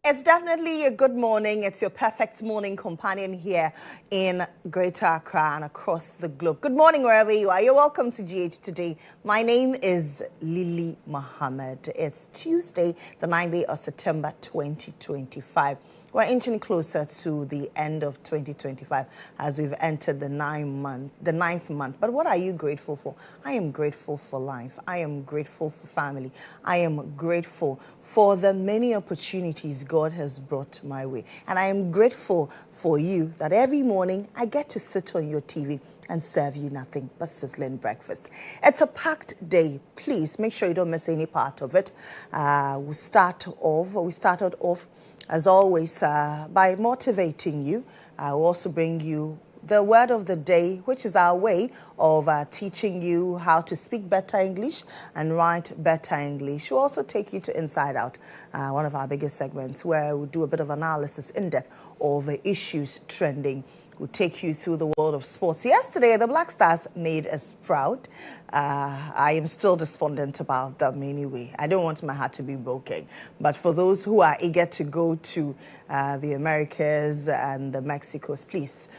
It's definitely a good morning. It's your perfect morning companion here in Greater Accra and across the globe. Good morning, wherever you are. You're welcome to GH Today. My name is Lily Mohammed. It's Tuesday, the 9th day of September 2025. We're inching closer to the end of 2025 as we've entered the ninth month. But what are you grateful for? I am grateful for life. I am grateful for family. I am grateful for the many opportunities God has brought my way. And I am grateful for you that every morning I get to sit on your TV and serve you nothing but sizzling breakfast. It's a packed day. Please make sure you don't miss any part of it. We started off as always, by motivating you. I will also bring you the word of the day, which is our way of teaching you how to speak better English and write better English. We'll also take you to Inside Out, one of our biggest segments, where we'll do a bit of analysis in depth of the issues trending. We'll take you through the world of sports. Yesterday, the Black Stars made us proud. I am still despondent about them anyway. I don't want my heart to be broken. But for those who are eager to go to the Americas and the Mexicos, please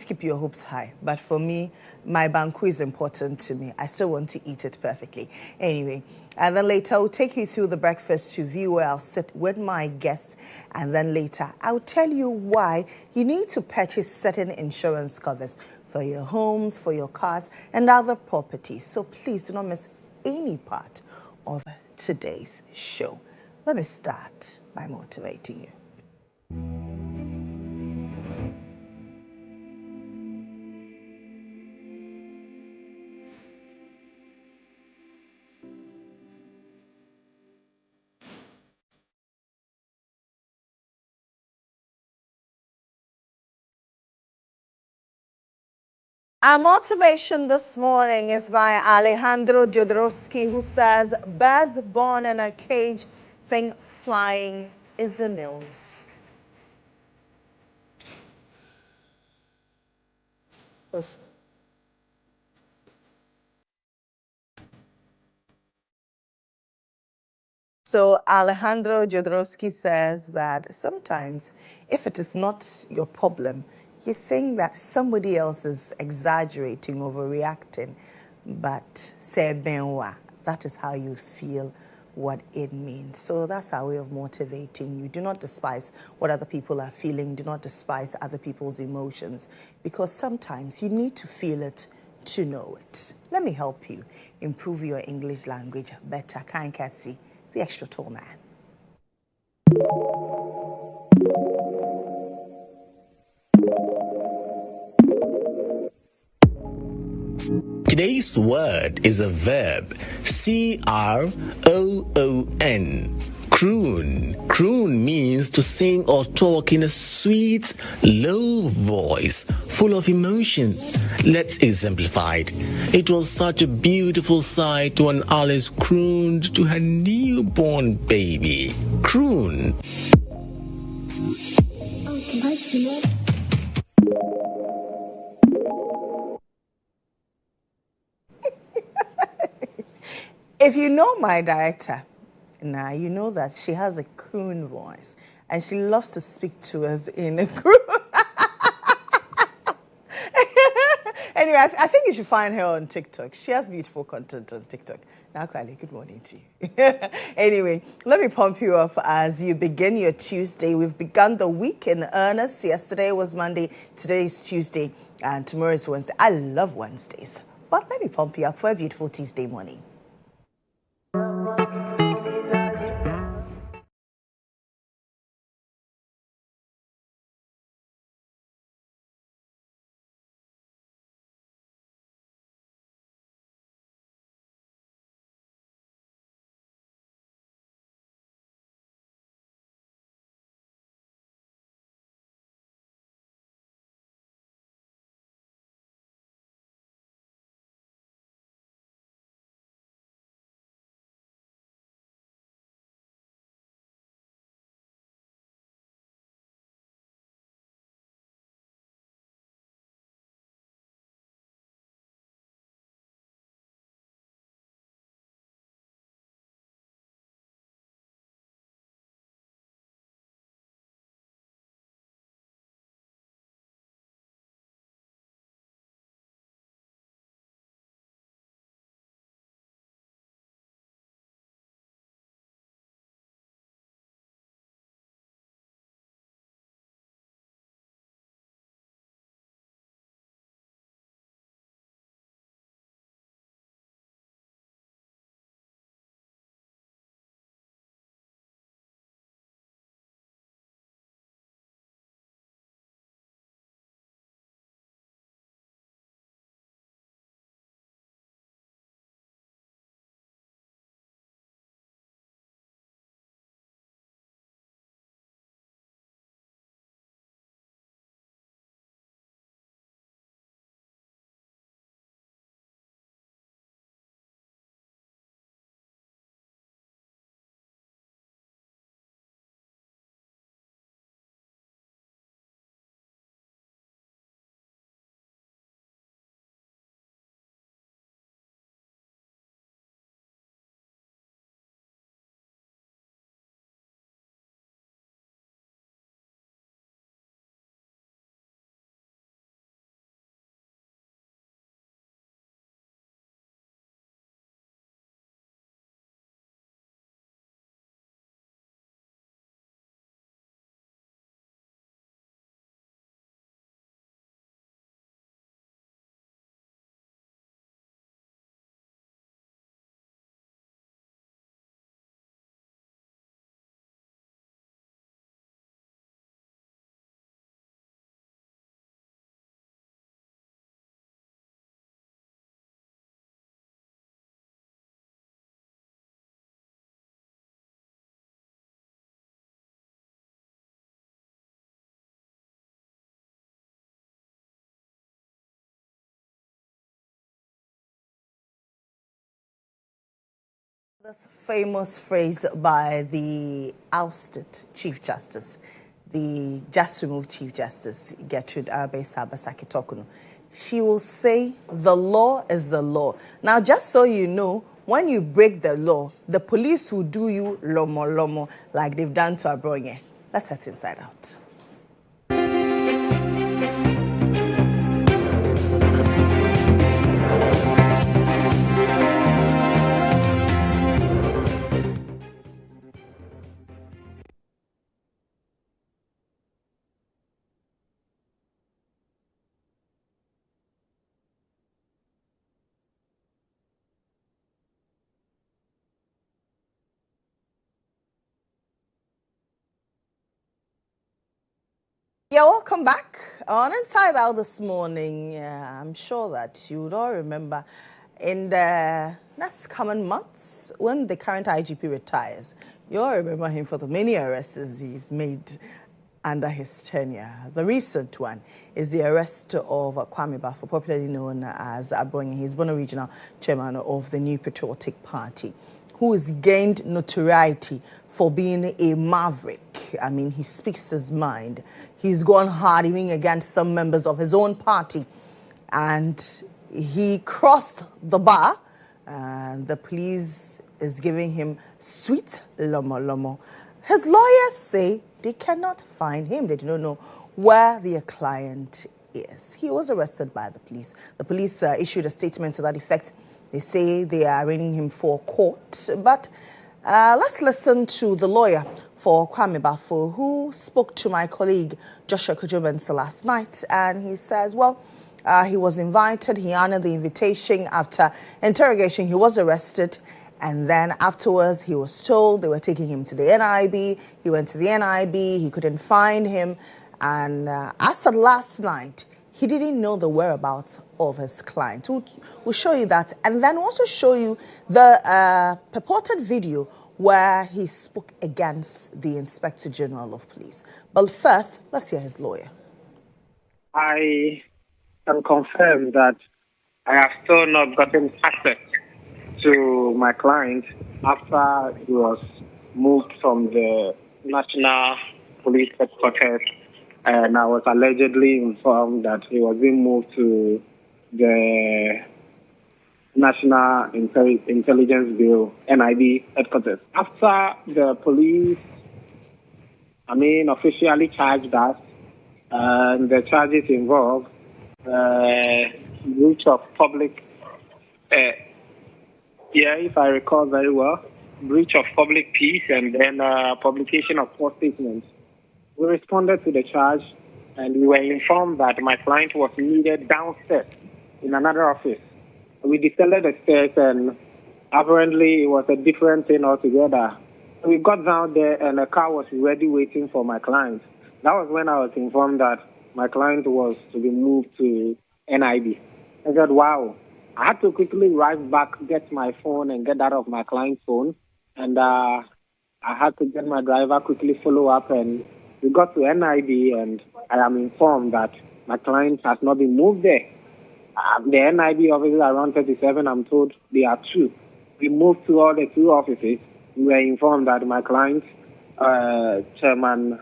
keep your hopes high. But for me, my banku is important to me. I still want to eat it perfectly. Anyway, and then later I'll take you through the breakfast review where I'll sit with my guests. And then later I'll tell you why you need to purchase certain insurance covers for your homes, for your cars, and other properties. So please do not miss any part of today's show. Let me start by motivating you. Our motivation this morning is by Alejandro Jodorowsky, who says, birds born in a cage think flying is an illness. So Alejandro Jodorowsky says that sometimes if it is not your problem, you think that somebody else is exaggerating, overreacting, but say benwa, that is how you feel what it means. So that's our way of motivating you. Do not despise what other people are feeling. Do not despise other people's emotions, because sometimes you need to feel it to know it. Let me help you improve your English language better. Kind Katsy, the extra tall man. Today's word is a verb, C-R-O-O-N. Croon. Croon means to sing or talk in a sweet, low voice, full of emotion. Let's exemplify it. It was such a beautiful sight when Alice crooned to her newborn baby. Croon. If you know my director, now you know that she has a croon voice and she loves to speak to us in a croon. Anyway, I think you should find her on TikTok. She has beautiful content on TikTok. Now, Kylie, good morning to you. Anyway, let me pump you up as you begin your Tuesday. We've begun the week in earnest. Yesterday was Monday, today is Tuesday, and tomorrow is Wednesday. I love Wednesdays. But let me pump you up for a beautiful Tuesday morning. This famous phrase by the ousted Chief Justice, the just removed Chief Justice, Gertrude Arabey-Sabasaki Tokuno. She will say, the law is the law. Now, just so you know, when you break the law, the police will do you lomo lomo like they've done to Abronye. Let's head inside out. Yeah, welcome back on Inside Out this morning. Yeah, I'm sure that you would all remember in the next coming months when the current IGP retires, you all remember him for the many arrests he's made under his tenure. The recent one is the arrest of Kwame Bafo, popularly known as Abonye. He's Bono Regional Chairman of the New Patriotic Party, who has gained notoriety for being a maverick. I mean, he speaks his mind. He's gone hard even against some members of his own party. And he crossed the bar. And the police is giving him sweet lomo lomo. His lawyers say they cannot find him. They do not know where their client is. He was arrested by the police. The police issued a statement to that effect. They say they are arraigning him for court. But let's listen to the lawyer for Kwame Bafo, who spoke to my colleague Joshua Kujobensa last night. And he says, well, he was invited. He honored the invitation. After interrogation, he was arrested. And then afterwards, he was told they were taking him to the NIB. He went to the NIB. He couldn't find him. And as of last night, he didn't know the whereabouts of his client. We'll show you that. And then also show you the purported video where he spoke against the Inspector General of Police. But first, let's hear his lawyer. I can confirm that I have still not gotten access to my client after he was moved from the National Police Headquarters, and I was allegedly informed that he was being moved to the National Intelligence Bureau, NIB Headquarters. After the police, officially charged us, and the charges involve breach of public, if I recall very well, breach of public peace, and then publication of false statements. We responded to the charge, and we were informed that my client was needed downstairs in another office. We descended the stairs, and apparently it was a different thing altogether. We got down there, and a car was already waiting for my client. That was when I was informed that my client was to be moved to NIB. I said, wow. I had to quickly rush back, get my phone, and get that off my client's phone. And I had to get my driver quickly follow up, and we got to NIB, and I am informed that my client has not been moved there. The NIB offices are around 37. I'm told they are 2. We moved to all the 2 offices. We were informed that my client, Chairman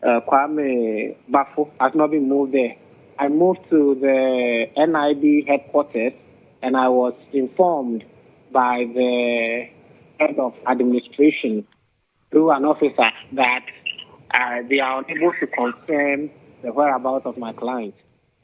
Kwame Bafo, has not been moved there. I moved to the NIB headquarters, and I was informed by the head of administration through an officer that they are unable to confirm the whereabouts of my client,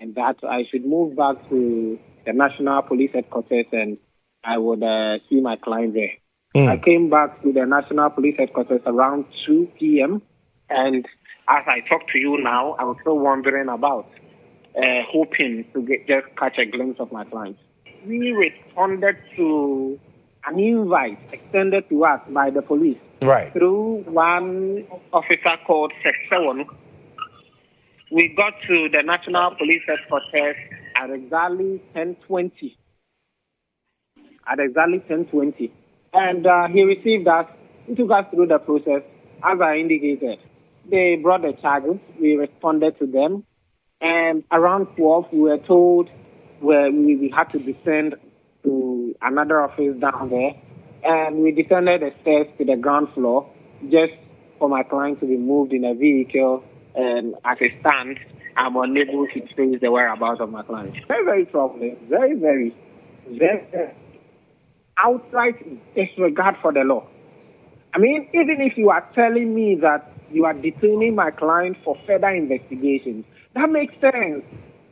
and that I should move back to the National Police Headquarters, and I would see my client there. I came back to the National Police Headquarters around 2 p.m., and as I talk to you now, I was still wandering about, hoping to just catch a glimpse of my client. We responded to an invite extended to us by the police through one officer called GHOne. We got to the National Police Headquarters at exactly 10:20. And he received us. He took us through the process. As I indicated, they brought the charges. We responded to them. And around 12, we were told we had to descend to another office down there. and we descended the stairs to the ground floor just for my client to be moved in a vehicle. And as it stands, I'm unable to trace the whereabouts of my client. Very, very troubling. Very, very, very outright disregard for the law. I mean, even if you are telling me that you are detaining my client for further investigations, that makes sense.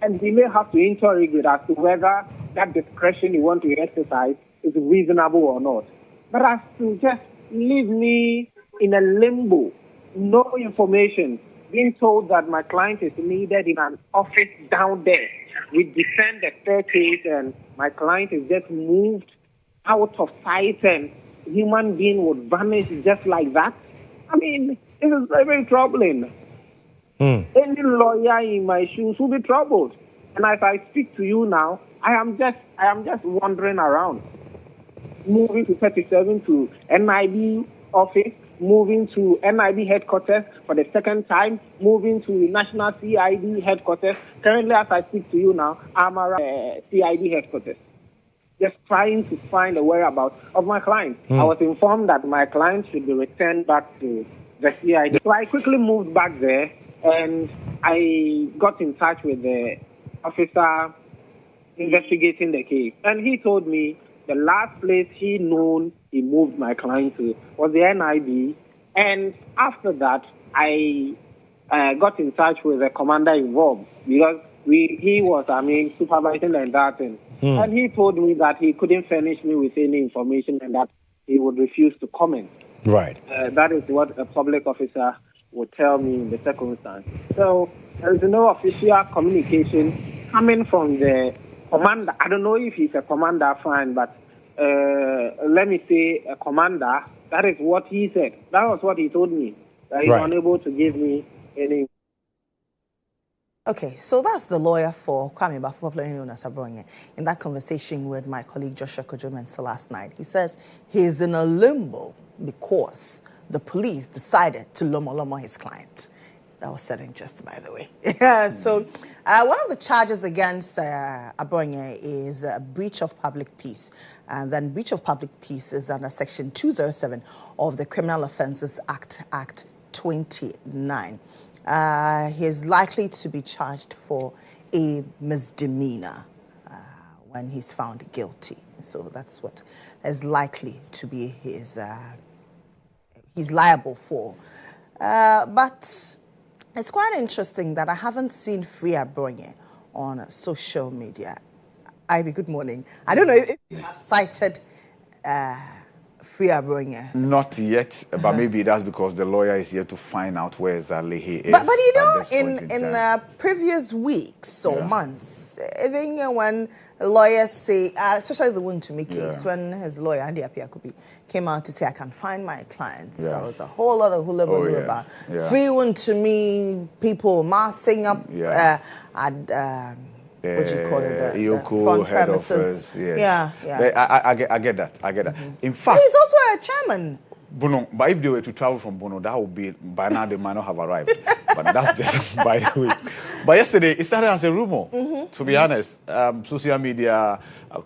And we may have to interrogate as to whether that discretion you want to exercise is reasonable or not. But as to just leave me in a limbo, no information, being told that my client is needed in an office down there, we descend the staircase and my client is just moved out of sight and human being would vanish just like that. I mean, it is very, very troubling. Any lawyer in my shoes will be troubled. And as I speak to you now, I am just wandering around, moving to 37 to NIB office, moving to NIB headquarters for the second time, moving to National CID headquarters. Currently, as I speak to you now, I'm around CID headquarters, just trying to find the whereabouts of my client. I was informed that my client should be returned back to the CID. So I quickly moved back there, and I got in touch with the officer investigating the case. And he told me the last place he moved my client to was the NIB. And after that, I got in touch with the commander involved because he was, supervising the entire thing. And he told me that he couldn't furnish me with any information and that he would refuse to comment. Right. That is what a public officer would tell me in the circumstance. So there is no official communication coming from the commander. I don't know if he's a commander, fine, but let me say a commander. That is what he said. That was what he told me. That he's unable to give me any. Okay, so that's the lawyer for Kwame Bafo, popularly known as Abronye, in that conversation with my colleague Joshua Kojomensa last night. He says he's in a limbo because the police decided to lomo his client. That was said in jest, by the way. So one of the charges against Abronye is a breach of public peace. And then breach of public peace is under Section 207 of the Criminal Offences Act 29. He is likely to be charged for a misdemeanor when he's found guilty. So that's what is likely to be his, he's liable for. But it's quite interesting that I haven't seen Free Abronye on social media. Ivy, good morning. I don't know if you have cited Free Abronye. Not yet, but maybe that's because the lawyer is here to find out where exactly he is. But you know, in previous weeks or months, even when lawyers say, especially the Wontumi case, when his lawyer, Andy Apiakubi, came out to say, I can find my clients, there was a whole lot of hula about Free Wontumi, people massing up at what do you call it? The front premises. Yes. I get that. In fact, he's also a chairman. Bono, but if they were to travel from Bono, that would be, by now they might not have arrived. But that's just by the way. But yesterday, it started as a rumor, to be honest. Social media,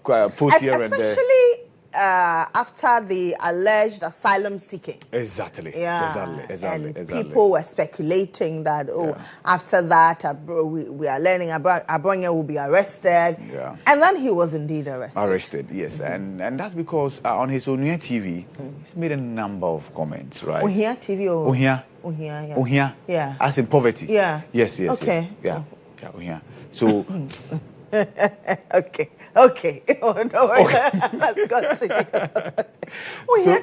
posts here and there. Especially after the alleged asylum seeking. Exactly. And people were speculating that, after that, we are learning Abronye will be arrested. Yeah. And then he was indeed arrested. Yes. And that's because on his Ohia TV, he's made a number of comments, right? Ohia TV or? Ohia. Yeah. As in poverty. Yeah. Yes. Okay. Yeah, Ohia. So... Okay. Oh, no, let's continue.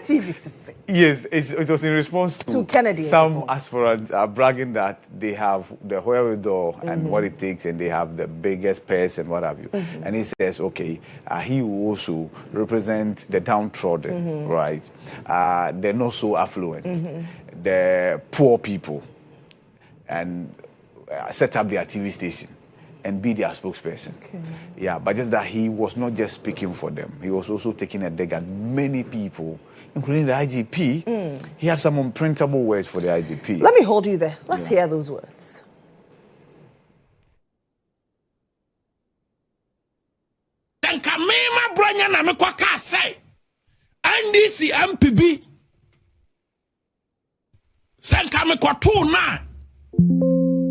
TV. Yes, it was in response to Kennedy. Some aspirants are bragging that they have the wherewithal and what it takes, and they have the biggest purse and what have you. And he says, he will also represent the downtrodden, right? They're not so affluent, the poor people, and set up their TV station and be their spokesperson. Yeah, but just that he was not just speaking for them. He was also taking a dig at many people, including the IGP. He had some unprintable words for the IGP. Let me hold you there. Let's hear those words. Kamema branya na me kwaka say. And NDC MPB Sanka me kwato na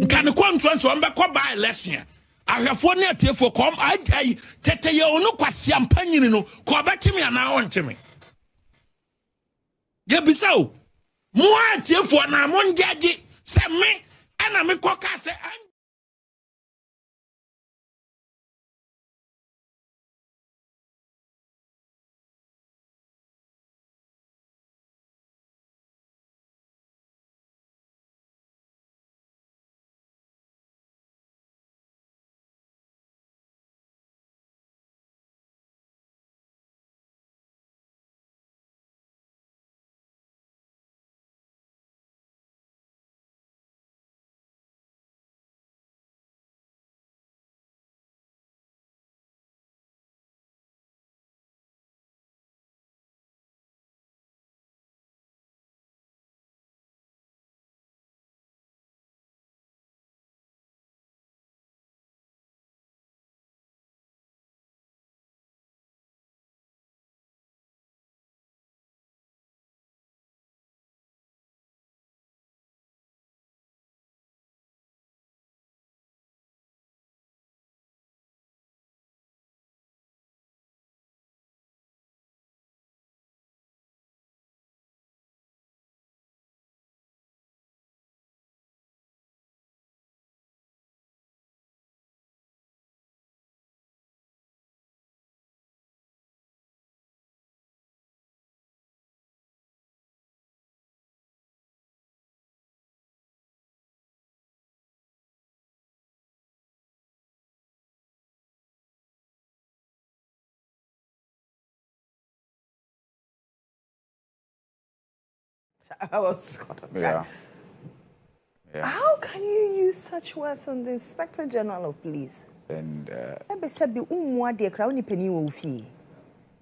nka ne kwanto on be kwa by election ahwefo ne atiefo kom ai tete ye onu kwase ampanyini no ko betimi ana onchemi ye bisao mo atiefo na mo ngeje se me ana me koka se Yeah. How can you use such words on the Inspector General of Police? And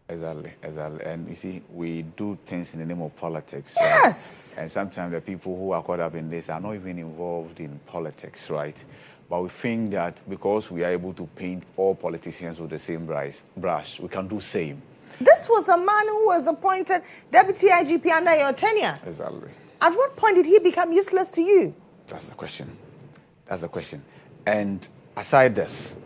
Exactly. And you see, we do things in the name of politics. Yes. Right? And sometimes the people who are caught up in this are not even involved in politics, right? But we think that because we are able to paint all politicians with the same brush, we can do same. This was a man who was appointed deputy IGP under your tenure. Exactly. At what point did he become useless to you? That's the question. That's the question. And aside this,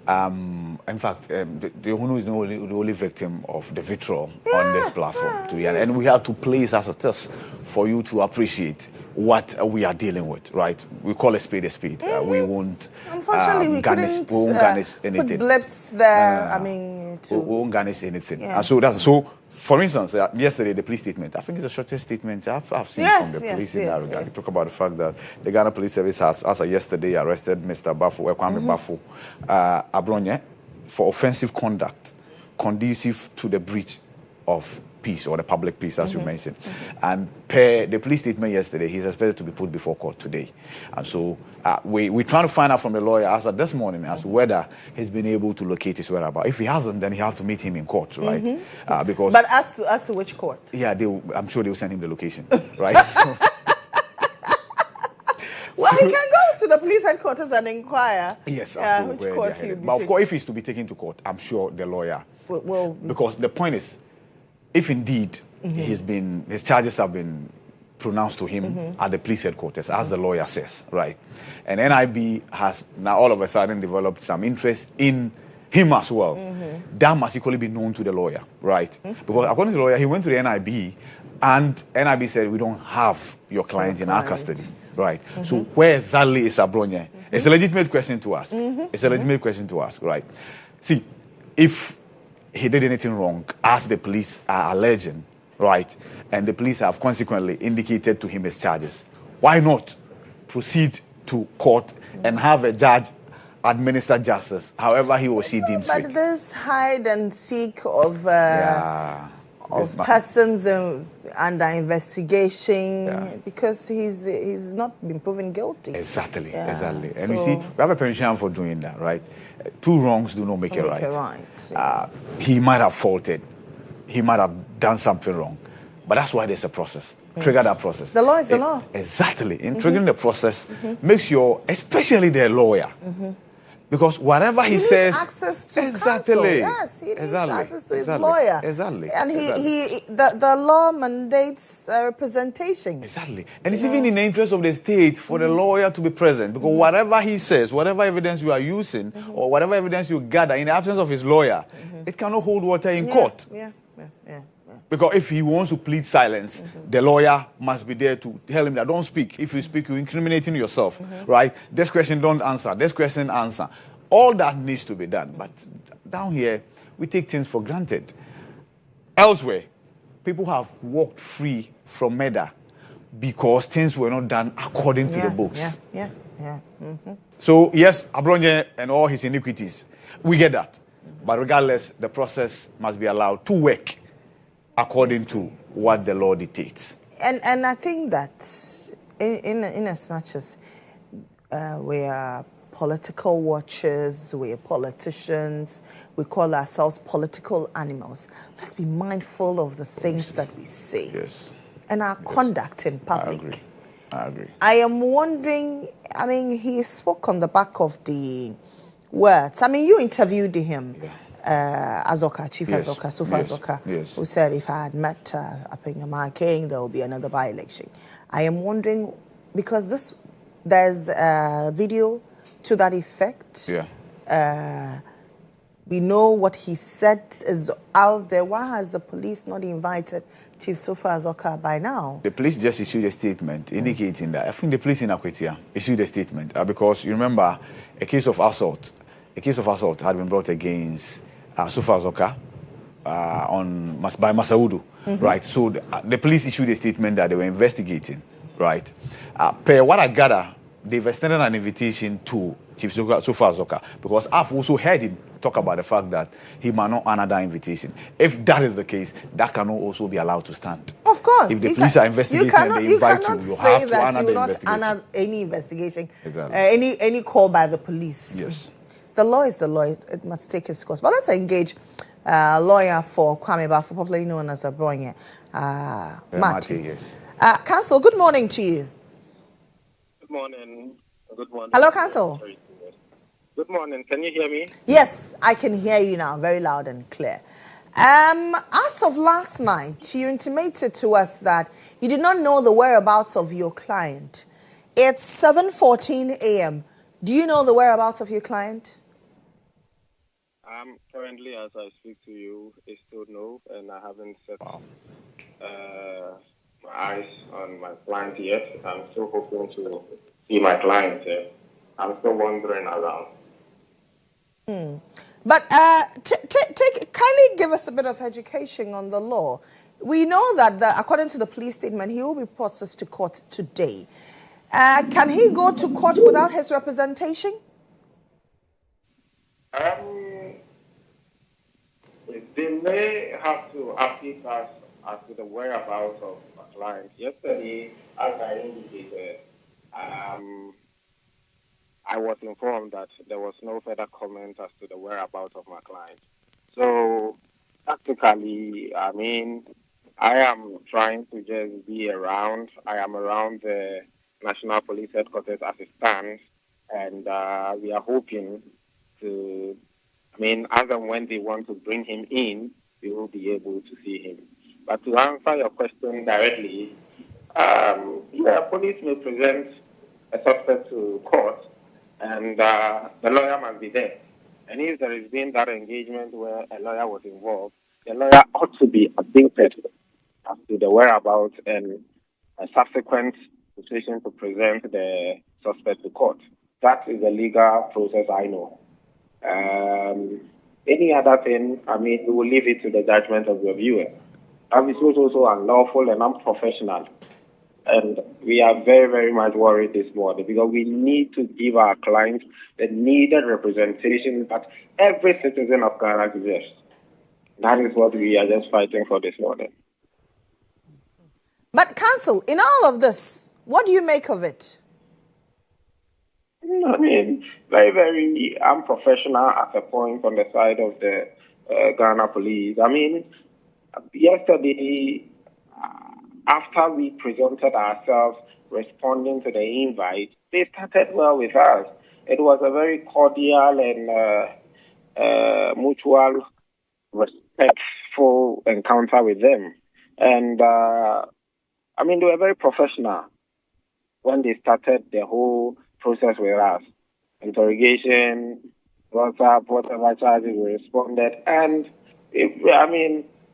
in fact, the GHOne is the only victim of the vitriol on this platform. And we have to place as a test for you to appreciate what we are dealing with, right? We call a spade a spade. We won't. Unfortunately, we couldn't put blips there. We won't garnish anything. And so that's so. For instance, yesterday the police statement. I think it's the shortest statement I've seen from the police in that regard. They talk about the fact that the Ghana Police Service has, as of yesterday, arrested Mr. Bafo, Kwame Bafo, Abronye, for offensive conduct conducive to the breach of peace or the public peace, as you mentioned. And per the police statement yesterday, he's expected to be put before court today. And so we're trying to find out from the lawyer as of this morning as to whether he's been able to locate his whereabouts. If he hasn't, then he has to meet him in court, right? Because but as to which court? Yeah, I'm sure they'll send him the location, right? Well, he can go to the police headquarters and inquire. Yes, as to which court he will be But of course, if he's to be taken to court, I'm sure the lawyer will. Because the point is, if indeed his charges have been pronounced to him at the police headquarters, as the lawyer says, right? And NIB has now all of a sudden developed some interest in him as well. That must equally be known to the lawyer, right? Because according to the lawyer, he went to the NIB, and NIB said, we don't have your client in our custody, right? So where exactly is Abronye? It's a legitimate question to ask. It's a legitimate question to ask, right? See, if he did anything wrong, as the police are alleging, right, and the police have consequently indicated to him his charges, why not proceed to court and have a judge administer justice however he or she deems fit? But this hide and seek of persons under investigation because he's not been proven guilty. Exactly. And you see, we have a pension for doing that, right? Two wrongs do not make it right. He might have faulted. He might have done something wrong. But that's why there's a process. Trigger that process. The law is the law. Exactly. In triggering the process, make sure, especially the lawyer, Because whatever he needs says, access to counsel. Yes, he needs access to his lawyer. Exactly. And the law mandates representation. Exactly. And it's even in the interest of the state for the lawyer to be present, because whatever he says, whatever evidence you are using, or whatever evidence you gather in the absence of his lawyer, it cannot hold water in court. Yeah. Because if he wants to plead silence, the lawyer must be there to tell him that don't speak. If you speak, you're incriminating yourself, right? This question don't answer. This question answer. All that needs to be done. But down here, we take things for granted. Elsewhere, people have walked free from murder because things were not done according to the books. Yeah. So, yes, Abronye and all his iniquities, we get that. But regardless, the process must be allowed to work according to what the law dictates. And I think that in as much as we are political watchers, we are politicians, we call ourselves political animals, let's be mindful of the things that we say. Yes. And our conduct in public. I agree. I am wondering, he spoke on the back of the words. You interviewed him. Azoka, Chief Azoka, Sufa Azoka, who said if I had met Apengama King, there will be another by-election. I am wondering, because there's a video to that effect. Yeah. We know what he said is out there. Why has the police not invited Chief Sufa Azoka by now? The police just issued a statement indicating that. I think the police in Akwetia issued a statement because you remember a case of assault had been brought against Sufa Azoka by Masaudu, right? So the police issued a statement that they were investigating, right? Per what I gather, they've extended an invitation to Chief Sufa Azoka because I've also heard him talk about the fact that he might not honor that invitation. If that is the case, that cannot also be allowed to stand. Of course. If the police are investigating and they invite you have to honor the investigation. Honor any investigation, exactly. any call by the police. Yes. The law is the law. It must take its course. But let's engage a lawyer for Kwame Bafo, popularly known as Abronye, Mati. Yes. Counsel, good morning to you. Good morning. Good morning. Hello, Counsel. Good morning. Can you hear me? Yes, I can hear you now, very loud and clear. As of last night, you intimated to us that you did not know the whereabouts of your client. It's 7:14 a.m. Do you know the whereabouts of your client? Currently, as I speak to you, it's still no, and I haven't set my eyes on my client yet. I'm still hoping to see my client. I'm still wandering around. But kindly give us a bit of education on the law. We know that according to the police statement, he will be processed to court today. Can he go to court without his representation? They may have to update us as to the whereabouts of my client. Yesterday, as I indicated, I was informed that there was no further comment as to the whereabouts of my client. So, practically, I am trying to just be around. I am around the National Police Headquarters as it stands, and we are hoping to, as and when they want to bring him in, we will be able to see him. But to answer your question directly, police may present a suspect to court, and the lawyer must be there. And if there has been that engagement where a lawyer was involved, the lawyer ought to be updated as to the whereabouts and a subsequent decision to present the suspect to court. That is the legal process I know. Any other thing, we will leave it to the judgment of the viewer. That is also unlawful and unprofessional. And we are very, very much worried this morning because we need to give our clients the needed representation that every citizen of Ghana deserves. That is what we are just fighting for this morning. But, Counsel, in all of this, what do you make of it? Very, very unprofessional at a point on the side of the Ghana police. Yesterday, after we presented ourselves responding to the invite, they started well with us. it was a very cordial and mutual, respectful encounter with them. And I mean, they were very professional when they started the whole process with us. Interrogation, WhatsApp, whatever charges, we responded. And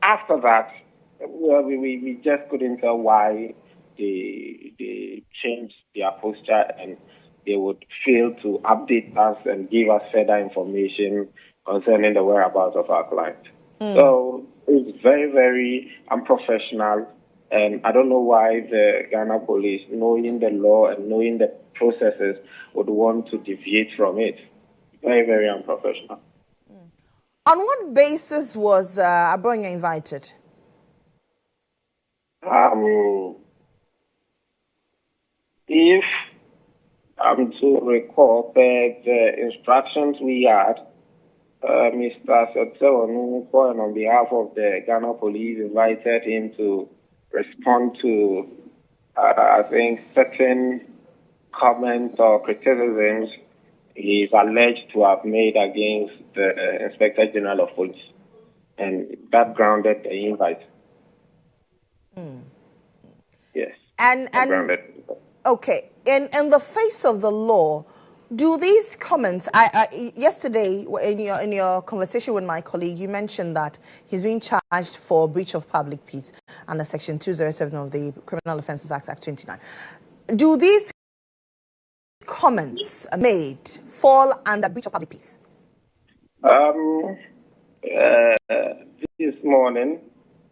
after that, we just couldn't tell why they changed their posture and they would fail to update us and give us further information concerning the whereabouts of our client. So it's very, very unprofessional. And I don't know why the Ghana police, knowing the law and knowing the processes, would want to deviate from it. Very, very unprofessional. On what basis was Abronya invited? If I'm to recall, the instructions we had, Mr. GHOne, on behalf of the Ghana police, invited him to respond to, I think, certain comments or criticisms he is alleged to have made against the Inspector General of Police. And that grounded the invite. Yes. And okay, in the face of the law, do these comments? Yesterday in your conversation with my colleague, you mentioned that he's being charged for breach of public peace under Section 207 of the Criminal Offences Act 29. Do these comments made fall under breach of public peace? This morning,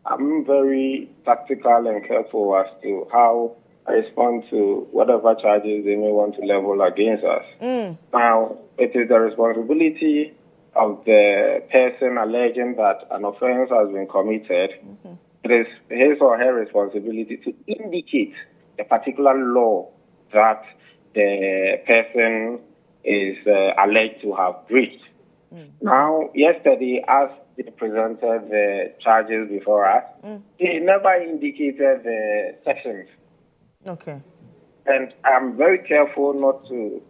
I'm very tactical and careful as to how I respond to whatever charges they may want to level against us. Now, it is the responsibility of the person alleging that an offense has been committed. It is his or her responsibility to indicate a particular law that the person is alleged to have breached. Now, yesterday, as they presented the charges before us, they never indicated the sections. Okay. And I'm very careful not to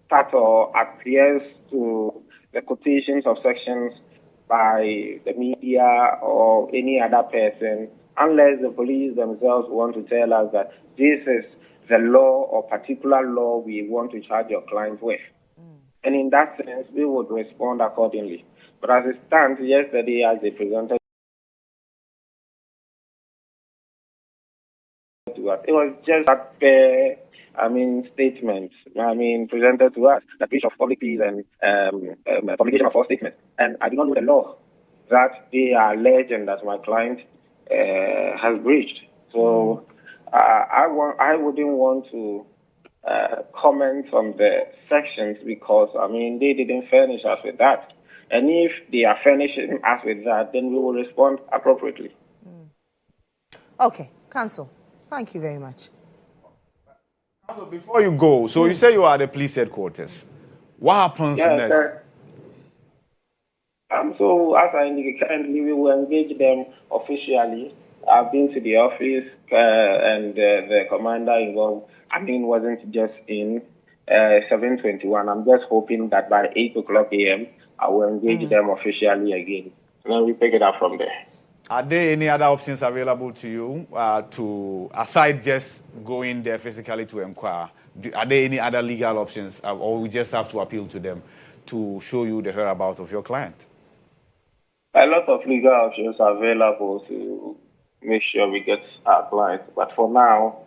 start or acquiesce to the quotations of sections by the media or any other person, unless the police themselves want to tell us that this is the law or particular law we want to charge your client with. And in that sense, we would respond accordingly. But as it stands, yesterday, as they presented to us, it was just that statements, presented to us, the breach of public peace and publication of false statements. And I do not know the law that they are alleging that my client has breached. So I wouldn't want to comment on the sections because, they didn't furnish us with that. And if they are furnishing us with that, then we will respond appropriately. Okay, Counsel, thank you very much. Counsel, before you go, so you say you are at the police headquarters. What happens next? So, as I indicated, currently we will engage them officially. I've been to the office and the commander involved, wasn't just in 7:21. I'm just hoping that by 8 o'clock a.m., I will engage them officially again. And then we pick it up from there. Are there any other options available to you aside just going there physically to inquire? Are there any other legal options or we just have to appeal to them to show you the whereabouts of your client? A lot of legal options are available to make sure we get our client. But for now,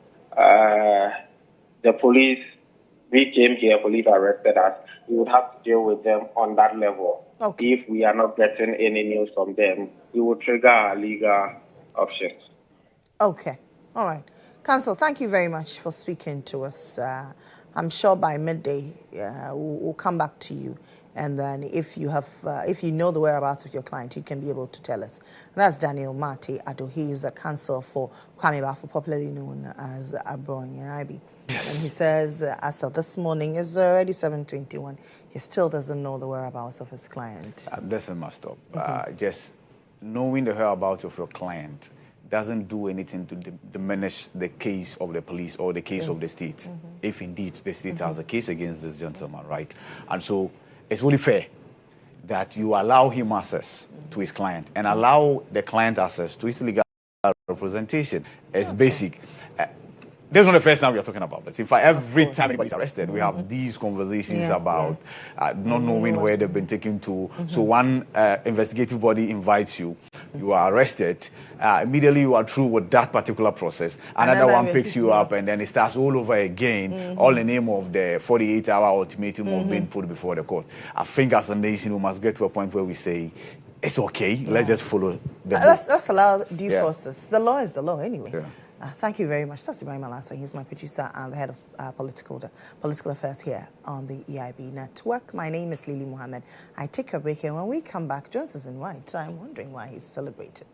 the police, we came here, police arrested us. We would have to deal with them on that level. Okay. If we are not getting any news from them, we will trigger our legal options. Okay. All right. Counsel, thank you very much for speaking to us. I'm sure by midday we'll come back to you. And then if you know the whereabouts of your client, you can be able to tell us. And that's Daniel Mate Ado. He is a counsel for Kwame Bafo, popularly known as Abronya IB. Yes. And he says, as of this morning, it's already 7:21. He still doesn't know the whereabouts of his client. That's a must stop. Just knowing the whereabouts of your client doesn't do anything to diminish the case of the police or the case of the state, if indeed the state has a case against this gentleman, right? And so it's really fair that you allow him access to his client and allow the client access to his legal representation. It's basic. This is not the first time we are talking about this. In fact, every time anybody's arrested, we have these conversations about not knowing where they've been taken to. So one investigative body invites you, you are arrested, immediately you are through with that particular process. Another one picks you up, and then it starts all over again, all in the name of the 48-hour ultimatum of being put before the court. I think as a nation, we must get to a point where we say, it's okay, let's just follow the let's allow due process. The law is the law anyway. Thank you very much. That's Ibrahim Alassa. He's my producer and the head of political affairs here on the EIB network. My name is Lily Mohammed. I take a break, and when we come back, Jones is in white. I'm wondering why he's celebrated.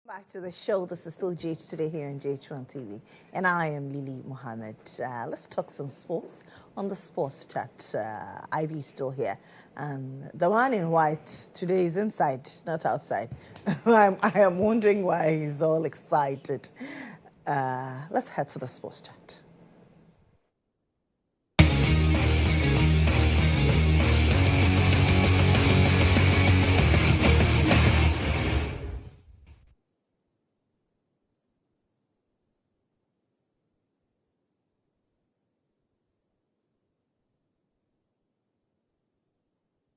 Back to the show. This is still GH Today here on GHOne TV, and I am Lily Mohammed. Let's talk some sports on the sports chat. IB is still here, and the man in white today is inside, not outside. I am wondering why he's all excited. Let's head to the sports chat.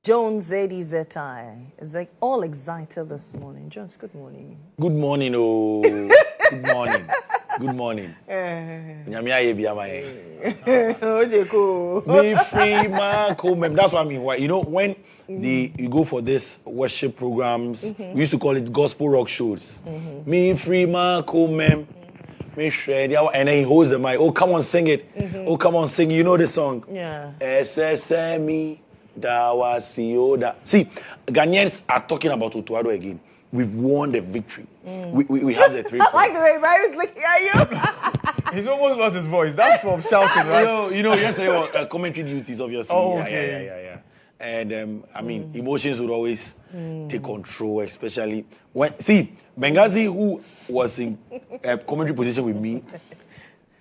Jones ZDZI is like all excited this morning. Jones, good morning. Good morning, oh. Good morning. Good morning. Me free man, that's what I mean. Why? You know, when you go for this worship programs, we used to call it gospel rock shows. Me free man, me shred, and then he holds the mic. Oh, come on, sing it. Oh, come on, sing. You know the song. Yeah. SSME. See, Ghanaians are talking about Otuado again. We've won the victory. We have the 3 points. I like the way Barry's looking at you. He's almost lost his voice. That's from shouting, right? You know, yesterday was commentary duties, obviously. Oh, okay. Yeah. And I mean, emotions would always take control, especially when. See, Benghazi, who was in commentary position with me,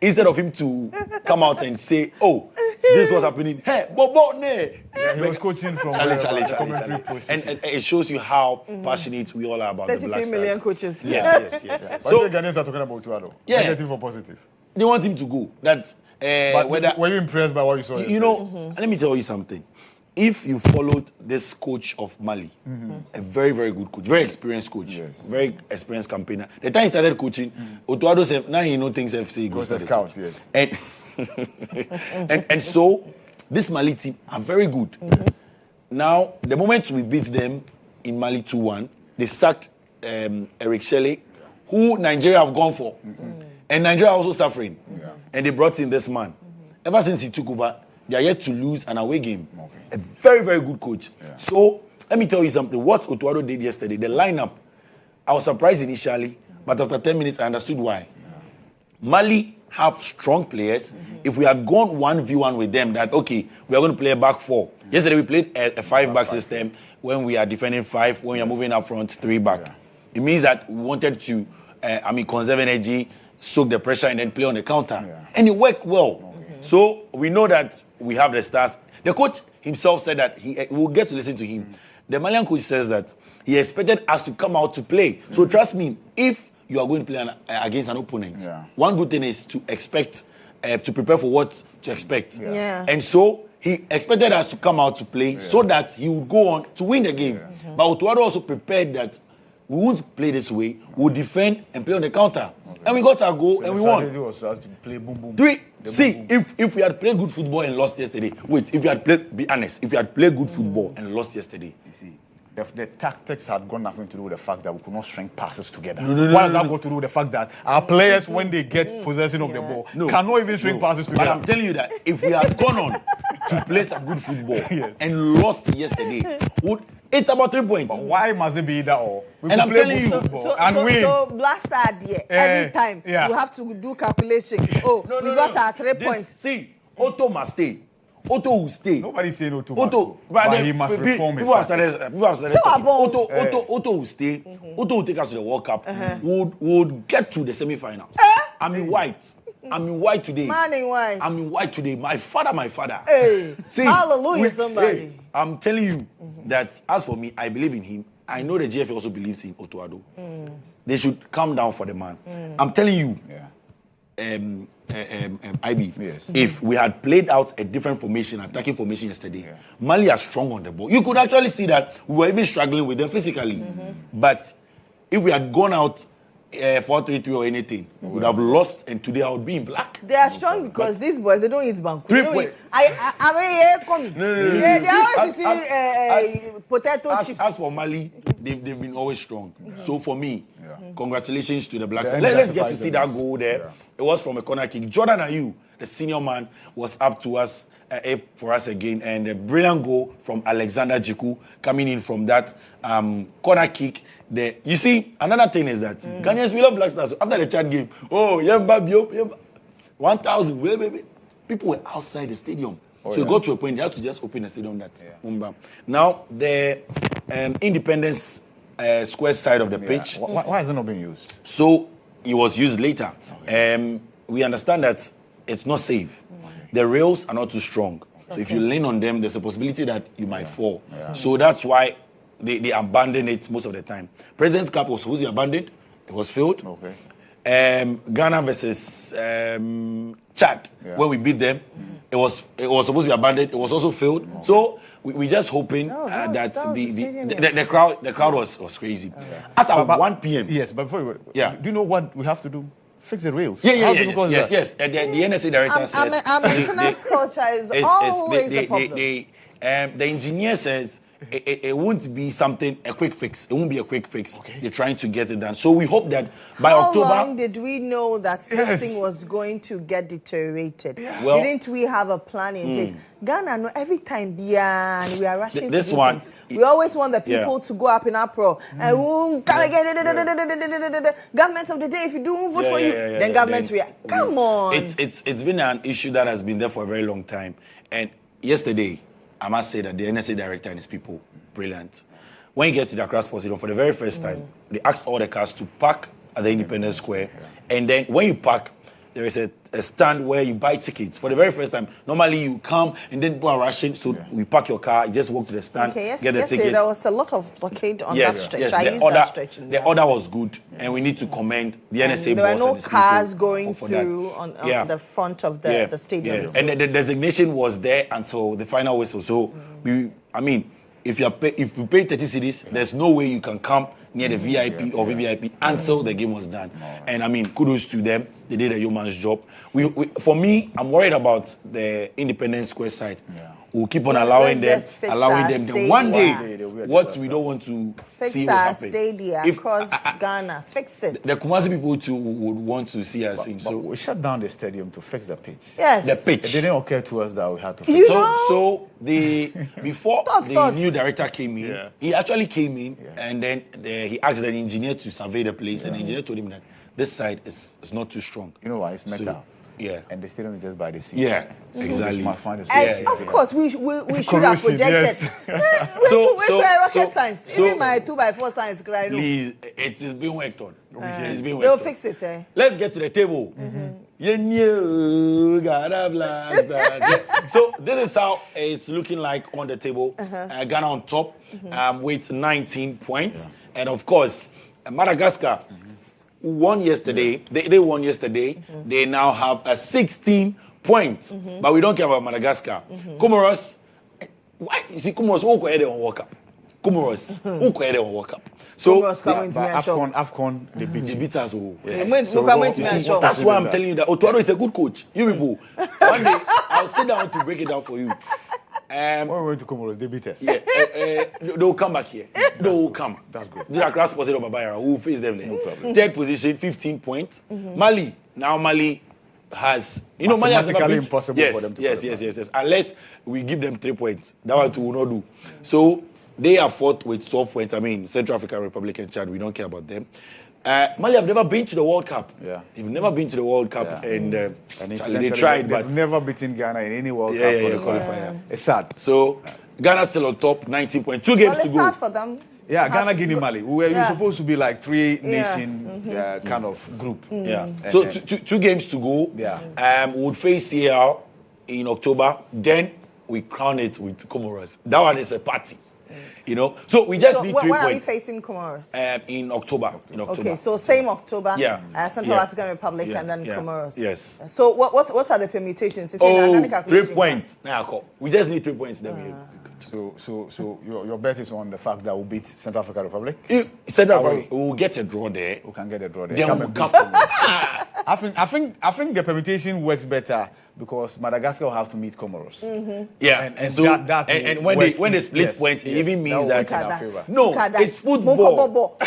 instead of him to come out and say, "Oh, this was happening," hey, Bobo, ne. Yeah, he was coaching from commentary position. And it shows you how passionate we all are about the Black 33 Stars. million coaches. Yes. So Ghanaians are talking about Tuado. Yeah. Negative or positive? They want him to go. That. But were you impressed by what you saw? You know, let me tell you something. If you followed this coach of Mali, a very, very good coach, very experienced coach, very experienced campaigner. The time he started coaching, Otuado said, now he knows things FC goes as scout, yes. And so, this Mali team are very good. Now, the moment we beat them in Mali 2-1, they sacked Eric Shelley, who Nigeria have gone for. And Nigeria also suffering. And they brought in this man. Ever since he took over, they are yet to lose an away game. A very, very good coach. So, let me tell you something. What Otuado did yesterday, the lineup, I was surprised initially, but after 10 minutes, I understood why. Mali have strong players. If we had gone 1v1 with them, that, okay, we are going to play a back 4. Yesterday, we played a 5-back system when we are defending 5, when we are moving up front 3 back. It means that we wanted to, conserve energy, soak the pressure, and then play on the counter. And it worked well. So, we know that we have the stars. The coach himself said that we'll get to listen to him. The Malian coach says that he expected us to come out to play. So trust me, if you are going to play against an opponent, one good thing is to expect, to prepare for what to expect. And so he expected us to come out to play so that he would go on to win the game. But Otuado also prepared that we won't play this way. We'll defend and play on the counter. And we got our goal so and we won. Was to play boom, boom. 3. See, if we had played good football and lost yesterday, if you had played, be honest, if you had played good football and lost yesterday, you see, the tactics had got nothing to do with the fact that we could not string passes together. No, what does that got to do with the fact that our players, when they get possession of the ball, cannot even string passes together? But I'm telling you that if we had gone on to play some good football and lost yesterday, it's about 3 points. But why must it be that all? And I'm telling you, win. So Black Star, every time you have to do calculation. Oh, we got our 3 points. See, Otto must stay. Otto will stay. Nobody's saying Otto. But he must reform his people have started Otto will stay. Otto will take us to the World Cup. We'll get to the semi-finals. I'm in white. I'm in white today. Man in white. I'm in white today. My father. Hey, see, hallelujah, somebody. Hey, I'm telling you that as for me, I believe in him. I know the GFA also believes in Otuado. They should calm down for the man. I'm telling you, IB, if we had played out a different formation, attacking formation yesterday, Mali are strong on the ball. You could actually see that we were even struggling with them physically. But if we had gone out 4-3-3 or anything, we would have lost, and today I would be in black. They are strong because these boys, they don't eat banku. 3 points. They always eat potato chips. As for Mali, they've been always strong. So for me, congratulations to the Blacks. Let's get to see that goal there. It was from a corner kick. Jordan Ayew, the senior man, was up to us for us again, and a brilliant goal from Alexander Jiku coming in from that corner kick. You see, another thing is that Ghanaians, we love Black Stars. After the Chad game, 1,000, baby. People were outside the stadium. So it got to a point they had to just open the stadium. Now, the Independence Square side of the pitch. Why has it not been used? So it was used later. We understand that it's not safe. The rails are not too strong. So if you lean on them, there's a possibility that you might fall. So that's why they abandon it most of the time. President's Cup was supposed to be abandoned. It was filled. Ghana versus Chad, when we beat them, it was supposed to be abandoned. It was also filled. So we just hoping that the crowd was crazy. As at 1 p.m. Yes, but before do you know what we have to do? Fix the rails. Yes. The NSA director says maintenance culture is always a problem. The engineer says it won't be a quick fix. It won't be a quick fix. They're trying to get it done. So we hope that by October. How long did we know that this thing was going to get deteriorated? Well, didn't we have a plan in place? Ghana, every time we are rushing this to do one. things. We always want the people to go up in uproar. And government of the day, if you don't vote for you, then government react. Come on. It's been an issue that has been there for a very long time. And yesterday, I must say that the NSA director and his people, brilliant. When you get to the Accra Sports Stadium, for the very first time, they asked all the cars to park at the Independence Square. And then when you park, there is a stand where you buy tickets. For the very first time, normally you come and then people are rushing, so we park your car, you just walk to the stand, get the tickets. There was a lot of blockade on that stretch. Yes, I used that stretch. The order was good, and we need to commend the NSA there boss. There were no and cars going through on the front of the stadium. And the designation was there until the final whistle. So, if you pay 30 cedis, there's no way you can come near the VIP or VVIP until the game was done. And kudos to them. They did a yeoman's job. For me, I'm worried about the Independence Square side. We'll keep on allowing them. Then one day, what we don't want to see will happen. Stadium across Ghana. Fix it. The Kumasi people too would want to see us sing. So we shut down the stadium to fix the pitch. Yes. The pitch. It didn't occur to us that we had to fix it. So before the new director came in, he actually came in and then he asked the engineer to survey the place, and the engineer told him that this side is not too strong. You know why? It's metal. So, and the stadium is just by the sea. Exactly. Of course, we should have projected. Rocket science. Even my 2x4 science. Please, it is being worked on. It's being worked they'll on. fix it. Let's get to the table. So this is how it's looking like on the table. Ghana on top with 19 points. And of course, Madagascar won yesterday. They won yesterday. They now have 16 points. But we don't care about Madagascar. Comoros, why? You see, Comoros who could on World Cup. Comoros who could on World Cup. So AFCON, they beat us. That's why I'm telling you that Otuado is a good coach. You people, one day I'll sit down to break it down for you. When we went to Comoros, they beat us. They'll come back here. They'll come. That's good. These are Grass Posse of Babayara. We'll face them there. No problem. Third position, 15 points. Mali. Now Mali has... Mali has never been... impossible for them to Yes. Unless we give them 3 points. That one we will not do. So, they are fourth with 12 points. Central African Republic and Chad, we don't care about them. Mali have never been to the World Cup. They've never been to the World Cup, and they tried, but they've never beaten Ghana in any World Cup qualifier. It's sad. So Ghana still on top, 19 points. 2 games to go. It's sad for them. Yeah, Ghana, Guinea, Mali. We're supposed to be like 3-nation kind of group. So 2 games to go. We would face CAR in October. Then we crown it with Comoros. That one is a party. So we just need 3 points. When are we facing Comoros? In October. Okay, so same October. Central African Republic and then Comoros. Yes. So what are the permutations? 3 points. We just need 3 points. Then we So your bet is on the fact that we'll beat Central African Republic? Central Africa, we'll get a draw there. We can get a draw there. Then we'll come. I think the permutation works better because Madagascar will have to meet Comoros. Yeah, and so and when they split points, it even means that no, it's football.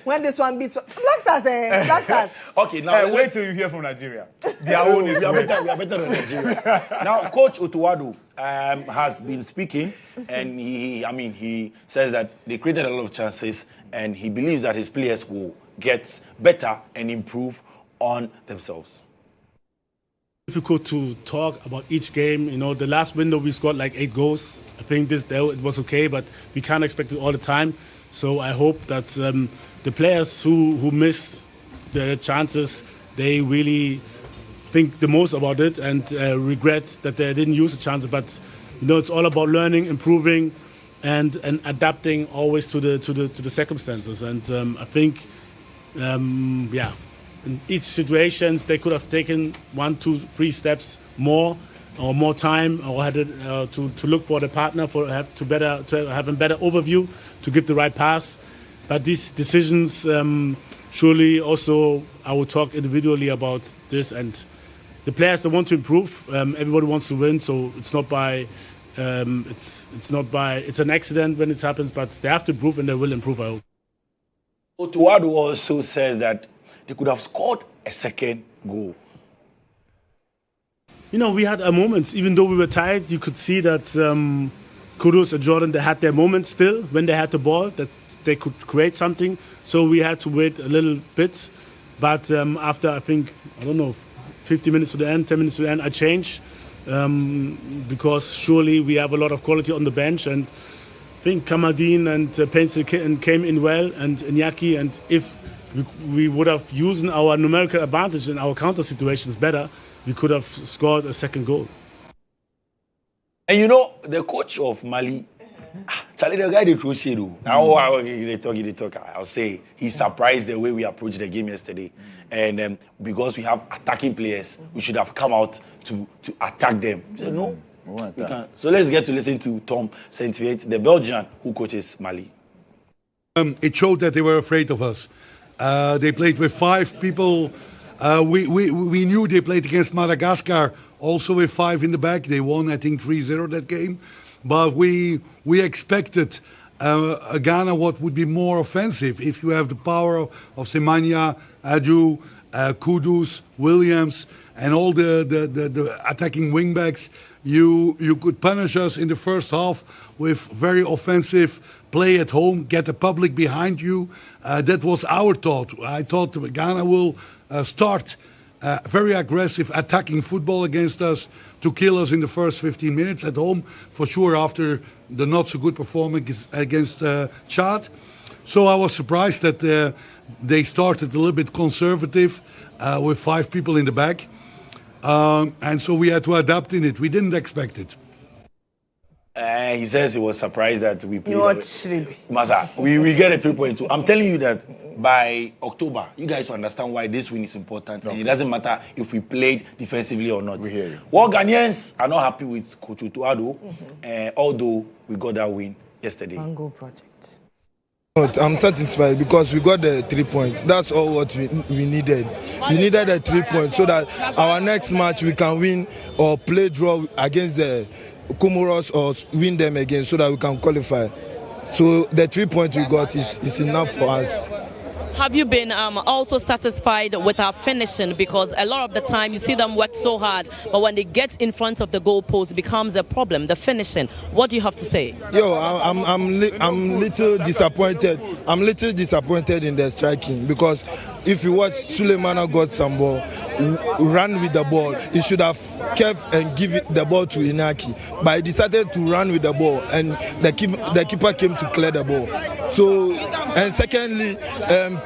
When this one beats Black Stars. Okay, now wait till you hear from Nigeria. Their own is we are better than Nigeria. Now, Coach Otuwadu has been speaking, and he says that they created a lot of chances, and he believes that his players will get better and improve on themselves. Difficult to talk about each game. You know, the last window we scored like 8 goals. I think it was okay, but we can't expect it all the time. So I hope that the players who missed the chances, they really think the most about it and regret that they didn't use the chances. But you know, it's all about learning, improving, and adapting always to the circumstances. And I think, in each situation, they could have taken 1, 2, 3 steps more, or more time, or had to look for the partner to have a better overview, to give the right pass. But these decisions, surely also I will talk individually about this, and the players that want to improve. Everybody wants to win, so it's not by it's an accident when it happens, but they have to improve and they will improve, I hope. Otuwadu also says that they could have scored a second goal. You know, we had our moments. Even though we were tired, you could see that Kudus and GHOne, they had their moments still when they had the ball, that they could create something. So we had to wait a little bit. But after, I think, 50 minutes to the end, 10 minutes to the end, I changed. Because surely we have a lot of quality on the bench. And I think Kamadin and Pencil came in well, and Iñaki. And if we would have used our numerical advantage in our counter situations better, we could have scored a second goal. And you know, the coach of Mali, Charlie, the guy they throw shade. Now they talk. I'll say he's surprised the way we approached the game yesterday, and because we have attacking players, we should have come out to attack them. He said, no, we can't. So let's get to listen to Tom Saint-Viet, the Belgian who coaches Mali. It showed that they were afraid of us. They played with 5 people. We knew they played against Madagascar also with 5 in the back. They won, I think, 3-0 that game. But we expected Ghana what would be more offensive. If you have the power of Semenya, Adu, Kudus, Williams, and all the attacking wingbacks, you could punish us in the first half with very offensive play at home, get the public behind you. That was our thought. I thought Ghana will start very aggressive attacking football against us to kill us in the first 15 minutes at home, for sure, after the not so good performance against Chad. So I was surprised that they started a little bit conservative with 5 people in the back. And so we had to adapt in it. We didn't expect it. He says he was surprised that we played. Masa, we get a 3.2. I'm telling you that by October, you guys will understand why this win is important. And it doesn't matter if we played defensively or not. We hear you. Well, Ghanaians are not happy with Coach Otuwadu, although we got that win yesterday. Mango project. I'm satisfied because we got the 3 points. That's all what we needed. We needed the 3 points so that our next match we can win or play draw against the Comoros or win them again so that we can qualify. So the 3 points we got is enough for us. Have you been also satisfied with our finishing? Because a lot of the time you see them work so hard, but when they get in front of the goalpost, it becomes a problem. The finishing. What do you have to say? I'm little disappointed. I'm little disappointed in the striking because if you watch Suleimana got some ball, run with the ball, he should have kept and give the ball to Iñaki. But he decided to run with the ball, and the keeper came to clear the ball. So, and secondly,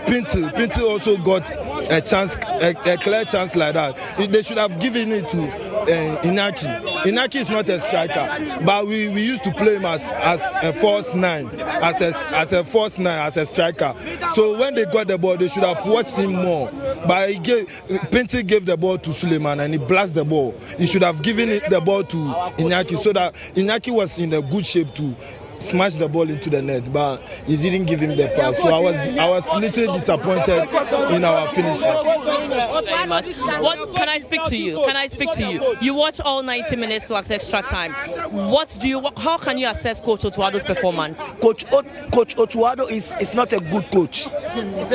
Pinto also got a chance, a clear chance like that. They should have given it to Iñaki. Iñaki is not a striker, but we used to play him as a false 9, as a false 9, as a striker. So when they got the ball, they should have watched him more. But Pinto gave the ball to Suleiman and he blasted the ball. He should have given the ball to Iñaki so that Iñaki was in a good shape to smash the ball into the net, but he didn't give him the pass. So I was little disappointed in our finishing. Very much. What can I speak to you? Can I speak to you? You watch all 90 minutes plus extra time. How can you assess Coach Otuado's performance? Coach Otuado is not a good coach.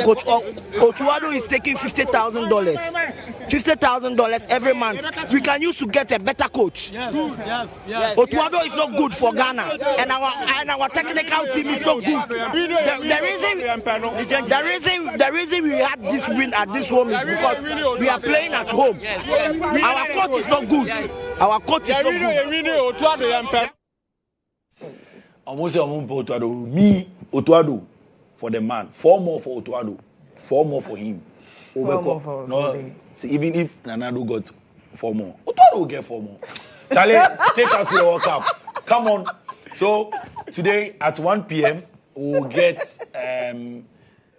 Coach Otuado is taking $50,000. $50,000 every month. We can use to get a better coach. Yes. Otuado is not good for Ghana, and our technical team is not good. The reason we had this win at this home is because we are playing at home. Our coach is not good. Our coach is not good. Almost Otuado. Me, Otuado for the man. 4 more for Otuado. 4 more for him. 4 more for no, see, even if Nanado got 4 more, Otuado will get 4 more. Charlie, take us to the World Cup. Come on. So today at 1 p.m. we'll get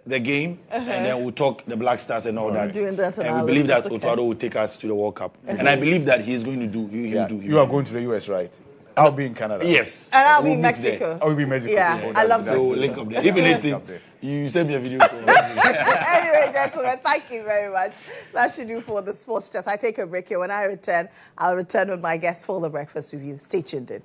the game, and then we'll talk the Black Stars and all that. And we believe that Otuado will take us to the World Cup. And I believe that he's going to do. He'll do. You are going to the US, right? I'll be in Canada. Yes. And I'll be in Mexico. I'll be in Mexico. Yeah, I love that. So link up there. Even anything, you send me a video. Anyway, gentlemen, thank you very much. That should do for the sports test. I take a break here. When I return, I'll return with my guests for the breakfast review. Stay tuned in.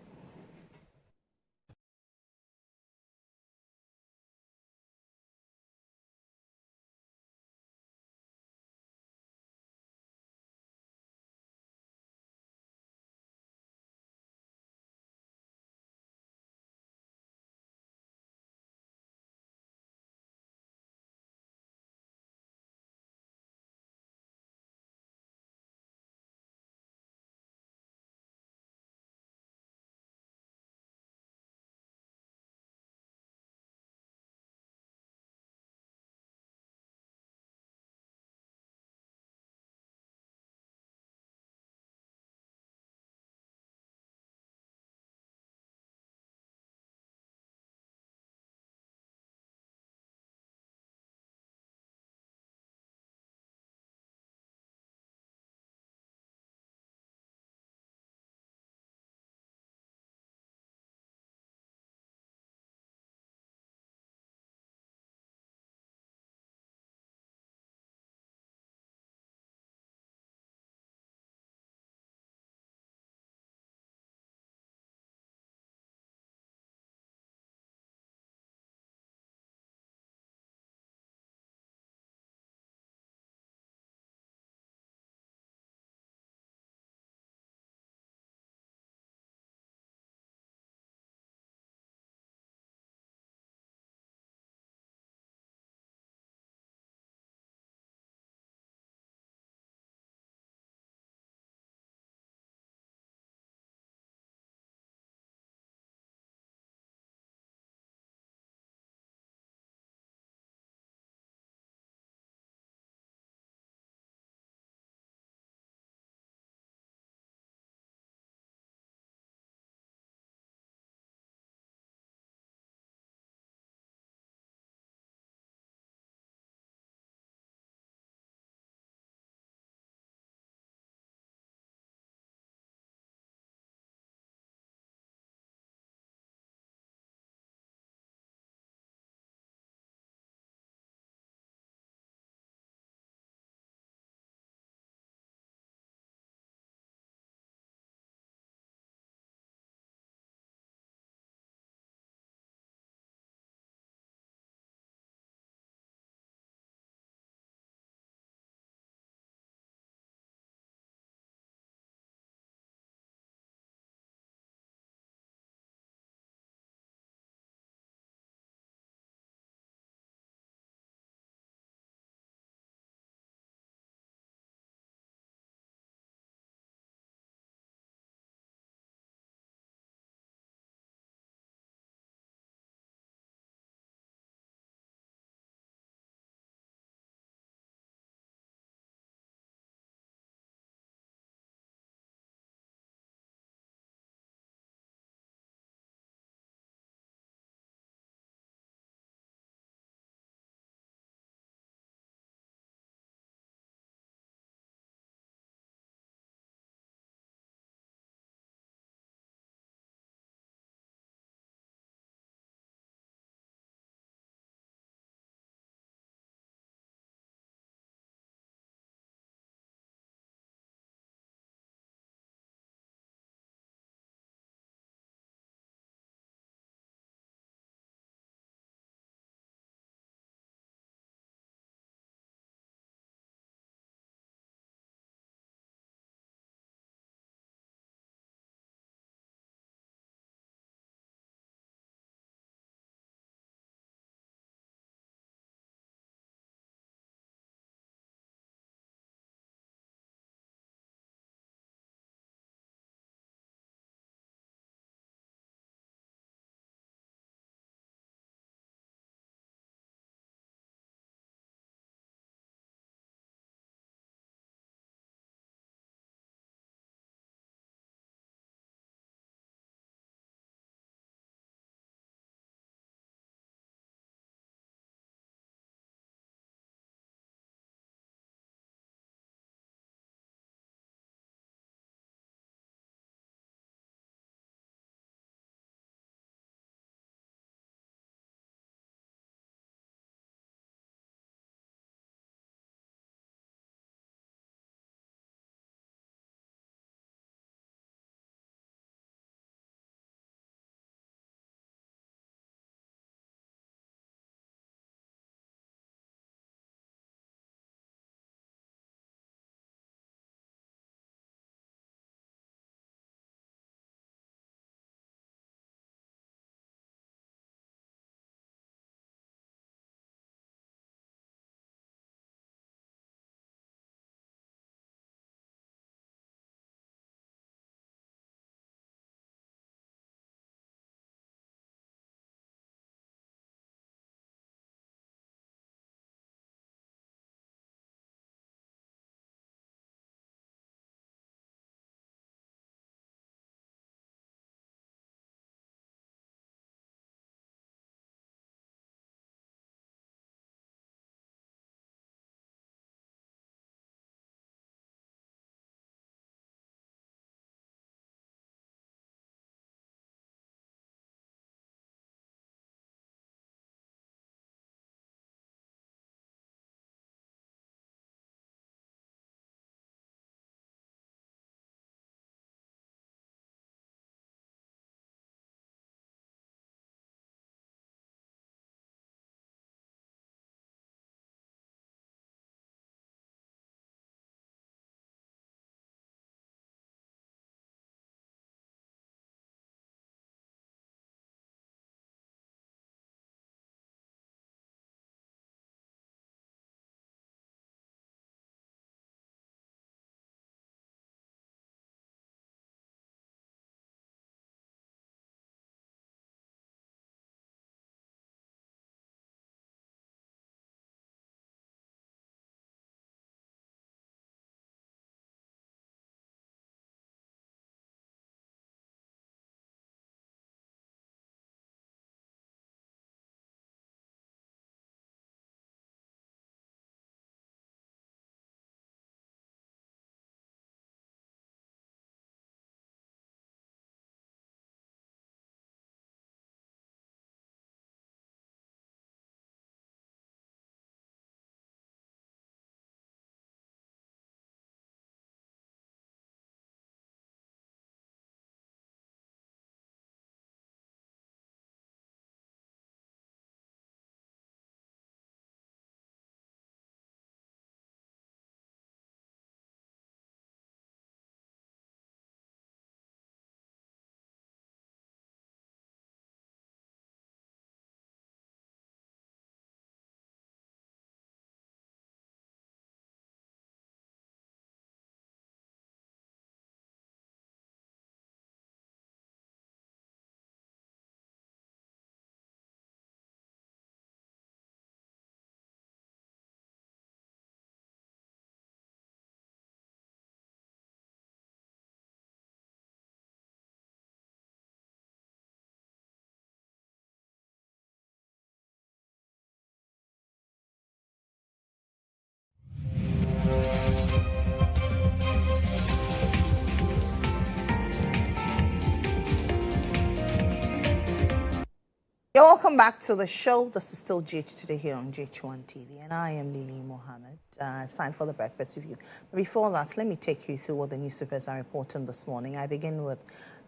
Welcome back to the show. This is still GH Today here on GHOne TV, and I am Lily Mohammed. It's time for the breakfast review. But before that, let me take you through what the newspapers are reporting this morning. I begin with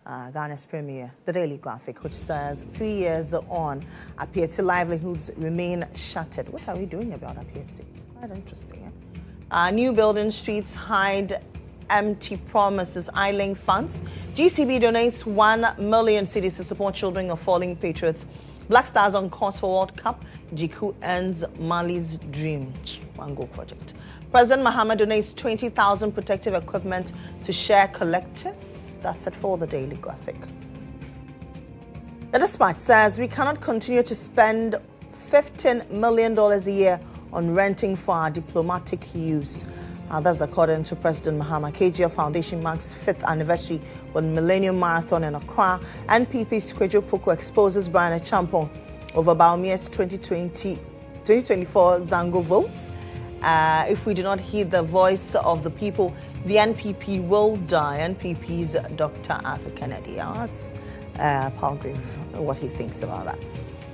Ghana's Premier, the Daily Graphic, which says 3 years on, Apieti livelihoods remain shattered. What are we doing about Apieti? It's quite interesting. New building streets hide empty promises, idling funds. GCB donates 1 million cedis to support children of fallen patriots. Black Stars on course for World Cup. GHOne ends Mali's dream. One goal project. President Mohammed donates 20,000 protective equipment to share collectors. That's it for the Daily Graphic. The Dispatch says we cannot continue to spend $15 million a year on renting for our diplomatic use. That's according to President Mohammed. KGL Foundation marks 5th anniversary with Millennium Marathon in Accra. NPP's Kwejo Poko exposes Brian Champong over Baumia's 2024 Zango votes. If we do not heed the voice of the people, the NPP will die. NPP's Dr. Arthur Kennedy asks Palgrave what he thinks about that.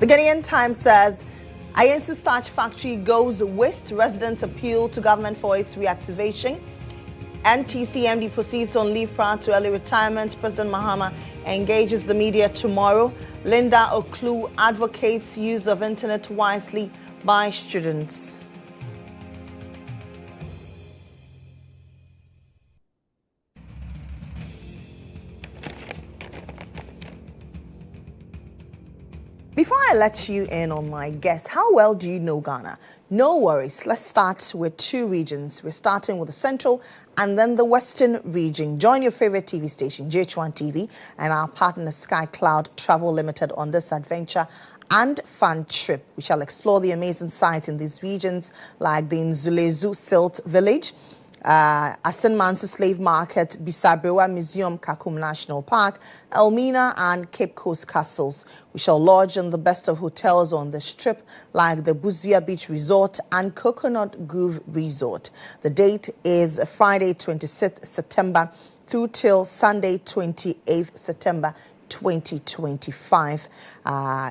The Ghanaian Times says Ayensu starch factory goes waste. Residents appeal to government for its reactivation. NTCMD proceeds on leave prior to early retirement. President Mahama engages the media tomorrow. Linda Oklu advocates use of internet wisely by students. Before I let you in on my guess, how well do you know Ghana? No worries. Let's start with 2 regions. We're starting with the central and then the western region. Join your favorite TV station, GHOne TV, and our partner Sky Cloud Travel Limited on this adventure and fun trip. We shall explore the amazing sights in these regions like the Nzulezu Silt Village, Asin Mansu Slave Market, Bisabrewa Museum, Kakum National Park, Elmina and Cape Coast Castles. We shall lodge in the best of hotels on this trip like the Busia Beach Resort and Coconut Grove Resort. The date is Friday 26th September through till Sunday 28th September 2025.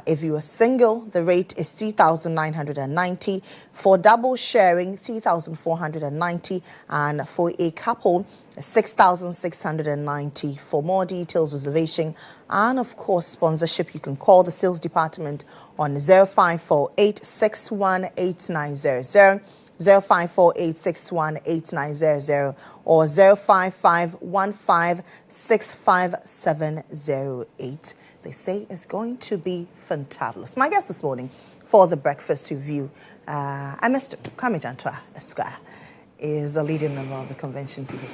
If you are single, the rate is 3,990. For double sharing, 3,490, and for a couple, 6,690. For more details, reservation, and of course sponsorship, you can call the sales department on 0548618900. 0548618900 or 0551565708. They say it's going to be fantabulous. My guest this morning for the breakfast review, I missed Kwame Jantwa Esquire, is a leading member of the convention people.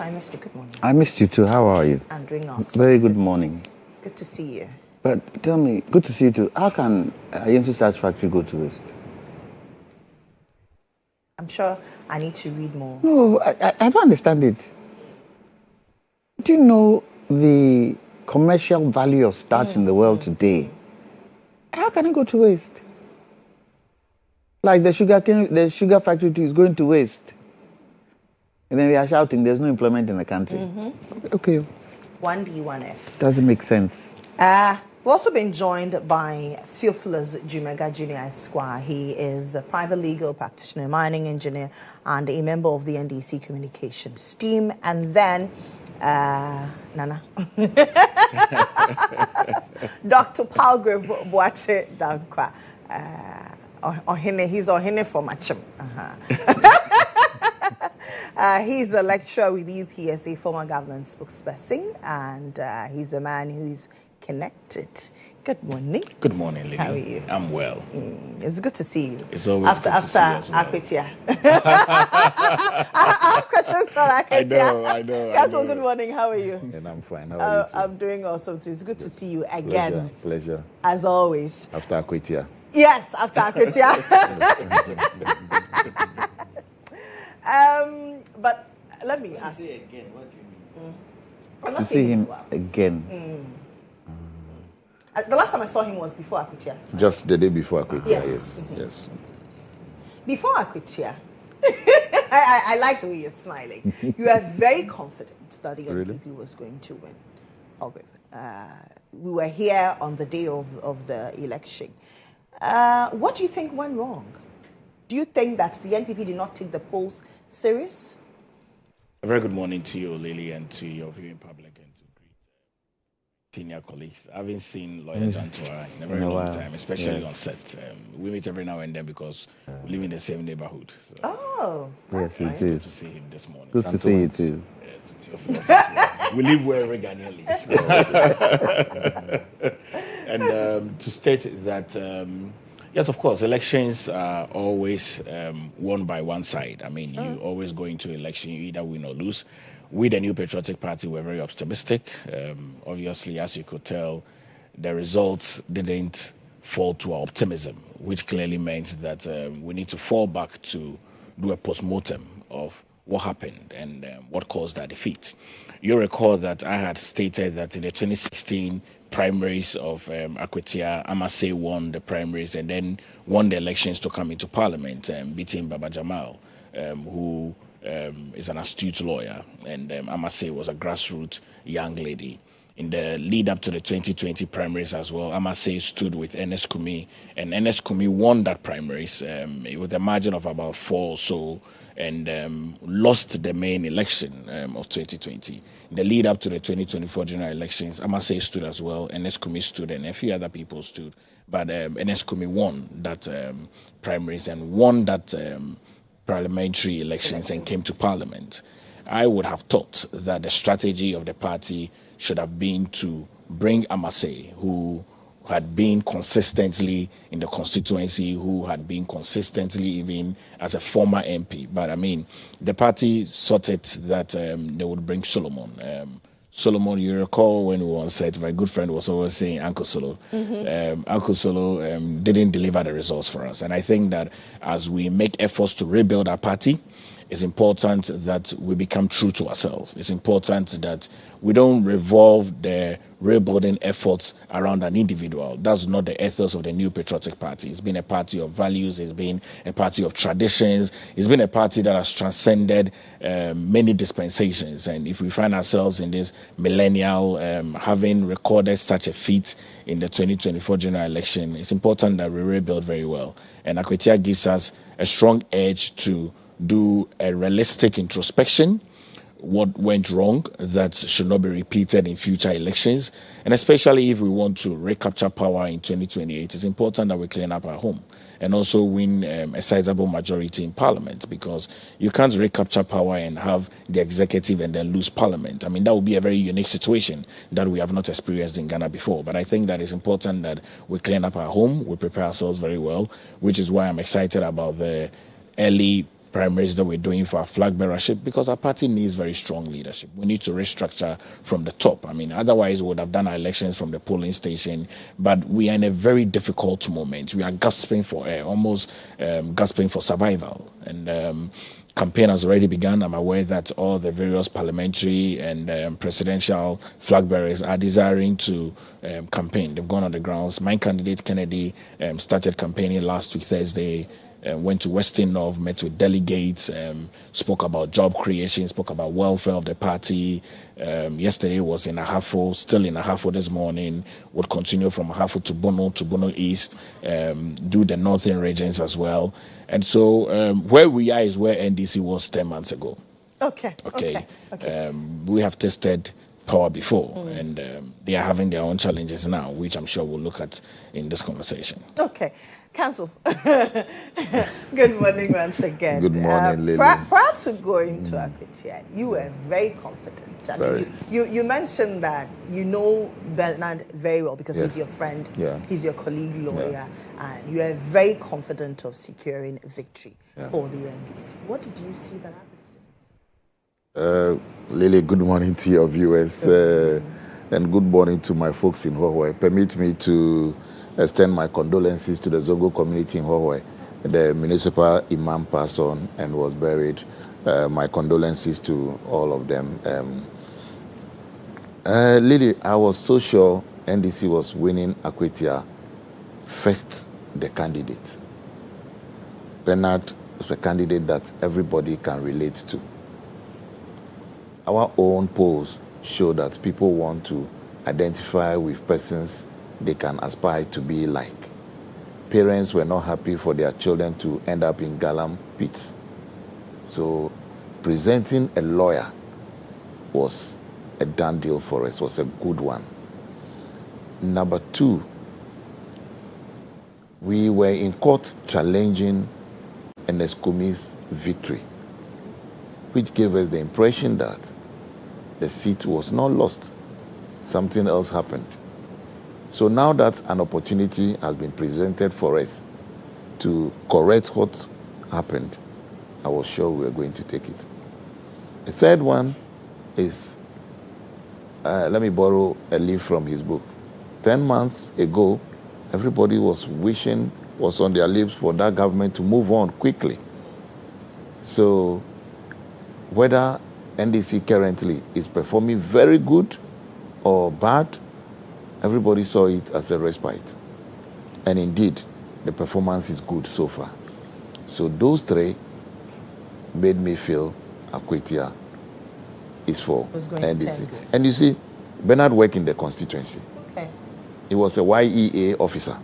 I missed you. Good morning. I missed you too. How are you? I'm doing awesome. Very good morning. It's good to see you. But tell me, good to see you too. How can Ayensu Starch Factory go to waste? I'm sure I need to read more. No, I don't understand it. Do you know the commercial value of starch in the world today? How can it go to waste? Like the sugar factory is going to waste. And then we are shouting, there's no employment in the country. Okay. 1D, 1F. Doesn't make sense. We've also been joined by Theophilus Jumega Jr. Esquire. He is a private legal practitioner, mining engineer, and a member of the NDC Communications team. And then, Nana, Dr. Palgrave Boache Dankwa. He's Ohene from Achim. He's a lecturer with UPSA, former government spokesperson, and he's a man who is connected. Good morning. Good morning, Lily. How are you? I'm well. It's good to see you. It's always good to see you as well. Akwetia. I have questions for Akwetia. I know. Castle, good morning. How are you? And I'm fine. How are you? I'm doing awesome too. It's good to see you again. Pleasure. As always. After Akwetia. Yes, after Akwetia. But let me ask you. Again, what do you mean? I'm not to see him again. The last time I saw him was before Akwetia. Just the day before Akwetia, Yes. Yes. Before Akwetia, I like the way you're smiling. You are very confident that the NPP was going to win. Okay. we were here on the day of the election. What do you think went wrong? Do you think that the NPP did not take the polls serious? A very good morning to you, Lily, and to your viewing public, and to great senior colleagues. I haven't seen Lawyer Jantua in a very long time, especially on set. We meet every now and then because we live in the same neighborhood. So That's nice. Good to see him this morning. Good to see you too. We live where Ghanaian lives. And to state that, yes, of course, elections are always won by one side. I mean, you always go into election, you either win or lose. We, the New Patriotic Party, were very optimistic. Obviously, as you could tell, the results didn't fall to our optimism, which clearly meant that we need to fall back to do a post-mortem of what happened and what caused that defeat. You recall that I had stated that in the 2016 primaries of Akwetia, Amase won the primaries and then won the elections to come into parliament, beating Baba Jamal, who is an astute lawyer, and Amase was a grassroots young lady. In the lead up to the 2020 primaries as well, Amase stood with Ernest Kumi, and Ernest Kumi won that primaries with a margin of about 4 or so, and lost the main election of 2020. In the lead up to the 2024 general elections, Amase stood as well, Ernest Kumi stood, and a few other people stood. But Ernest Kumi won that primaries and won that parliamentary elections and came to parliament. I would have thought that the strategy of the party should have been to bring Amase, who had been consistently in the constituency, who had been consistently even as a former MP. But I mean, the party sorted that they would bring Solomon. Solomon, you recall when we were on set, my good friend was always saying Uncle Solo. Uncle Solo didn't deliver the results for us. And I think that as we make efforts to rebuild our party, it's important that we become true to ourselves. It's important that we don't revolve the rebuilding efforts around an individual. That's not the ethos of the New Patriotic Party. It's been a party of values. It's been a party of traditions. It's been a party that has transcended many dispensations. And if we find ourselves in this millennial, having recorded such a feat in the 2024 general election, it's important that we rebuild very well. And Akwetia gives us a strong edge to do a realistic introspection, what went wrong that should not be repeated in future elections, and especially if we want to recapture power in 2028, it's important that we clean up our home and also win a sizable majority in parliament, because you can't recapture power and have the executive and then lose parliament. I mean, that would be a very unique situation that we have not experienced in Ghana before. But I think that it's important that we clean up our home, we prepare ourselves very well, which is why I'm excited about the early primaries that we're doing for our flag bearership, because our party needs very strong leadership. We need to restructure from the top. I mean, otherwise we would have done our elections from the polling station, but we are in a very difficult moment. We are gasping for air, almost gasping for survival. And campaign has already begun. I'm aware that all the various parliamentary and presidential flag bearers are desiring to campaign. They've gone on the grounds. My candidate, Kennedy, started campaigning last week, Thursday. Went to Western North, met with delegates, spoke about job creation, spoke about welfare of the party. Yesterday was in Ahafo, still in Ahafo this morning, would continue from Ahafo to Bono East, do the northern regions as well. And so where we are is where NDC was 10 months ago. Okay. We have tested power before, and they are having their own challenges now, which I'm sure we'll look at in this conversation. Okay. Council. Good morning once again. Good morning, Lily. Prior to going to Akwetia, you were very confident. I mean, you mentioned that you know Bernard very well because he's your friend, he's your colleague lawyer, and you are very confident of securing victory for the NDC. What did you see that happened? Lily, good morning to your viewers, and good morning to my folks in Hohoe. Permit me to extend my condolences to the Zongo community in Hohoe. The municipal imam passed on and was buried. My condolences to all of them. Lily, I was so sure NDC was winning Akwetia first, the candidate. Bernard is a candidate that everybody can relate to. Our own polls show that people want to identify with persons they can aspire to be like. Parents were not happy for their children to end up in Galam pits. So presenting a lawyer was a done deal for us, was a good one. Number two, we were in court challenging Enescomi's victory, which gave us the impression that the seat was not lost. Something else happened. So now that an opportunity has been presented for us to correct what happened, I was sure we were going to take it. The third one is, let me borrow a leaf from his book. 10 months ago, everybody was on their lips for that government to move on quickly. So whether NDC currently is performing very good or bad, everybody saw it as a respite. And indeed, the performance is good so far. So those three made me feel Akwetia is for NDC. And you see, Bernard worked in the constituency. Okay. He was a YEA officer.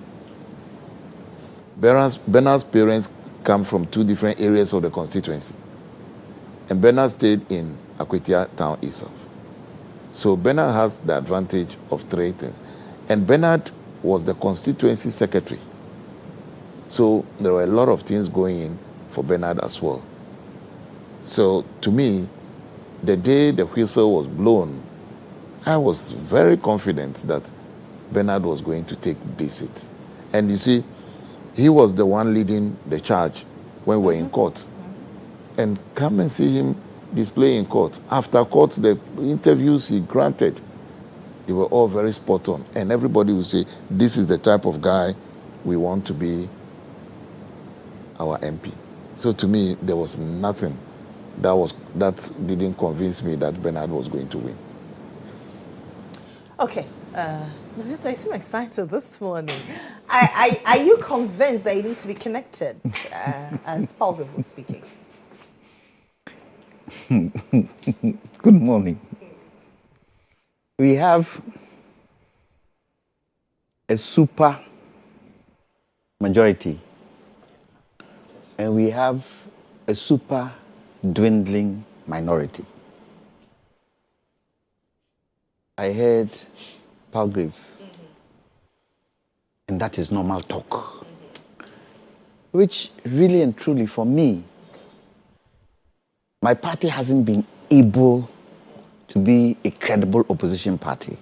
Bernard's parents come from 2 different areas of the constituency. And Bernard stayed in Akwetia town itself. So Bernard has the advantage of 3 things. And Bernard was the constituency secretary. So there were a lot of things going in for Bernard as well. So to me, the day the whistle was blown, I was very confident that Bernard was going to take this seat. And you see, he was the one leading the charge when we were in court. And come and see him display in court. After court, the interviews he granted, they were all very spot on. And everybody would say, this is the type of guy we want to be our MP. So to me, there was nothing that didn't convince me that Bernard was going to win. Okay. Ms. Zito, you seem excited this morning. Are you convinced that you need to be connected, as Paul was speaking? Good morning. We have a super majority, and we have a super dwindling minority. I heard Palgrave, and that is normal talk, which really and truly for me, my party hasn't been able to be a credible opposition party.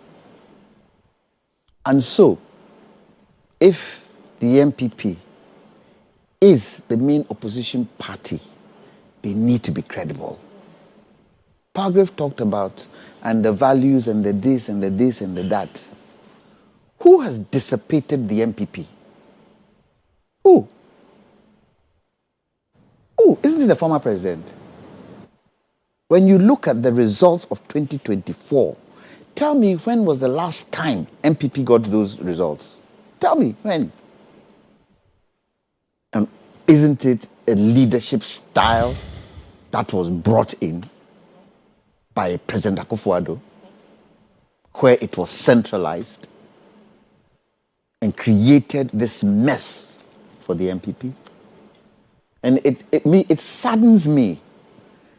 And so, if the MPP is the main opposition party, they need to be credible. Palgrave talked about and the values and the this and the this and the that. Who has dissipated the MPP? Who? Who? Isn't it the former president? When you look at the results of 2024, tell me when was the last time MPP got those results? Tell me when. And isn't it a leadership style that was brought in by President Akufo-Addo, where it was centralized and created this mess for the MPP? And it saddens me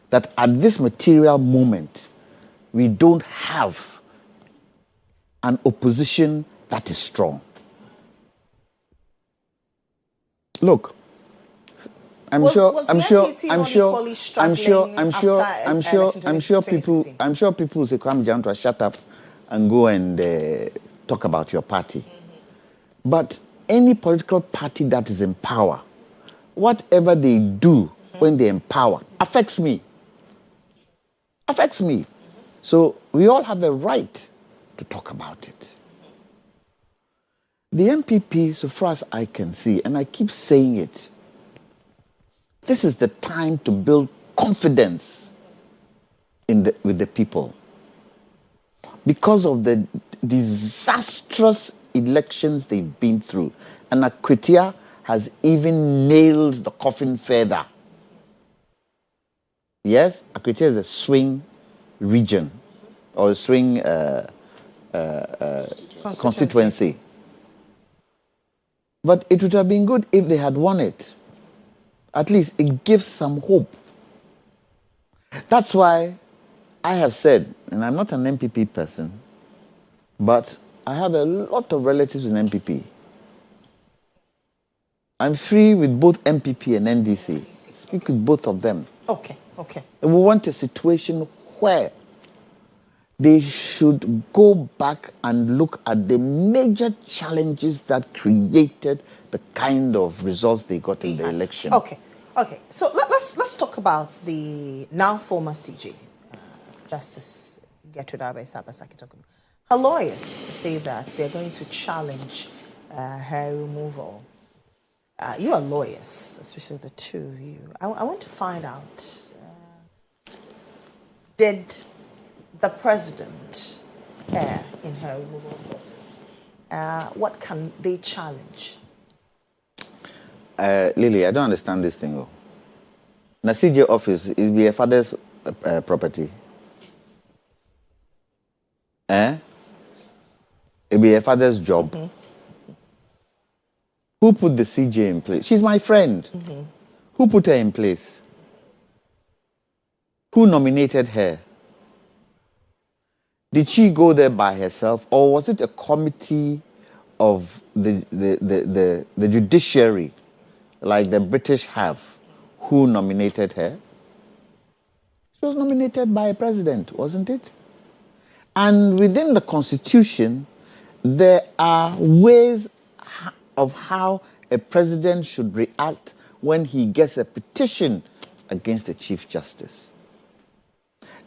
that at this material moment, we don't have an opposition that is strong. Look, I'm sure people will say, come down to shut up and go and talk about your party. But any political party that is in power, whatever they do when they empower affects me. Affects me. So we all have a right to talk about it. The MPP, so far as I can see, and I keep saying it, this is the time to build confidence with the people. Because of the disastrous elections they've been through. And Akwetia has even nailed the coffin further. Yes, Akwetia is a swing region or a swing constituency. But it would have been good if they had won it. At least it gives some hope. That's why I have said, and I'm not an MPP person, but I have a lot of relatives in MPP. I'm free with both MPP and NDC. Speak with both of them. Okay. And we want a situation where they should go back and look at the major challenges that created the kind of results they got in the election. Okay. So let's talk about the now former CJ, Justice Gertrude Abesabasakitokum. Her lawyers say that they're going to challenge her removal. You are lawyers, especially the two of you. I want to find out, did the president err in her removal process? What can they challenge? Lily, I don't understand this thing. The CJ office is be a father's property. It be a father's job. Mm-hmm. Who put the CJ in place? She's my friend. Mm-hmm. Who put her in place? Who nominated her? Did she go there by herself, or was it a committee of the judiciary, like the British have, who nominated her? She was nominated by a president, wasn't it? And within the Constitution, there are ways of how a president should react when he gets a petition against the Chief Justice.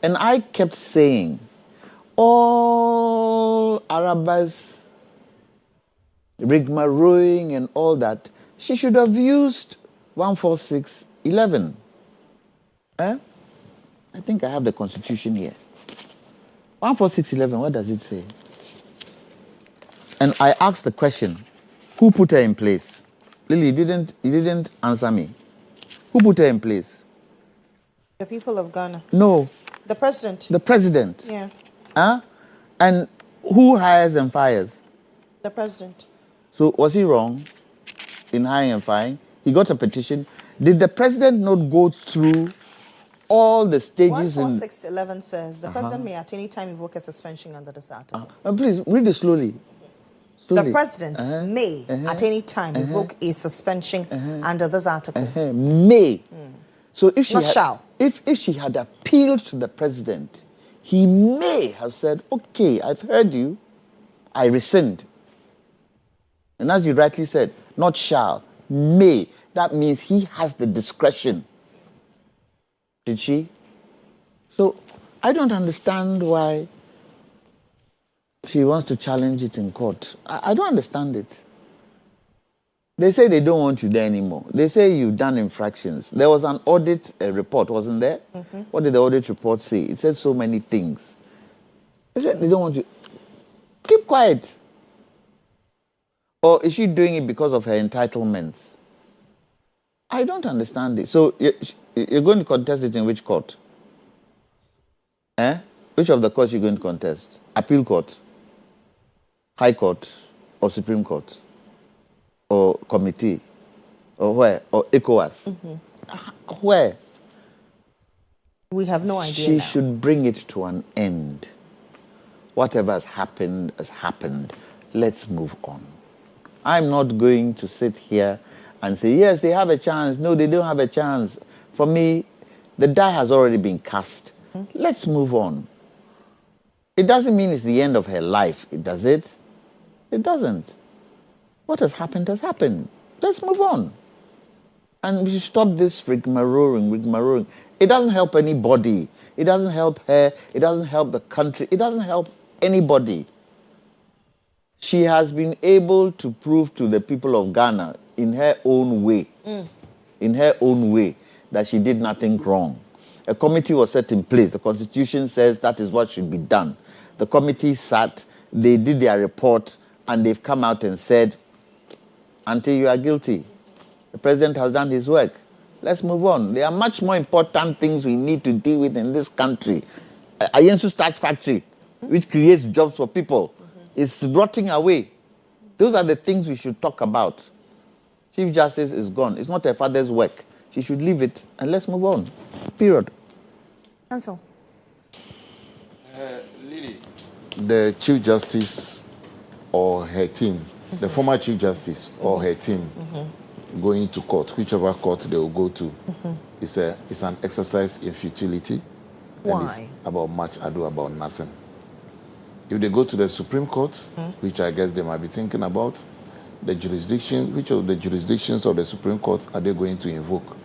And I kept saying, all Arabas, rigmaroling and all that, she should have used 146(11). I think I have the Constitution here. 146(11), what does it say? And I asked the question, who put her in place? Lily, you didn't answer me. Who put her in place? The people of Ghana. No. The president. The president. Yeah. And who hires and fires? The president. So was he wrong in hiring and firing? He got a petition. Did the president not go through all the stages? 146(11) says the president may at any time invoke a suspension under this article. Please read it slowly. The president may at any time invoke a suspension under this article. May. So if she not shall. If she had appealed to the president, he may have said, okay, I've heard you, I rescind. And as you rightly said, not shall, may. That means he has the discretion. Did she? So I don't understand why she wants to challenge it in court. I don't understand it. They say they don't want you there anymore. They say you've done infractions. There was an audit report, wasn't there? Mm-hmm. What did the audit report say? It said so many things. They said they don't want you. Keep quiet. Or is she doing it because of her entitlements? I don't understand it. So you're going to contest it in which court? Which of the courts you're going to contest? Appeal court, High Court, or Supreme Court, or committee, or where? Or ECOWAS? Mm-hmm. Where? We have no idea. She now. should bring it to an end. Whatever has happened has happened. Let's move on. I'm not going to sit here and say, yes, they have a chance. No, they don't have a chance. For me, the die has already been cast. Mm-hmm. Let's move on. It doesn't mean it's the end of her life, does it? It doesn't. What has happened has happened. Let's move on. And we should stop this rigmaroling. It doesn't help anybody. It doesn't help her. It doesn't help the country. It doesn't help anybody. She has been able to prove to the people of Ghana in her own way, that she did nothing wrong. A committee was set in place. The Constitution says that is what should be done. The committee sat, they did their report, and they've come out and said, until you are guilty, the president has done his work. Let's move on. There are much more important things we need to deal with in this country. A Yensu starch factory, which creates jobs for people. It's rotting away. Those are the things we should talk about. Chief Justice is gone. It's not her father's work. She should leave it and let's move on. Period. And so? Lily, the Chief Justice or her team, the former Chief Justice or her team going to court, whichever court they will go to, it's an exercise in futility. Why? And it's about much ado about nothing. If they go to the Supreme Court, which I guess they might be thinking about, the jurisdiction, which of the jurisdictions of the Supreme Court are they going to invoke?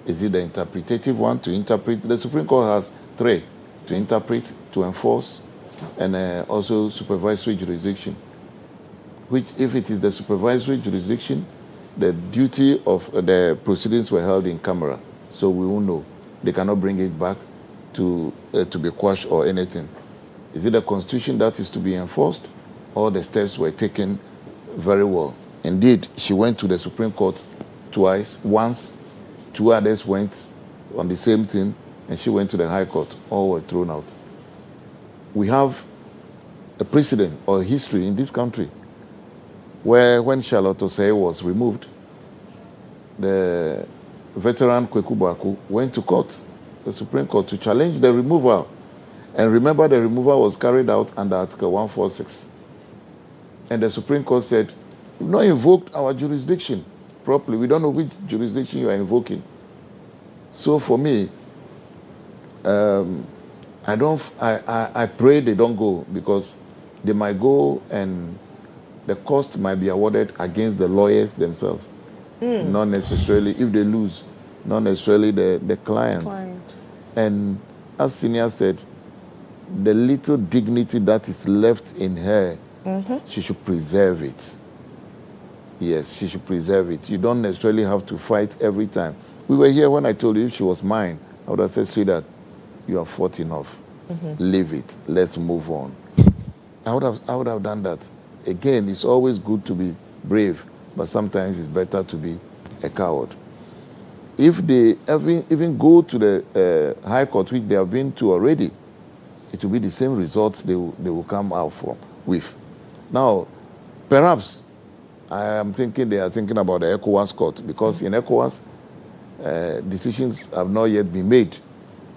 Is it the interpretative one to interpret? The Supreme Court has 3, to interpret, to enforce, and also supervisory jurisdiction. Which, if it is the supervisory jurisdiction, the duty of the proceedings were held in camera, so we won't know. They cannot bring it back to be quashed or anything. Is it the Constitution that is to be enforced, or the steps were taken very well? Indeed, she went to the Supreme Court once, 2 others went on the same thing, and she went to the High Court. All were thrown out. We have a precedent or history in this country where when Charlotte Osei was removed, the veteran Kweku Baku went to court, the Supreme Court, to challenge the removal. And remember, the removal was carried out under Article 146. And the Supreme Court said, "You've not invoked our jurisdiction properly. We don't know which jurisdiction you are invoking." So for me, I pray they don't go, because they might go and the cost might be awarded against the lawyers themselves. Not necessarily, if they lose, not necessarily the clients. And as Senior said, the little dignity that is left in her, she should preserve it. Yes, she should preserve it. You don't necessarily have to fight every time. We were here when I told you if she was mine, I would have said, "Sweetheart, you have fought enough. Leave it. Let's move on." I would have done that. Again, it's always good to be brave, but sometimes it's better to be a coward. If they even go to the High Court, which they have been to already, it will be the same results they will come out with. Now, perhaps I am thinking they are thinking about the ECOWAS court, because in ECOWAS, decisions have not yet been made.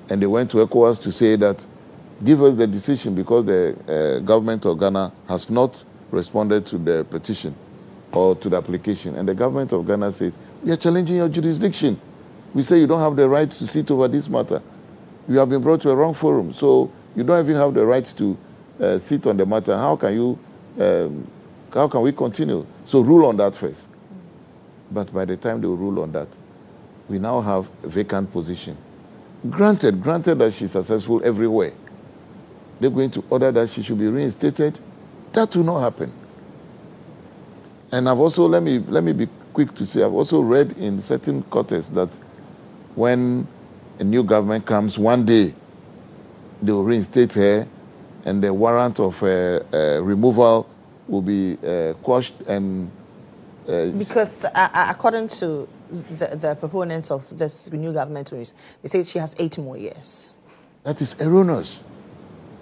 And they went to ECOWAS to say that, give us the decision, because the government of Ghana has not responded to the petition or to the application. And the government of Ghana says, "We are challenging your jurisdiction. We say you don't have the right to sit over this matter. You have been brought to a wrong forum, so you don't even have the right to sit on the matter. How can we continue? So rule on that first." But by the time they rule on that, we now have a vacant position. Granted that she's successful everywhere, they're going to order that she should be reinstated. That will not happen. And I've also, let me be quick to say, I've also read in certain quarters that when a new government comes, one day they will reinstate her, and the warrant of removal will be quashed. And because according to the proponents of this new government, they say she has 8 more years. That is erroneous.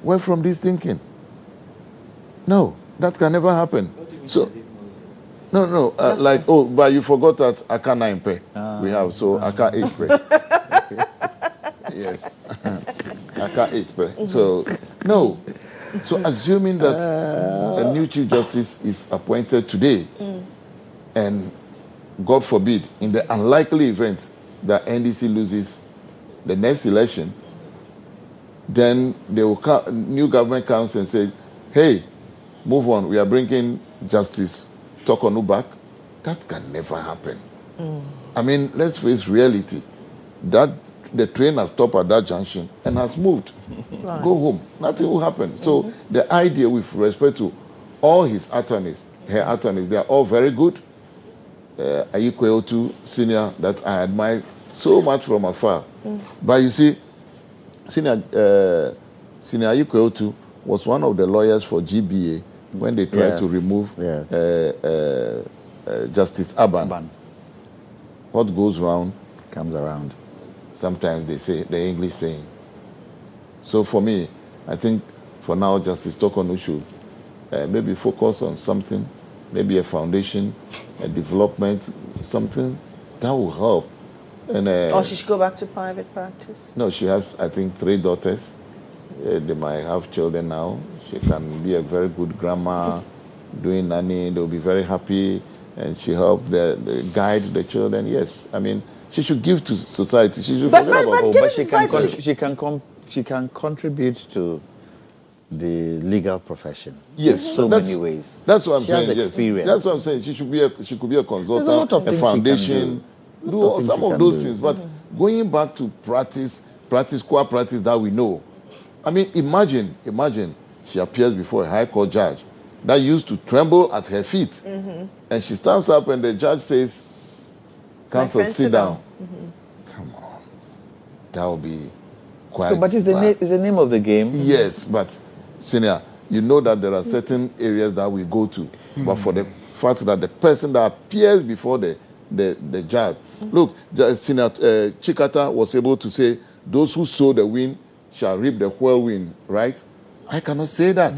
Where from this thinking? No, that can never happen. So, no, but you forgot that Aka 9 pay. We have, so Aka 8 pay. Yes. Aka 8 pay. So, no. So, assuming that a new Chief Justice is appointed today, and God forbid, in the unlikely event that NDC loses the next election, then the new government comes and says, "Hey, move on, we are bringing Justice Tokonu back." That can never happen. I mean, let's face reality. That the train has stopped at that junction and has moved. Right. Go home. Nothing will happen. So the idea, with respect to all his attorneys, her attorneys, they are all very good. Ayikwe Senior, that I admire so much from afar. But you see, Senior Ayikwe was one of the lawyers for GBA when they tried to remove Justice Aban. What goes round comes around. Sometimes they say, the English saying. So for me, I think for now, Justice Tokonu should maybe focus on something, maybe a foundation, a development, something that will help. And or she should go back to private practice. no, she has, I think, 3 daughters. They might have children now. She can be a very good grandma, doing nanny. They'll be very happy, and she help guide the children. Yes, I mean, she should give to society. She should forget about. But she can contribute to the legal profession. Yes, so many ways. That's what I'm she saying. Has experience. Yes. That's what I'm saying. She could be a consultant, a foundation, do some of those things. But going back to core practice that we know. I mean, imagine she appears before a high court judge that used to tremble at her feet, and she stands up and the judge says, "Counsel, sit down." Come on, that would be quite. But it's the name of the game. Yes, but senior, you know that there are certain areas that we go to, but for the fact that the person that appears before the judge, look, Senior Chikata was able to say, "Those who sow the wind shall reap the whirlwind," right? I cannot say that.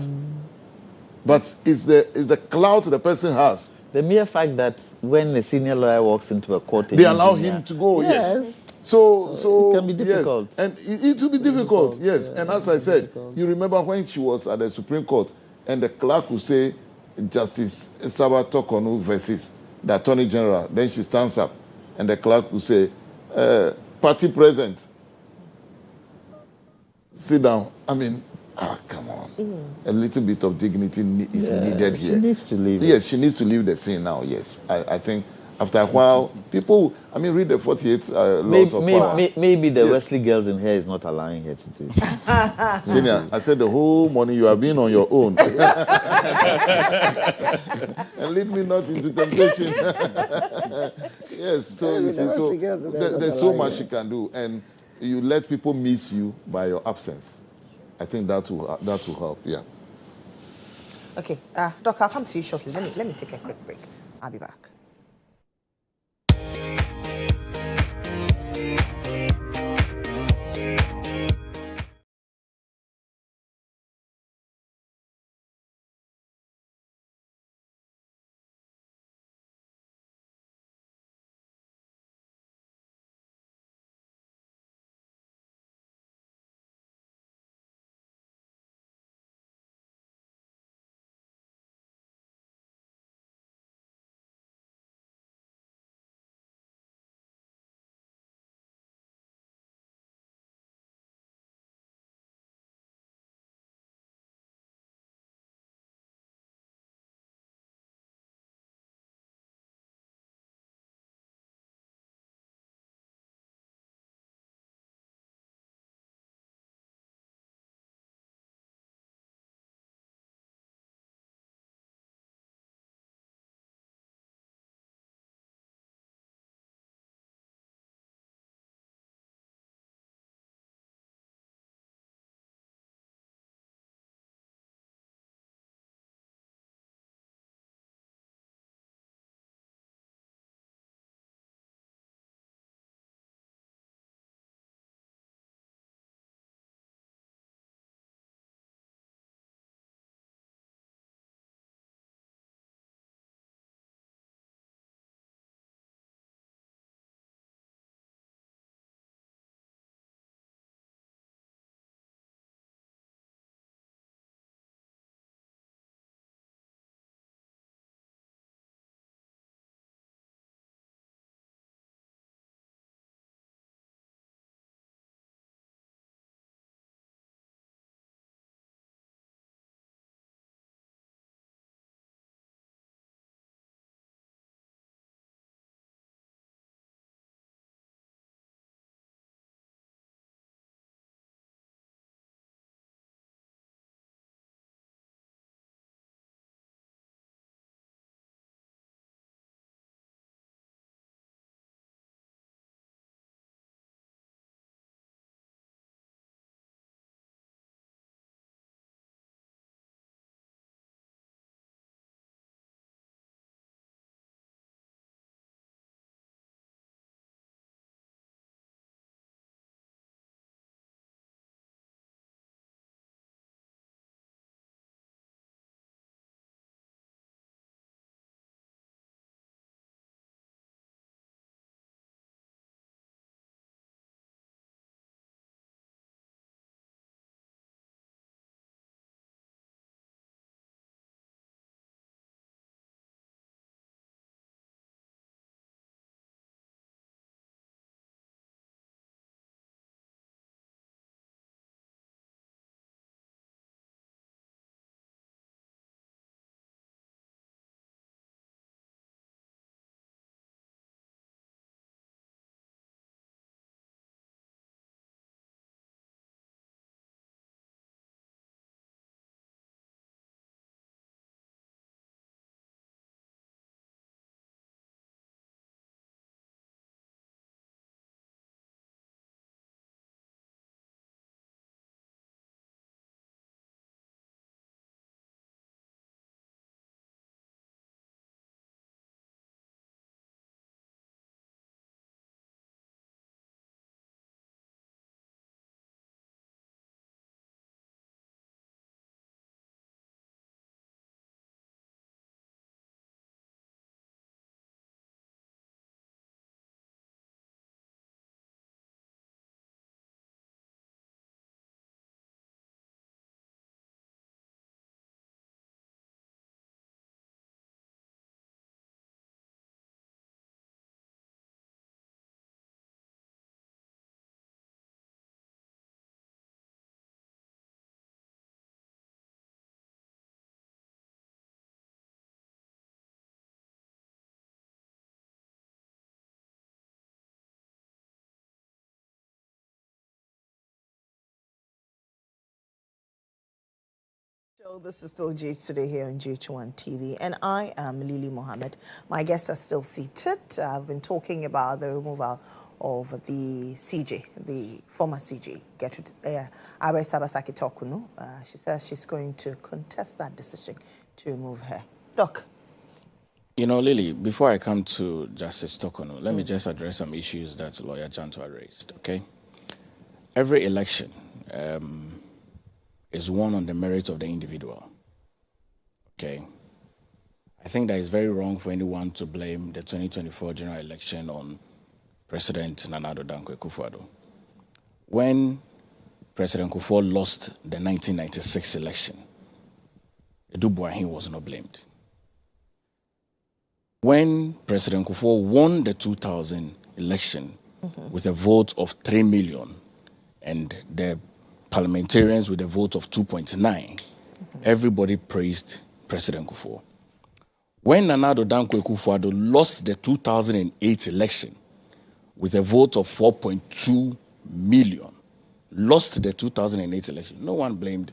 But it's the clout the person has. The mere fact that when a senior lawyer walks into a court, they allow him to go, yes. So it can be difficult. Yes. And it will be difficult, yes. And as I said, you remember when she was at the Supreme Court and the clerk would say, Justice Saba Tokonu versus the Attorney General. Then she stands up and the clerk would say, party present. Sit down. I mean, come on. A little bit of dignity is needed here. She needs to leave. Yes, she needs to leave the scene now, yes. I think after a while, people, read the 48 laws of power. Maybe the Wesley girls in here is not allowing her to do it. Senior, I said the whole morning you have been on your own. And lead me not into temptation. Yes, so you see, there's so much she can do. And you let people miss you by your absence. I think that will help. Yeah. Okay, Doc, I'll come to you shortly. Let me take a quick break. I'll be back. So this is still GH Today here on GHOne TV, and I am Lily Mohammed. My guests are still seated. I've been talking about the removal of the CJ, the former CJ, Abe Sabasaki Tokunu. She says she's going to contest that decision to remove her. Doc. You know, Lily, before I come to Justice Tokunu, let me just address some issues that Lawyer Jantua raised, okay? Every election is won on the merit of the individual, okay? I think that it's very wrong for anyone to blame the 2024 general election on President Nana Addo Dankwa Akufo-Addo. When President Kufuor lost the 1996 election, Edu Boahen was not blamed. When President Kufuor won the 2000 election with a vote of 3 million and the parliamentarians with a vote of 2.9, everybody praised President Kufuor. When Nana Addo Dankwa Akufo-Addo lost the 2008 election with a vote of 4.2 million, lost the 2008 election, no one blamed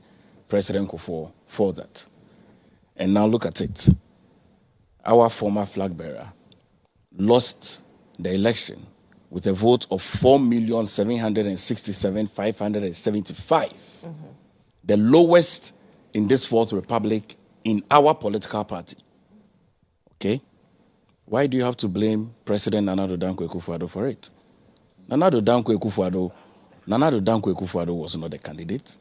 President Kufuor for that. And now look at it. Our former flag bearer lost the election with a vote of 4,767,575. The lowest in this Fourth Republic in our political party. Okay? Why do you have to blame President Nana Addo Dankwa Akufo-Addo for it? Nana Addo Dankwa Akufo-Addo was not a candidate.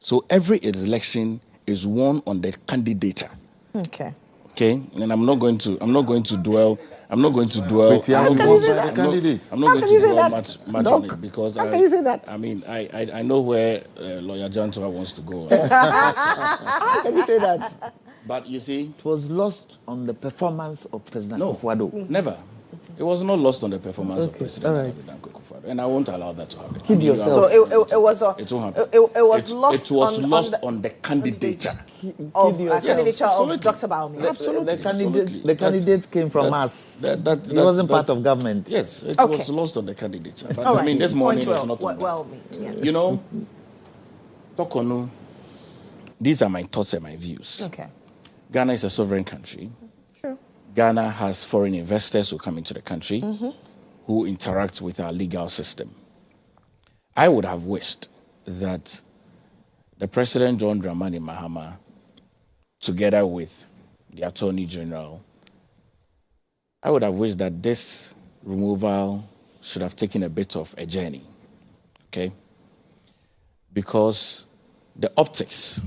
So every election is won on the candidature. Okay. Okay, and I'm not going to dwell. I'm not going to dwell much on it because How can you say that? I mean, I know where Lawyer Jantua wants to go. How can you say that? But you see, it was lost on the performance of President Akufo-Addo. Never. It was not lost on the performance of President Akufo-Addo, and I won't allow that to happen. So it was lost on the candidature of Dr. Baumi. Absolutely. The candidate came from us. He wasn't part of government. Yes, it was lost on the candidature. But I mean, this morning is not on that. You know, Tokonu, these are my thoughts and my views. Okay. Ghana is a sovereign country. True. Ghana has foreign investors who come into the country who interact with our legal system. I would have wished that the President John Dramani Mahama, together with the Attorney General, I would have wished that this removal should have taken a bit of a journey, okay? Because the optics,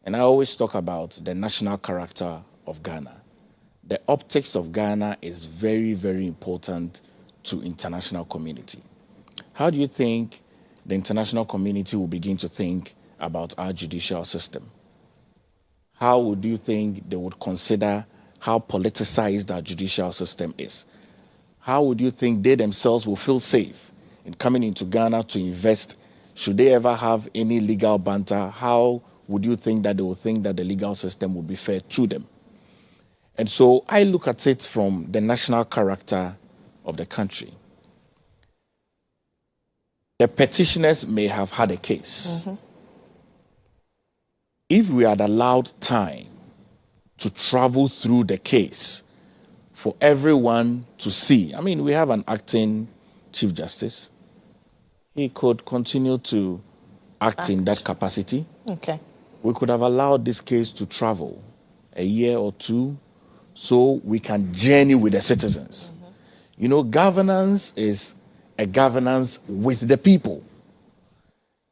and I always talk about the national character of Ghana. The optics of Ghana is very, very important to international community. How do you think the international community will begin to think about our judicial system? How would you think they would consider how politicized our judicial system is? How would you think they themselves will feel safe in coming into Ghana to invest? Should they ever have any legal banter? How would you think that they would think that the legal system would be fair to them? And so I look at it from the national character of the country. The petitioners may have had a case. If we had allowed time to travel through the case for everyone to see, I mean, we have an acting Chief Justice. He could continue to act in that capacity. Okay. We could have allowed this case to travel a year or two so we can journey with the citizens. You know, governance is a governance with the people.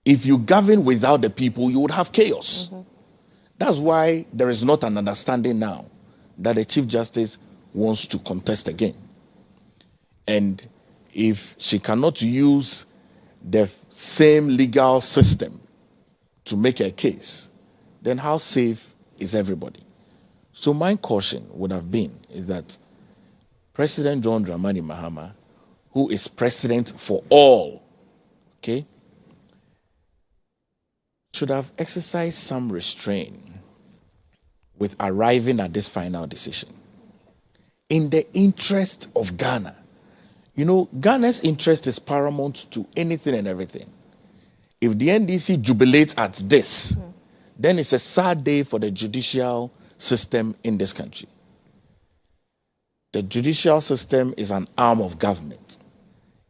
If you govern without the people, you would have chaos. That's why there is not an understanding now that the Chief Justice wants to contest again. And if she cannot use the same legal system to make a case, then how safe is everybody? So my caution would have been that President John Dramani Mahama, who is president for all, okay, should have exercised some restraint with arriving at this final decision in the interest of Ghana. You know, Ghana's interest is paramount to anything and everything. If the NDC jubilates at this, then it's a sad day for the judicial system in this country. The judicial system is an arm of government.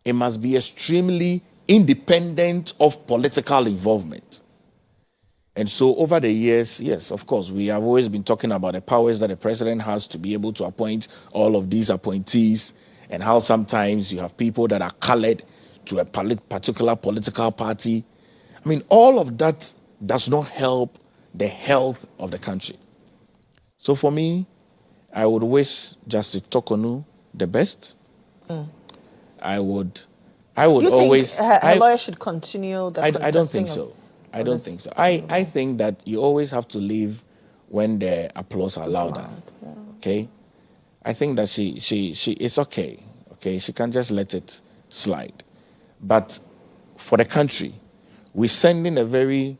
It must be extremely independent of political involvement. And so over the years, yes, of course, we have always been talking about the powers that the president has to be able to appoint all of these appointees, and how sometimes you have people that are colored to a particular political party. I mean, all of that does not help the health of the country. So for me, I would wish Justice Tokonu the best. I would you always... think her lawyer should continue the I don't think so. I don't think so. I think that you always have to leave when the applause are louder. Yeah. Okay? I think that she it's okay. Okay? She can just let it slide. But for the country, we're sending a very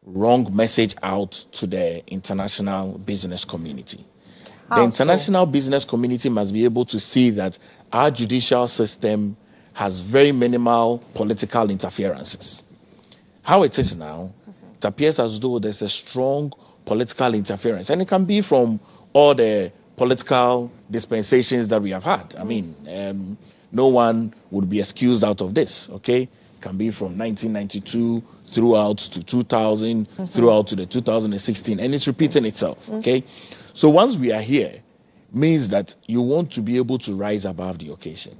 wrong message out to the international business community. The international business community must be able to see that our judicial system has very minimal political interferences. How it is now, it appears as though there's a strong political interference, and it can be from all the political dispensations that we have had. I mean, no one would be excused out of this, okay? It can be from 1992 throughout to 2000, throughout to the 2016, and it's repeating itself, okay? So once we are here, means that you want to be able to rise above the occasion.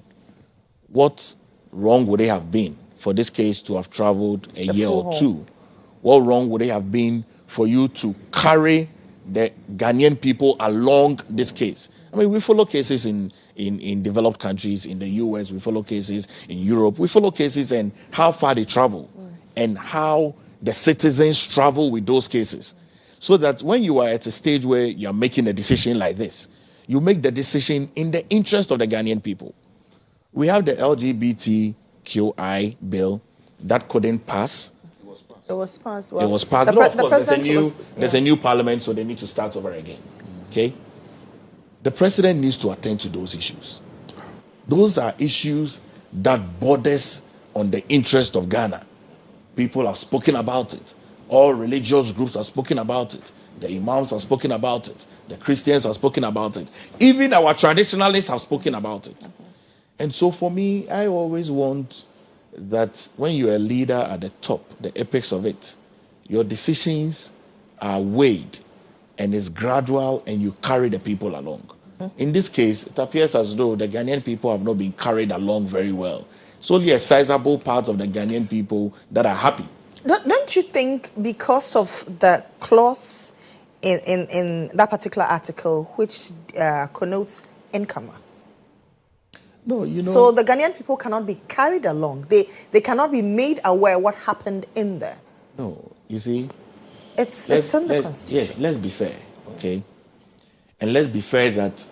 What wrong would it have been for this case to have traveled a year or two? What wrong would it have been for you to carry the Ghanaian people along this case? I mean, we follow cases in developed countries, in the US, we follow cases in Europe, we follow cases and how far they travel and how the citizens travel with those cases. So that when you are at a stage where you're making a decision like this, you make the decision in the interest of the Ghanaian people. We have the LGBTQI bill that couldn't pass. It was passed. Well, it was passed. Of course, there's a new parliament, so they need to start over again. Okay? The president needs to attend to those issues. Those are issues that borders on the interest of Ghana. People have spoken about it. All religious groups have spoken about it. The imams have spoken about it. The Christians have spoken about it. Even our traditionalists have spoken about it. And so for me, I always want that when you're a leader at the top, the apex of it, your decisions are weighed and it's gradual and you carry the people along. In this case, it appears as though the Ghanaian people have not been carried along very well. It's only a sizable part of the Ghanaian people that are happy. Don't you think because of the clause in that particular article which connotes income? No, you know. So the Ghanaian people cannot be carried along. They cannot be made aware what happened in there. No, you see. It's in the Constitution. Yes, let's be fair, okay? And let's be fair that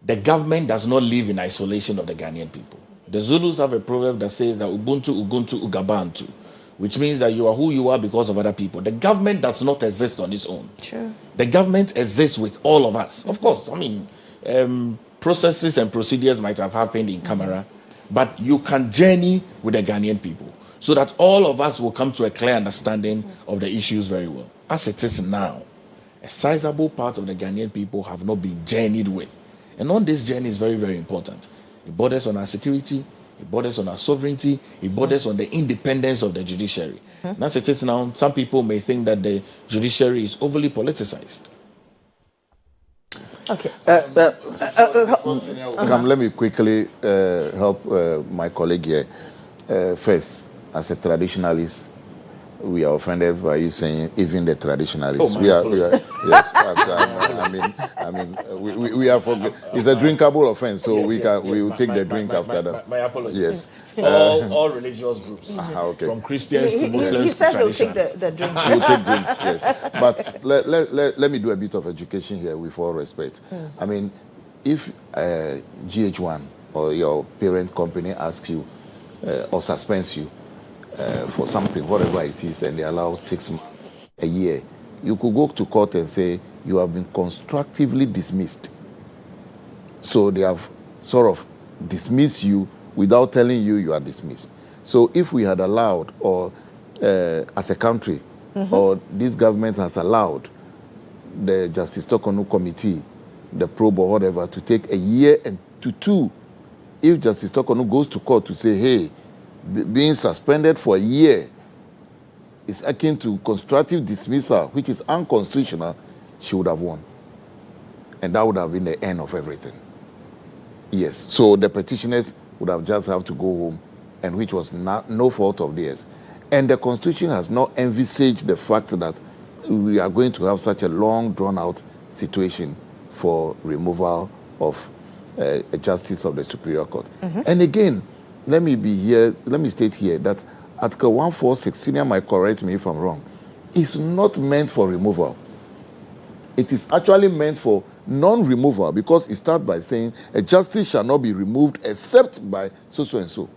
the government does not live in isolation of the Ghanaian people. The Zulus have a proverb that says that Ubuntu, Uguntu, Ugabantu, which means that you are who you are because of other people. The government does not exist on its own. Sure. The government exists with all of us. Of course, I mean, processes and procedures might have happened in camera, but you can journey with the Ghanaian people so that all of us will come to a clear understanding of the issues very well. As it is now, a sizable part of the Ghanaian people have not been journeyed with. And on this journey is very, very important. It borders on our security, it borders on our sovereignty, it borders on the independence of the judiciary. And as it is now, some people may think that the judiciary is overly politicized. Okay. Let me quickly help my colleague here. First, as a traditionalist, we are offended by you saying even the traditionalists. We are yes. We are for. It's a drinkable offense, so we will take the drink after that. My apologies. Yes. All religious groups, okay. from Christians to Muslims. He said to he'll take the drink. We'll take drink, yes. But let me do a bit of education here with all respect. I mean, if GHOne or your parent company asks you or suspends you for something, whatever it is, and they allow 6 months, a year, you could go to court and say you have been constructively dismissed. So they have sort of dismissed you without telling you you are dismissed. So if we had allowed, or as a country, or this government has allowed the Justice Tokonu Committee, the probe or whatever, to take a year and to 2. If Justice Tokonu goes to court to say, hey, being suspended for a year is akin to constructive dismissal, which is unconstitutional, she would have won. And that would have been the end of everything. Yes, so the petitioners would have just have to go home, and which was no fault of theirs. And the Constitution has not envisaged the fact that we are going to have such a long, drawn-out situation for removal of a justice of the Superior Court. And again, let me state here that Article 146, Senior might correct me if I'm wrong, is not meant for removal. It is actually meant for non-removal, because it starts by saying a justice shall not be removed except by so and so.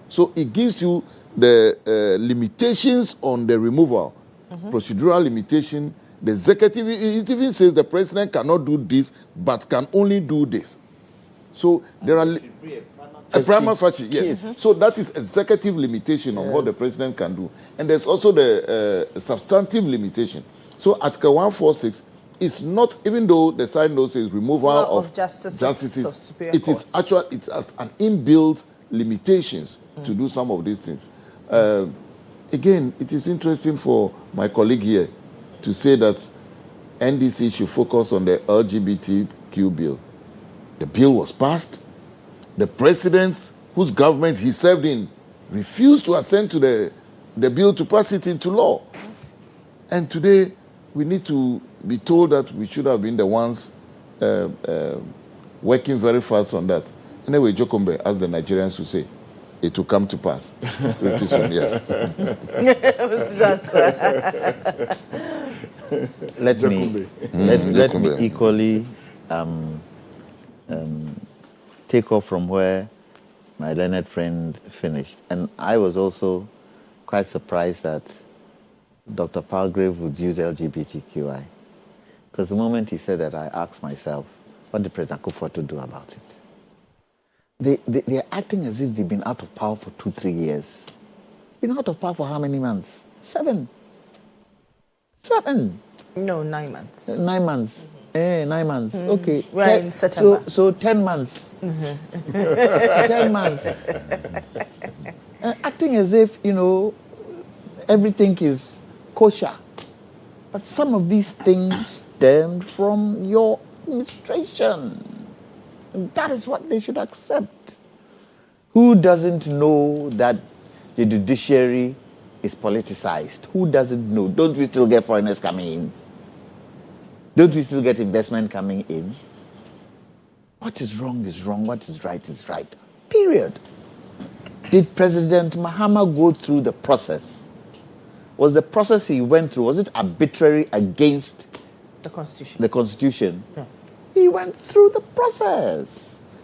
So it gives you the limitations on the removal, procedural limitation. The executive, it even says the president cannot do this, but can only do this. So there are a prima facie, yes. So that is executive limitation on what the president can do. And there's also the substantive limitation. So Article 146 is not, even though the side note says removal of justices of Superior it Courts. is actual, it has an inbuilt limitations to do some of these things. Again, it is interesting for my colleague here to say that NDC should focus on the LGBTQ bill. The bill was passed. The president, whose government he served in, refused to assent to the bill to pass it into law. And today, we need to be told that we should have been the ones working very fast on that. Anyway, Jokombe, as the Nigerians would say, it will come to pass. Pretty soon, yes. Let me equally take off from where my learned friend finished. And I was also quite surprised that Dr. Palgrave would use LGBTQI. Because the moment he said that, I asked myself, what did President Akufo-Addo do about it? They're acting as if they've been out of power for 2-3 years. Been out of power for how many months? 7. 7. No, 9 months. 9 months. 9 months. Okay. We're in September. So 10 months. 10 months. Acting as if, everything is kosher. But some of these things stemmed from your administration. And that is what they should accept. Who doesn't know that the judiciary is politicized? Who doesn't know? Don't we still get foreigners coming in? Don't we still get investment coming in? What is wrong is wrong. What is right. Period. Did President Mohammed go through the process? Was the process he went through, was it arbitrary against the Constitution? The Constitution? No. He went through the process,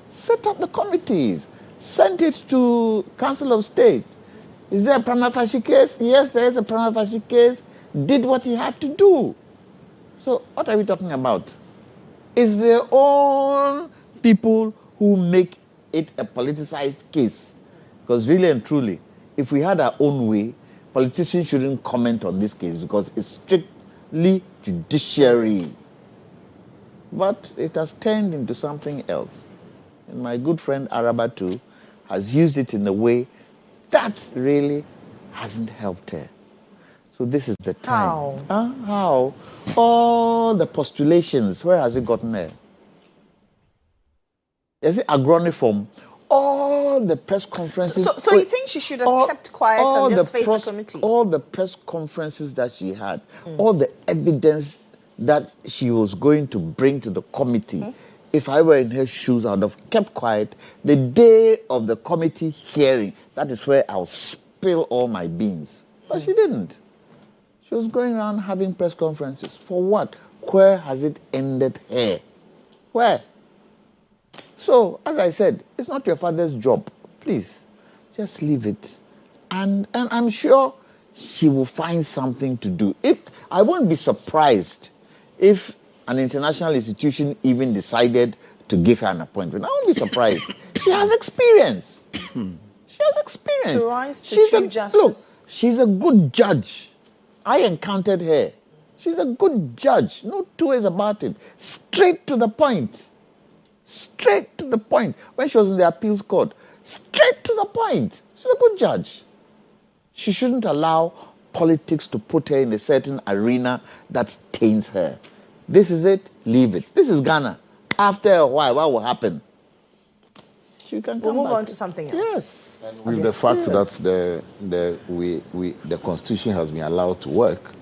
set up the committees, sent it to Council of State. Is there a prima facie case? Yes, there is a prima facie case. Did what he had to do. So what are we talking about? It's their own people who make it a politicized case. Because really and truly, if we had our own way, politicians shouldn't comment on this case because it's strictly judiciary. But it has turned into something else. And my good friend Arabatu has used it in a way that really hasn't helped her. So this is the time. How? All the postulations, where has it gotten there? Is it agroniform? All the press conferences. So you think she should have kept quiet and just faced the committee? All the press conferences that she had, all the evidence that she was going to bring to the committee, if I were in her shoes, I would have kept quiet. The day of the committee hearing, that is where I'll spill all my beans. But she didn't. She was going around having press conferences. For what? Where has it ended her? Where? So, as I said, it's not your father's job. Please, just leave it. And I'm sure she will find something to do. I won't be surprised if an international institution even decided to give her an appointment. I won't be surprised. She has experience. She has experience. To rise to Chief Justice. Look, she's a good judge. I encountered her. She's a good judge. No two ways about it. Straight to the point. Straight to the point. When she was in the appeals court, straight to the point. She's a good judge. She shouldn't allow politics to put her in a certain arena that taints her. This is it, leave it. This is Ghana. After a while, what will happen? She can We'll come move back. on to something else. Yes. With the fact that the constitution has been allowed to work,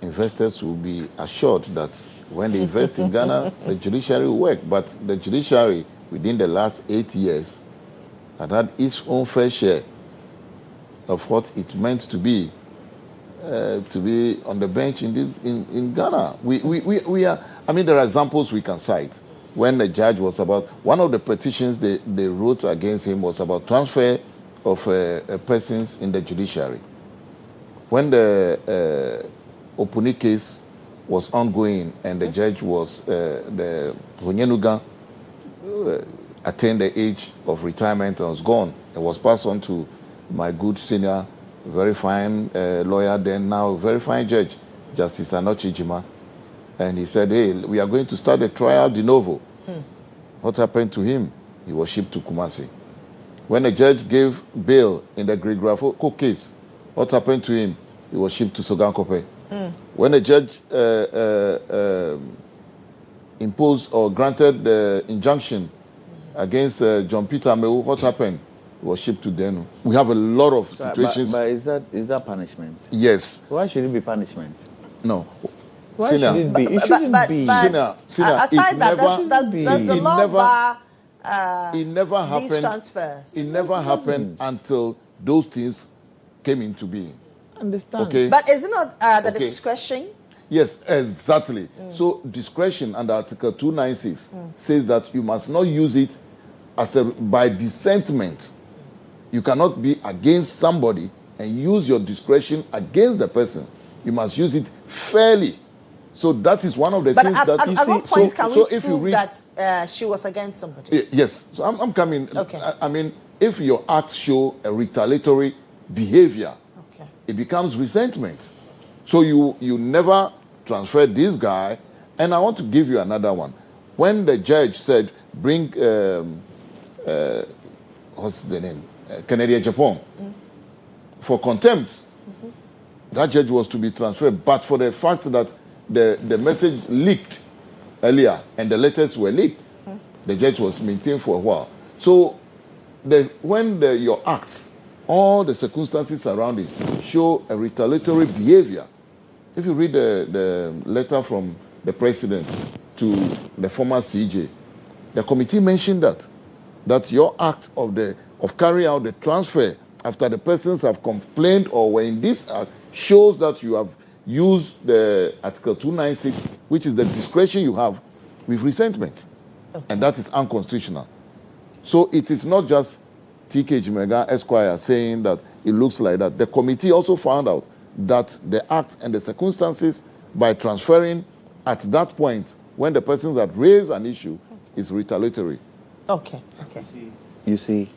investors will be assured that when they invest in Ghana, the judiciary will work. But the judiciary, within the last 8 years, had its own fair share of what it meant to be on the bench in Ghana. We are. I mean, there are examples we can cite. When the judge was about, one of the petitions they wrote against him was about transfer of persons in the judiciary. When the Opuni case was ongoing and the judge was, the Honyenuga attained the age of retirement and was gone, it was passed on to my good senior, very fine lawyer, then now very fine judge, Justice Anochi Jima. And he said, hey, we are going to start a trial de novo. What happened to him? He was shipped to Kumasi. When the judge gave bail in the Great Grafo case, what happened to him? He was shipped to Sogankope. When the judge imposed or granted the injunction against John Peter Amewu, what happened? He was shipped to Denu. We have a lot of situations. But is that punishment? Yes. Why should it be punishment? No. Why should it be? It shouldn't be. Aside that, does the law bar it never happened, these transfers? It never happened until those things came into being. Understand. Okay. But is it not the discretion? Yes, exactly. So discretion under Article 296 says that you must not use it as by dissentment. You cannot be against somebody and use your discretion against the person. You must use it fairly. So that is one of the things that you see. At what point can we if prove you read, that she was against somebody? Yes. So I'm coming. Okay. I mean, if your acts show a retaliatory behavior, it becomes resentment. So you never transfer this guy. And I want to give you another one. When the judge said, bring, what's the name? Kennedy Japan for contempt, that judge was to be transferred. But for the fact that the message leaked earlier and the letters were leaked, the judge was maintained for a while. So when your acts, all the circumstances around it show a retaliatory behavior. If you read the letter from the president to the former CJ, the committee mentioned that your act of carrying out the transfer after the persons have complained or were in this act shows that you have used the Article 296, which is the discretion you have with resentment. And that is unconstitutional. So it is not just TK Jimega Esquire saying that it looks like that. The committee also found out that the act and the circumstances by transferring at that point when the persons had raised an issue is retaliatory. Okay. You see,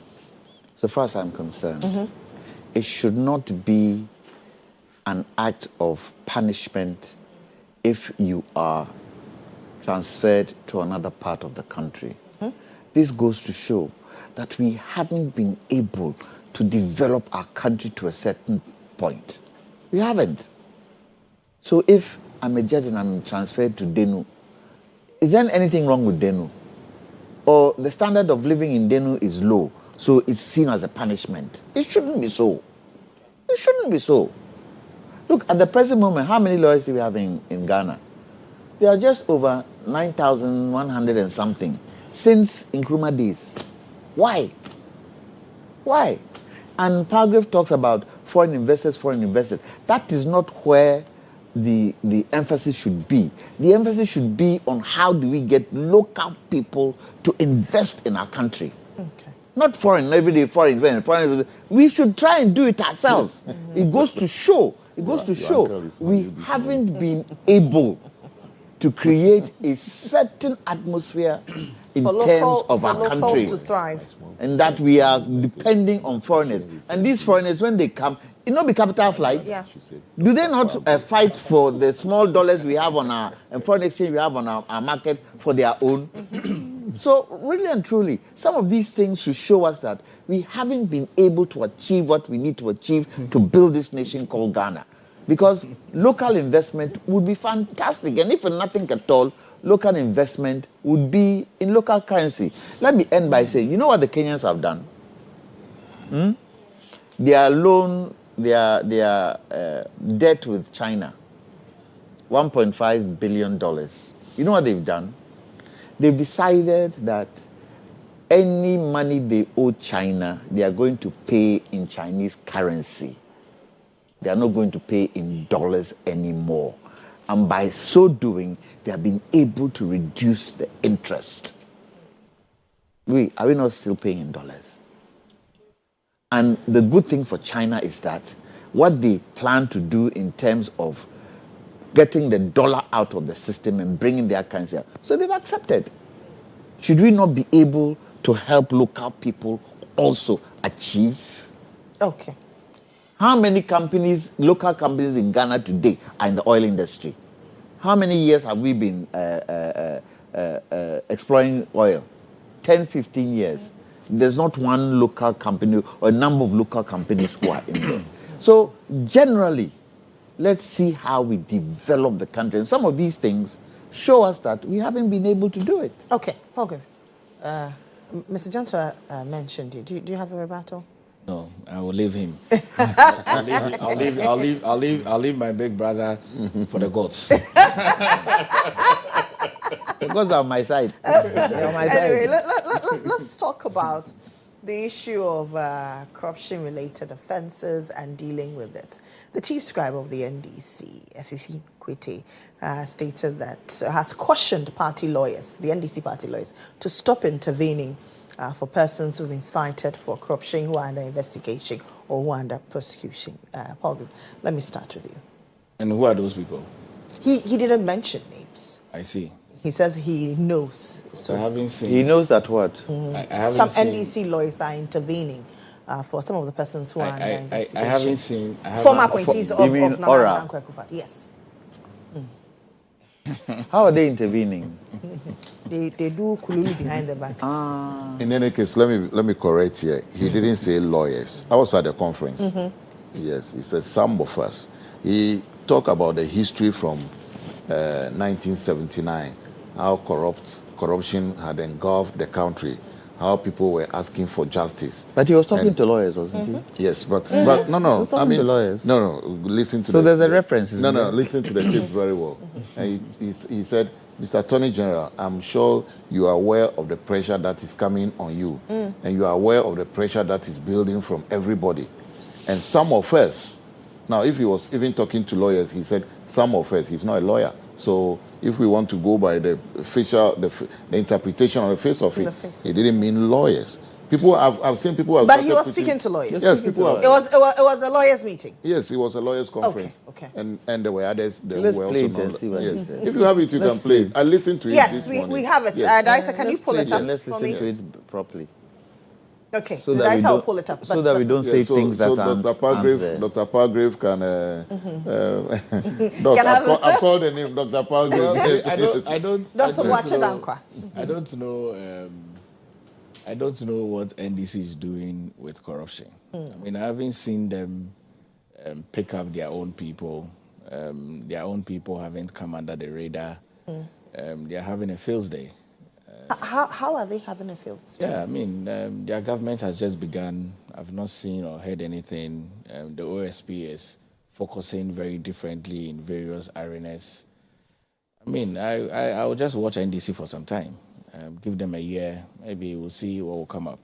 so far as I'm concerned, it should not be an act of punishment if you are transferred to another part of the country. This goes to show that we haven't been able to develop our country to a certain point. We haven't. So if I'm a judge and I'm transferred to Denu, is there anything wrong with Denu? Or the standard of living in Denu is low, so it's seen as a punishment? It shouldn't be so. It shouldn't be so. Look, at the present moment, how many lawyers do we have in Ghana? There are just over 9,100 and something since Nkrumah days. Why? And paragraph talks about foreign investors. That is not where the emphasis should be. The emphasis should be on how do we get local people to invest in our country. Okay. Not foreign, everyday foreign. We should try and do it ourselves. It goes to show we haven't been able to create a certain atmosphere in for terms of our locals country. to thrive. And that we are depending on foreigners. And these foreigners, when they come, it not be capital flight. Yeah. Do they not fight for the small dollars we have on our and foreign exchange we have on our market for their own? So really and truly, some of these things should show us that we haven't been able to achieve what we need to achieve to build this nation called Ghana. Because local investment would be fantastic. And if nothing at all, local investment would be in local currency. Let me end by saying, you know what the Kenyans have done? Their loan, their debt with China, $1.5 billion. You know what they've done? They've decided that any money they owe China, they are going to pay in Chinese currency. They are not going to pay in dollars anymore. And by so doing, they have been able to reduce the interest. Are we not still paying in dollars? And the good thing for China is that what they plan to do in terms of getting the dollar out of the system and bringing their currency out. So they've accepted. Should we not be able to help local people also achieve? Okay. How many companies, local companies in Ghana today are in the oil industry? How many years have we been exploring oil? 10, 15 years. There's not one local company or a number of local companies who are in there. So generally, let's see how we develop the country. And some of these things show us that we haven't been able to do it. Okay, okay. Mr. Janto mentioned you. Do you have a rebuttal? No, I will leave him. I'll leave my big brother for the gods. The gods are on my side. They're on my Anyway, side. let's talk about the issue of corruption-related offences and dealing with it. The chief scribe of the NDC, Efifi Kwete, stated that has cautioned party lawyers, the NDC party lawyers, to stop intervening for persons who've been cited for corruption, who are under investigation or who are under prosecution. Paul, let me start with you. And who are those people? He didn't mention names. I see. He says he knows. So I haven't seen. He knows that what? Some NDC lawyers are intervening for some of the persons who are under investigation. I haven't seen. Former appointees of Nana Akufo-Addo. Yes. How are they intervening? They do kulu behind the back. In any case, let me correct here. He didn't say lawyers. I was at the conference. Yes, he said some of us. He talked about the history from 1979, how corruption had engulfed the country, how people were asking for justice. But he was talking to lawyers, wasn't he? Yes, but no. I mean, to lawyers. No. Listen to. So there's a reference. No. Listen to the tape very well. And he said, Mr. Attorney General, I'm sure you are aware of the pressure that is coming on you, and you are aware of the pressure that is building from everybody, and some of us. Now, if he was even talking to lawyers, he said some of us. He's not a lawyer, so if we want to go by the interpretation on the face of it, he didn't mean lawyers. I've seen people. But he was speaking to lawyers. Yes, people. It was a lawyers meeting. Yes, it was a lawyers conference. Okay. And there were others. Let's play it and see what he said. If you have it, you can play it. I listened to it. Yes, we have it. Yes. Director, can you pull it up? Let's for listen me? to it properly. Okay, so the that director will pull it up. So that we don't say things that aren't there. Dr. Palgrave can... I've called the name, Dr. Palgrave. I don't know what NDC is doing with corruption. I mean, I haven't seen them pick up their own people. Their own people haven't come under the radar. They're having a fields day. How are they having a fields day? Yeah, I mean, their government has just begun. I've not seen or heard anything. The OSP is focusing very differently in various arenas. I mean, I will just watch NDC for some time. Give them a year, maybe we'll see what will come up.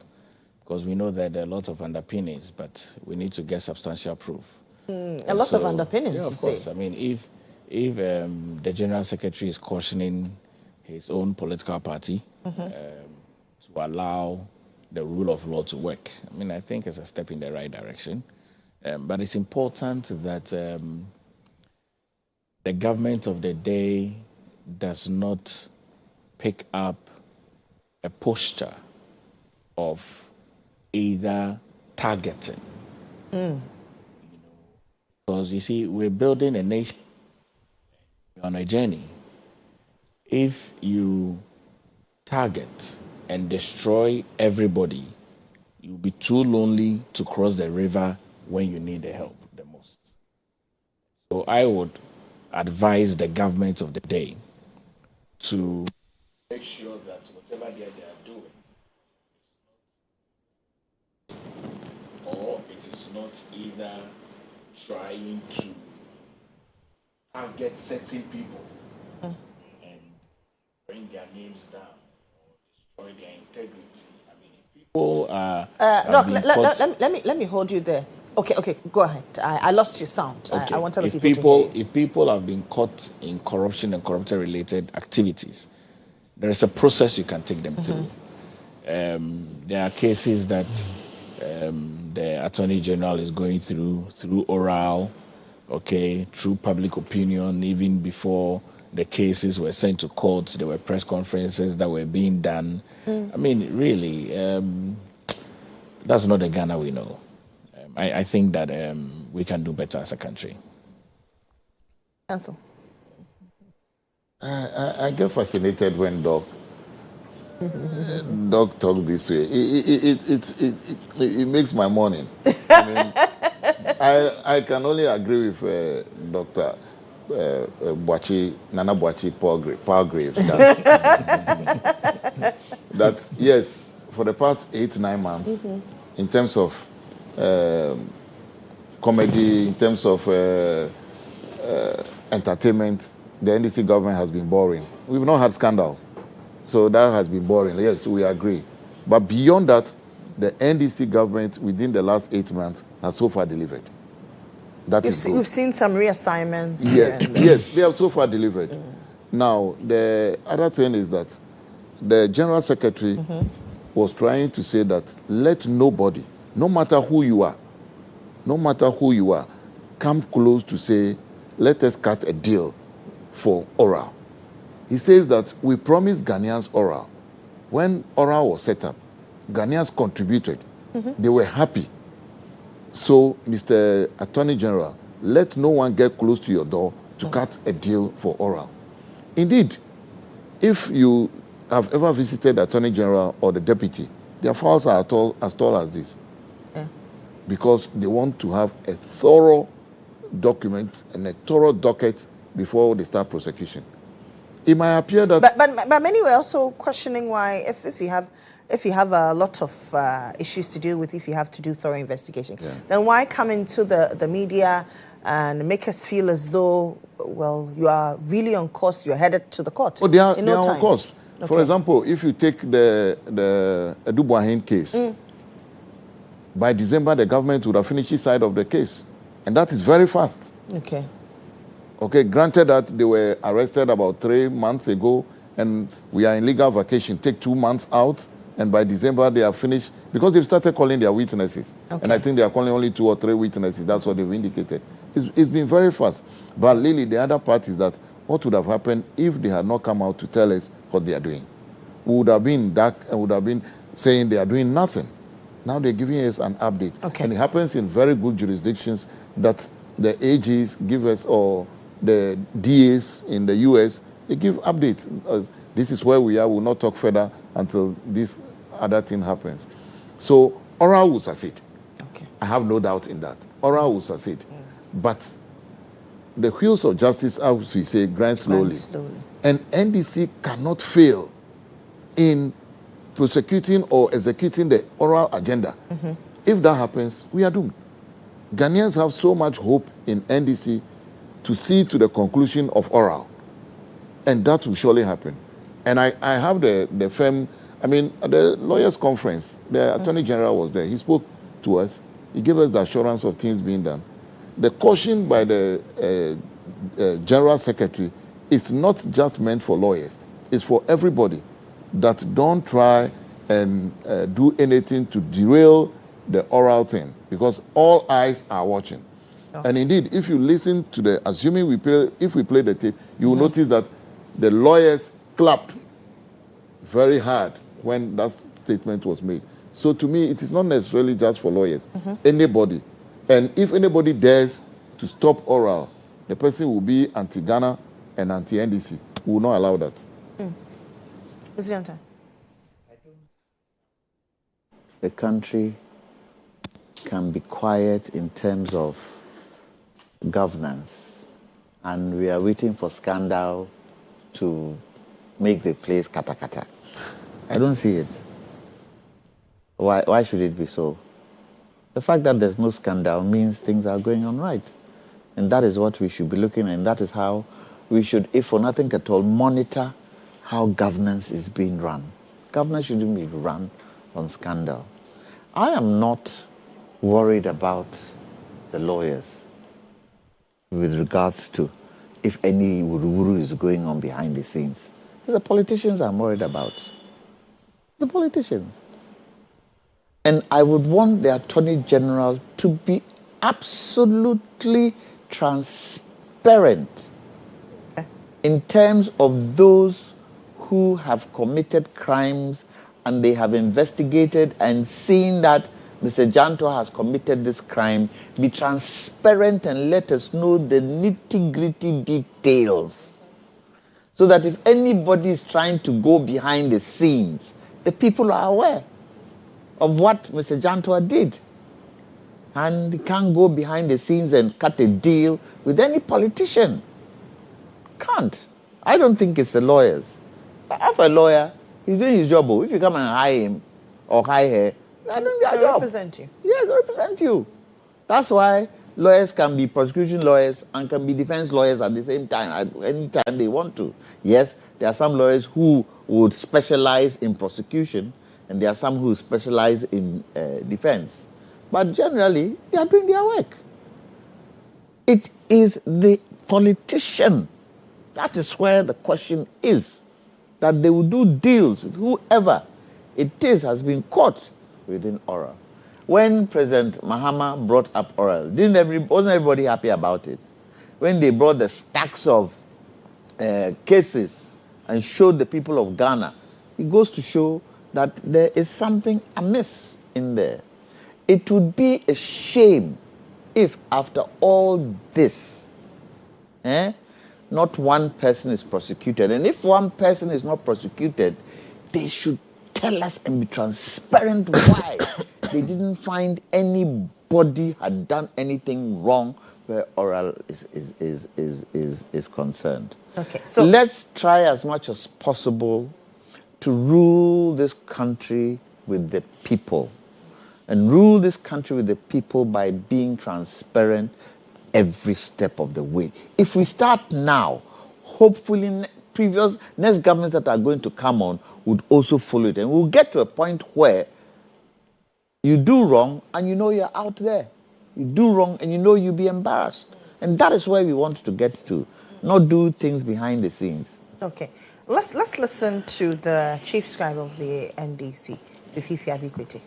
Because we know that there are a lot of underpinnings, but we need to get substantial proof. A lot of underpinnings, yeah, of course. I mean, if the General Secretary is cautioning his own political party to allow the rule of law to work, I mean, I think it's a step in the right direction. But it's important that the government of the day does not pick up a posture of either targeting. Because you see, we're building a nation on a journey. If you target and destroy everybody, you'll be too lonely to cross the river when you need the help the most. So I would advise the government of the day to make sure that whatever they are doing, or it is not either trying to target certain people and bring their names down or destroy their integrity. I mean, if people are... Doc, let me hold you there. Okay, go ahead. I lost your sound. Okay. I wanted the people to hear you. If people have been caught in corruption and corruption-related activities, there is a process you can take them through. There are cases that the Attorney General is going through oral, through public opinion. Even before the cases were sent to courts, there were press conferences that were being done. I mean, really, that's not the Ghana we know. I think that we can do better as a country. Council. I get fascinated when Doc talk this way. It makes my morning. I mean, I can only agree with Dr. Nana Boachi Palgrave that yes, for the past 8-9 months, in terms of comedy, in terms of entertainment, the NDC government has been boring. We've not had scandals. So that has been boring. Yes, we agree. But beyond that, the NDC government within the last 8 months has so far delivered. We've seen some reassignments. Yes, they have so far delivered. Now, the other thing is that the General Secretary was trying to say that let nobody, no matter who you are, come close to say, let us cut a deal for oral. He says that we promised Ghanaians oral. When oral was set up, Ghanaians contributed. They were happy. So, Mr. Attorney General, let no one get close to your door to cut a deal for oral. Indeed, if you have ever visited the Attorney General or the Deputy, their files are as tall as this. Because they want to have a thorough document and a thorough docket before they start prosecution. It might appear that... But many were also questioning why, if you have a lot of issues to deal with, if you have to do thorough investigation, then why come into the media and make us feel as though, well, you are really on course, you're headed to the court? Oh, they are on course. For example, if you take the Dubois case, by December, the government would have finished his side of the case. And that is very fast. Okay, granted that they were arrested about 3 months ago, and we are in legal vacation, take 2 months out, and by December they are finished, because they've started calling their witnesses. And I think they are calling only 2 or 3 witnesses. That's what they've indicated. It's been very fast. But Lily, the other part is that what would have happened if they had not come out to tell us what they are doing? We would have been dark and would have been saying they are doing nothing. Now they're giving us an update. And it happens in very good jurisdictions that the AGs give us, or the DAs in the US, they give updates. This is where we are. We'll not talk further until this other thing happens. So oral will succeed. I have no doubt in that. Oral will succeed. But the wheels of justice, as we say, grind slowly. And NDC cannot fail in prosecuting or executing the oral agenda. If that happens, we are doomed. Ghanaians have so much hope in NDC to see to the conclusion of oral. And that will surely happen. And I have the firm, at the lawyers' conference, the Attorney General was there. He spoke to us. He gave us the assurance of things being done. The caution by the General Secretary is not just meant for lawyers. It's for everybody, that don't try and do anything to derail the oral thing, because all eyes are watching. And indeed, if you listen to the, assuming if we play the tape, you will notice that the lawyers clapped very hard when that statement was made. So to me, it is not necessarily just for lawyers. Anybody. And if anybody dares to stop oral, the person will be anti-Ghana and anti-NDC. We will not allow that. Mr. Jonta. The country can be quiet in terms of governance, and we are waiting for scandal to make the place kata kata. I don't see it. Why should it be so? The fact that there's no scandal means things are going on right. And that is what we should be looking at, and that is how we should, if for nothing at all, monitor how governance is being run. Governance shouldn't be run on scandal. I am not worried about the lawyers with regards to if any wuru-wuru is going on behind the scenes. It's the politicians I'm worried about. The politicians. And I would want the Attorney General to be absolutely transparent in terms of those who have committed crimes and they have investigated and seen that Mr. Janto has committed this crime. Be transparent and let us know the nitty-gritty details, so that if anybody is trying to go behind the scenes, the people are aware of what Mr. Janto did. And he can't go behind the scenes and cut a deal with any politician. Can't. I don't think it's the lawyers. I have a lawyer, he's doing his job. If you come and hire him or hire her, they're doing their job. Represent you. Yes, they represent you. That's why lawyers can be prosecution lawyers and can be defense lawyers at the same time, at any time they want to. Yes, there are some lawyers who would specialize in prosecution, and there are some who specialize in defense. But generally, they are doing their work. It is the politician. That is where the question is. That they will do deals with whoever it is has been caught within oral. When President Mahama brought up oral, wasn't everybody happy about it? When they brought the stacks of cases and showed the people of Ghana, it goes to show that there is something amiss in there. It would be a shame if after all this, not one person is prosecuted. And if one person is not prosecuted, they should tell us and be transparent why they didn't find anybody had done anything wrong where oral is concerned. Okay, so let's try as much as possible to rule this country with the people, and rule this country with the people by being transparent every step of the way. If we start now, hopefully next governments that are going to come on would also follow it, and we'll get to a point where you do wrong and you know you're out there. You do wrong and you know you'll be embarrassed. And that is where we want to get to, not do things behind the scenes. Okay. Let's listen to the chief scribe of the NDC, Fifi Abikwete.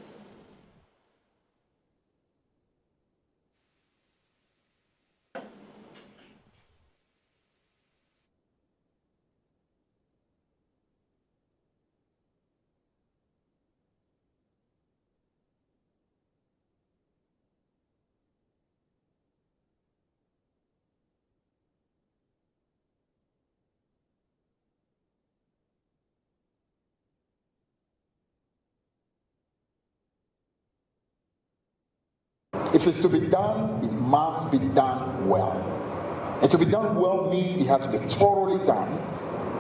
If it's to be done, it must be done well. And to be done well means it has to be thoroughly done,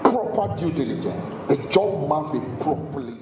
proper due diligence. The job must be properly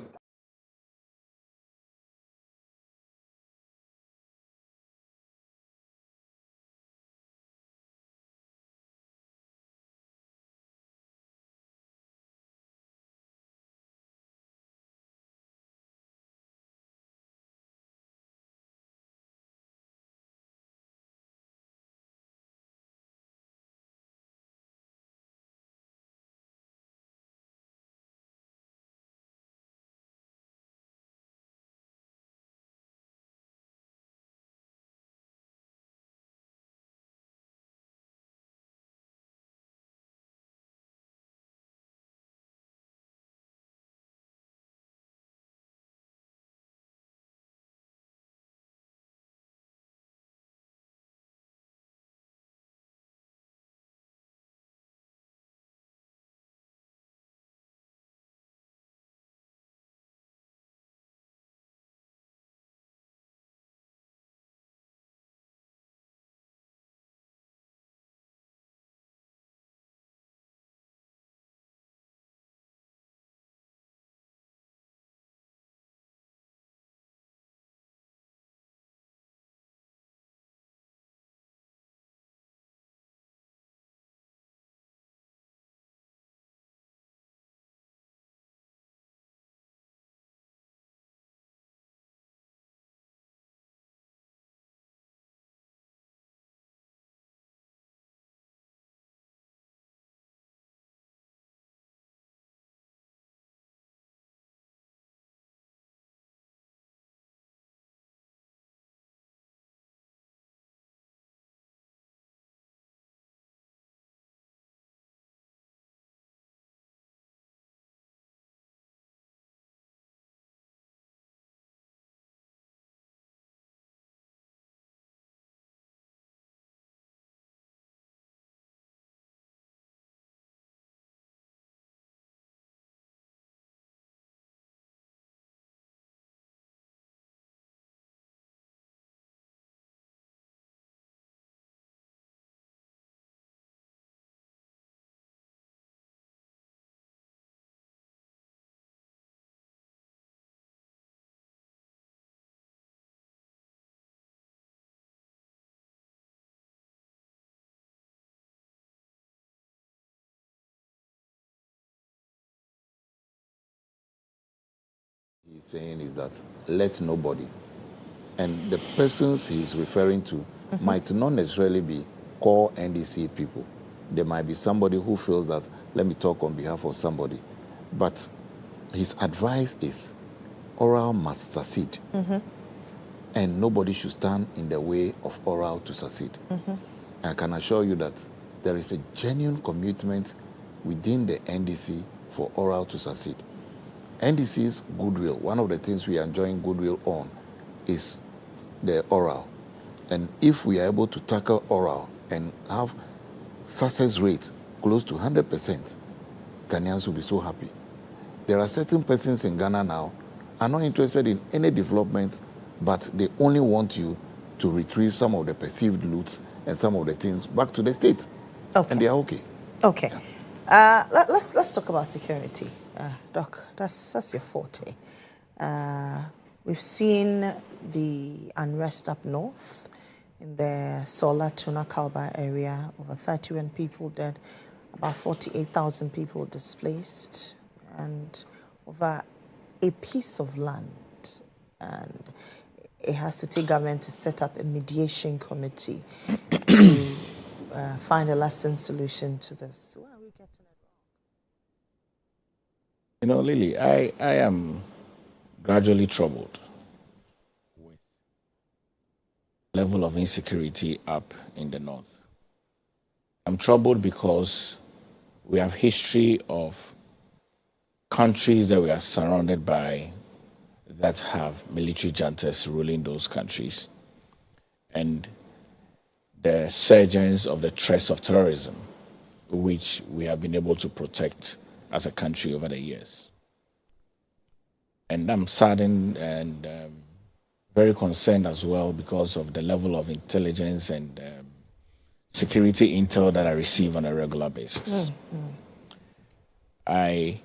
he's saying is that let nobody. And the persons he's referring to might not necessarily be core NDC people. There might be somebody who feels that, let me talk on behalf of somebody. But his advice is oral must succeed. And nobody should stand in the way of oral to succeed. I can assure you that there is a genuine commitment within the NDC for oral to succeed. NDC's goodwill, one of the things we are enjoying goodwill on is the oral. And if we are able to tackle oral and have success rate close to 100%, Ghanaians will be so happy. There are certain persons in Ghana now are not interested in any development, but they only want you to retrieve some of the perceived loots and some of the things back to the state. And they are okay. Okay. Yeah. Let's talk about security. Doc, that's your forte. We've seen the unrest up north in the Sola Tuna Kalba area. Over 31 people dead, about 48,000 people displaced, and over a piece of land. And it has to take government to set up a mediation committee to find a lasting solution to this. Why are we getting it wrong? You know, Lily, I am gradually troubled with the level of insecurity up in the north. I'm troubled because we have history of countries that we are surrounded by that have military juntas ruling those countries, and the surgence of the threats of terrorism, which we have been able to protect as a country over the years. And I'm saddened and very concerned as well because of the level of intelligence and security intel that I receive on a regular basis. I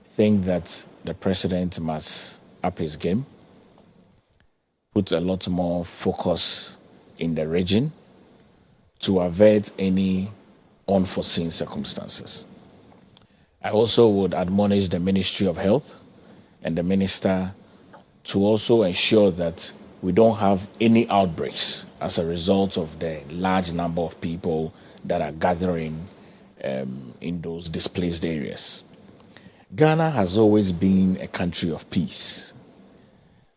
think that the president must up his game, put a lot more focus in the region to avert any unforeseen circumstances. I also would admonish the Ministry of Health and the Minister to also ensure that we don't have any outbreaks as a result of the large number of people that are gathering in those displaced areas. Ghana has always been a country of peace.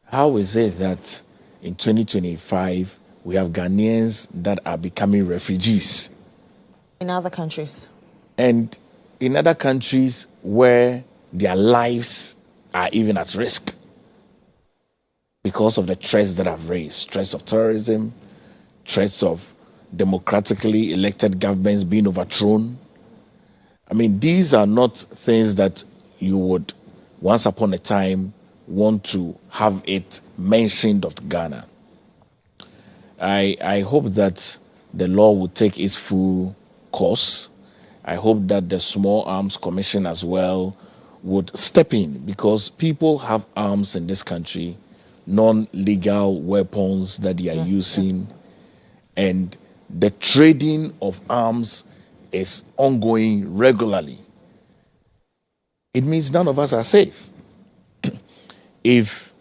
How is it that in 2025 we have Ghanaians that are becoming refugees? In other countries. And in other countries where their lives are even at risk because of the threats that I've raised, threats of terrorism, threats of democratically elected governments being overthrown. I mean, these are not things that you would once upon a time want to have it mentioned of Ghana. I hope that the law will take its full course. I hope that the Small Arms Commission as well would step in, because people have arms in this country, non-legal weapons that they are using, and the trading of arms is ongoing regularly. It means none of us are safe. If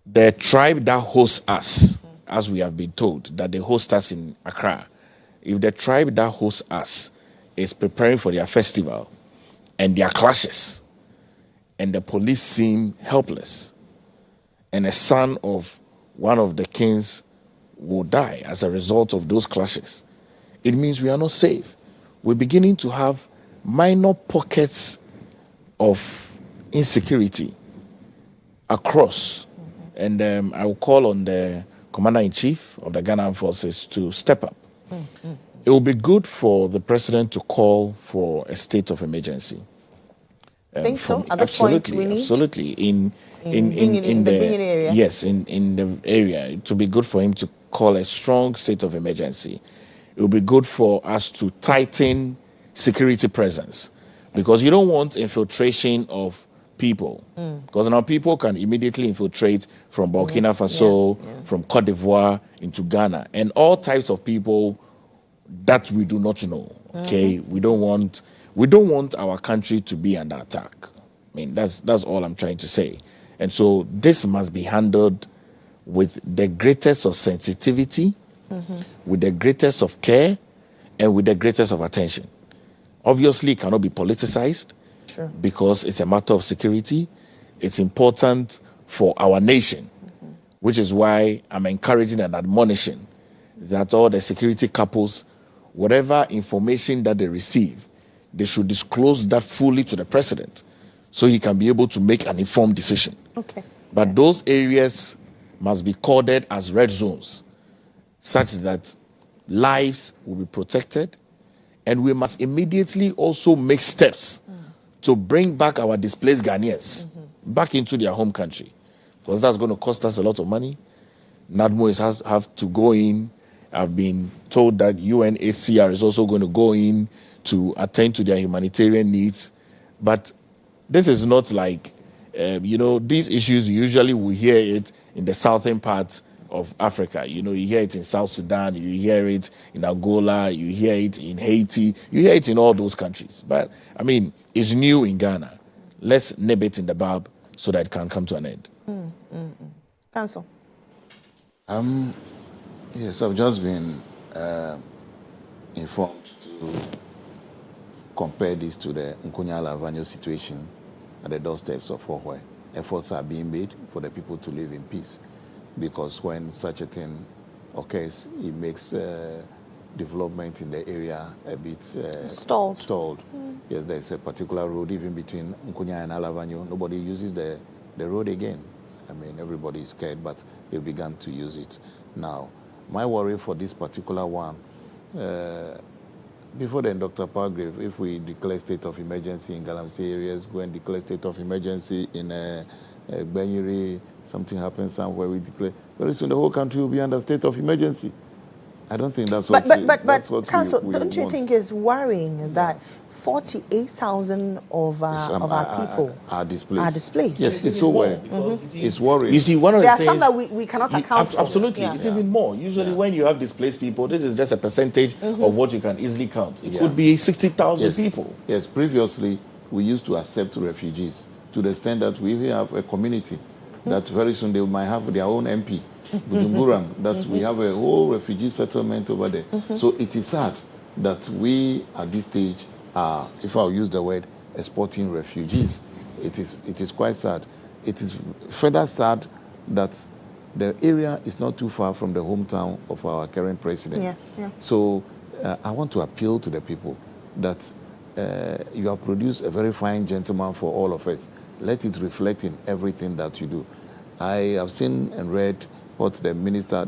the tribe that hosts us, as we have been told, that they host us in Accra, if the tribe that hosts us is preparing for their festival and there are clashes, and the police seem helpless, and a son of one of the kings will die as a result of those clashes, it means we are not safe. We're beginning to have minor pockets of insecurity across. And I will call on the Commander-in-Chief of the Ghana Armed Forces to step up. It will be good for the president to call for a state of emergency. Think so? At this point we need? Absolutely. In the area? Yes, in the area. It will be good for him to call a strong state of emergency. It will be good for us to tighten security presence, because you don't want infiltration of people, because now people can immediately infiltrate from Burkina Faso, from Cote d'Ivoire into Ghana, and all types of people that we do not know. Okay, we don't want our country to be under attack. I mean, that's all I'm trying to say. And so this must be handled with the greatest of sensitivity, with the greatest of care, and with the greatest of attention. Obviously, it cannot be politicized because it's a matter of security. It's important for our nation, which is why I'm encouraging and admonishing that all the security couples, whatever information that they receive, they should disclose that fully to the president so he can be able to make an informed decision. But those areas must be coded as red zones such that lives will be protected, and we must immediately also make steps to bring back our displaced Ghanaians back into their home country, because that's going to cost us a lot of money. NADMO have to go in. I've been told that UNHCR is also going to go in to attend to their humanitarian needs. But this is not like, these issues, usually we hear it in the southern part of Africa. You hear it in South Sudan, you hear it in Angola, you hear it in Haiti, you hear it in all those countries. But, it's new in Ghana. Let's nip it in the bud so that it can come to an end. Council. Yes, I've just been informed to compare this to the Nkunya-Lavanyo situation at the doorsteps of Ohwe. Efforts are being made for the people to live in peace, because when such a thing occurs, it makes development in the area a bit stalled. Yes, there's a particular road even between Nkunya and Alavanyo. Nobody uses the road again. Everybody is scared, but they began to use it now. My worry for this particular one, before then, Dr. Palgrave, if we declare state of emergency in Galamsey areas, go and declare state of emergency in Benyere, something happens somewhere, we declare, very soon the whole country will be under state of emergency. I don't think that's what But Council, don't you think it's worrying that 48,000 of our people are displaced? Yes, it's so worrying. It's worrying. You see, one of the there are things, some that we cannot account for. Absolutely. It's even more. Usually when you have displaced people, this is just a percentage of what you can easily count. It could be 60,000 people. Yes, previously we used to accept refugees to the extent that we even have a community that very soon they might have their own MP, Bujumbura, that we have a whole refugee settlement over there. So it is sad that we at this stage are, if I'll use the word, exporting refugees. It is quite sad. It is further sad that the area is not too far from the hometown of our current president. So I want to appeal to the people that you have produced a very fine gentleman for all of us. Let it reflect in everything that you do. I have seen and read what the minister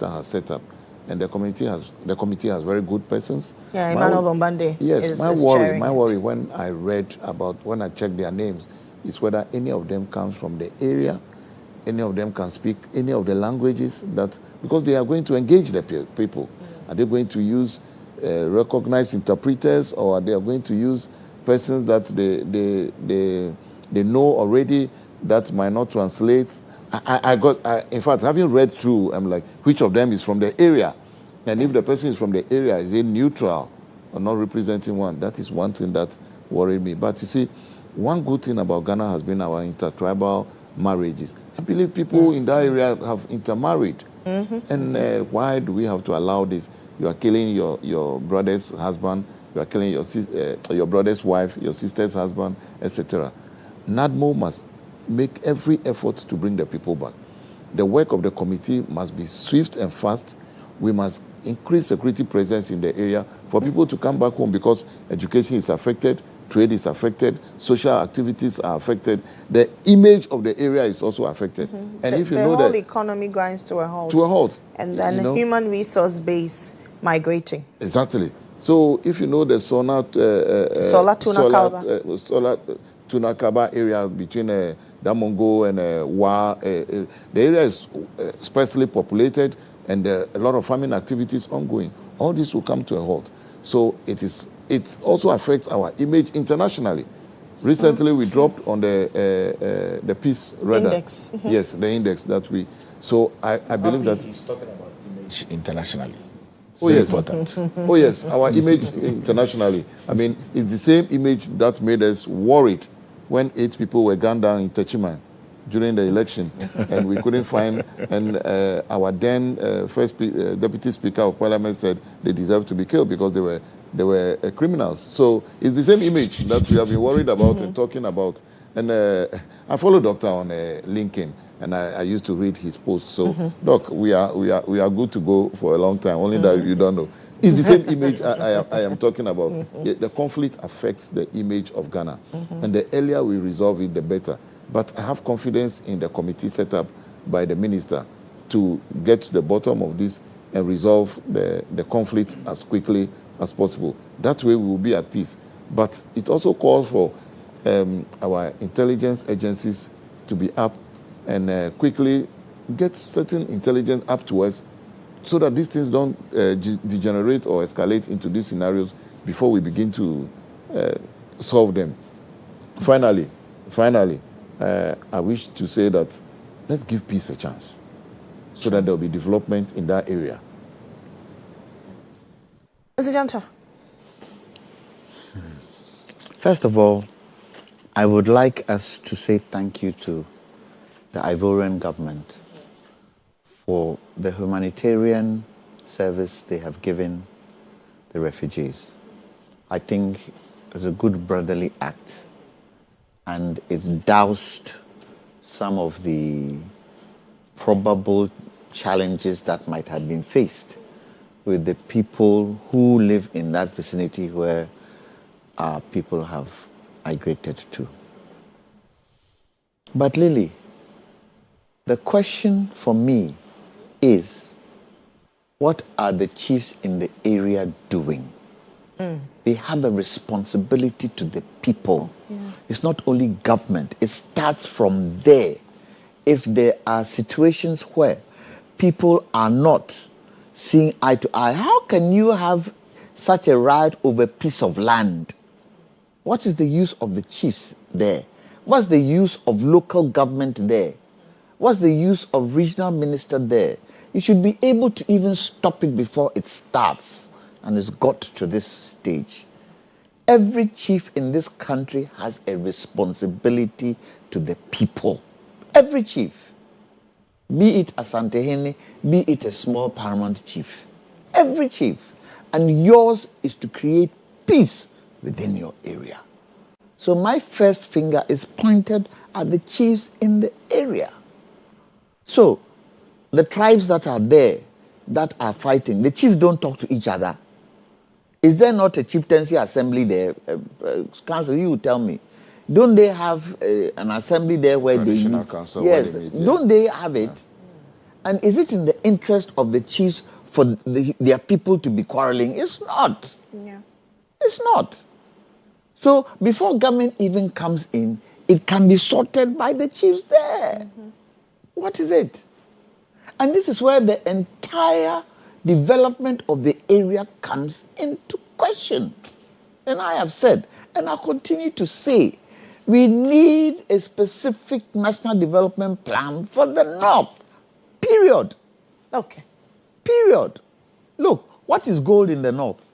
has set up, and the committee has very good persons. Emmanuel Lombande. Yes, my worry when I check their names is whether any of them comes from the area, any of them can speak any of the languages because they are going to engage the people. Are they going to use recognized interpreters, or are they going to use persons that they know already that might not translate? In fact, having read through, I'm like, which of them is from the area? And if the person is from the area, is it neutral or not representing one? That is one thing that worried me. But you see, one good thing about Ghana has been our intertribal marriages. I believe people in that area have intermarried. And why do we have to allow this? You are killing your brother's husband, you are killing your brother's wife, your sister's husband, etc. NADMO must make every effort to bring the people back. The work of the committee must be swift and fast. We must increase security presence in the area for people to come back home, because education is affected, trade is affected, social activities are affected. The image of the area is also affected. And if you know that the whole economy grinds to a halt. And then human resource base migrating. Exactly. So if you know the Sola Tunakaba area between Damongo and Wa, the area is sparsely populated, and there are a lot of farming activities ongoing. All this will come to a halt. So it also affects our image internationally. Recently, we dropped on the peace radar. Index. Yes, the index that we. So I believe that he's talking about image internationally. Important. Oh yes, our image internationally. I mean, it's the same image that made us worried when 8 people were gunned down in Techiman. during the election, and we couldn't find. And our then Deputy Speaker of Parliament said they deserved to be killed because they were criminals. So it's the same image that we have been worried about and talking about. And I follow Doctor on LinkedIn, and I used to read his posts. So, Doc, we are good to go for a long time. Only that you don't know. It's the same image I am talking about. The conflict affects the image of Ghana, and the earlier we resolve it, the better. But I have confidence in the committee set up by the minister to get to the bottom of this and resolve the conflict as quickly as possible. That way we will be at peace. But it also calls for our intelligence agencies to be up and quickly get certain intelligence up to us so that these things don't degenerate or escalate into these scenarios before we begin to solve them. Finally, I wish to say that let's give peace a chance so that there will be development in that area. Mr. Janta. First of all, I would like us to say thank you to the Ivorian government for the humanitarian service they have given the refugees. I think it's a good brotherly act, and it's doused some of the probable challenges that might have been faced with the people who live in that vicinity where our people have migrated to. But Lily, the question for me is, what are the chiefs in the area doing? They have a responsibility to the people. It's not only government, it starts from there. If there are situations where people are not seeing eye to eye, how can you have such a right over a piece of land? What is the use of the chiefs there? What's the use of local government there? What's the use of regional minister there? You should be able to even stop it before it starts and it's got to this stage. Every chief in this country has a responsibility to the people. Every chief. Be it Asantehene, be it a small paramount chief. Every chief. And yours is to create peace within your area. So my first finger is pointed at the chiefs in the area. So the tribes that are there, that are fighting, the chiefs don't talk to each other. Is there not a chieftaincy assembly there? Council, you tell me. Don't they have an assembly there where they meet? Council, yes. where they meet, Don't they have it? And is it in the interest of the chiefs for their people to be quarreling? It's not. Yeah. It's not. So before government even comes in, it can be sorted by the chiefs there. What is it? And this is where the entire development of the area comes into question. And I have said, and I'll continue to say, we need a specific national development plan for the North. Period. Okay. Period. Look, what is gold in the North?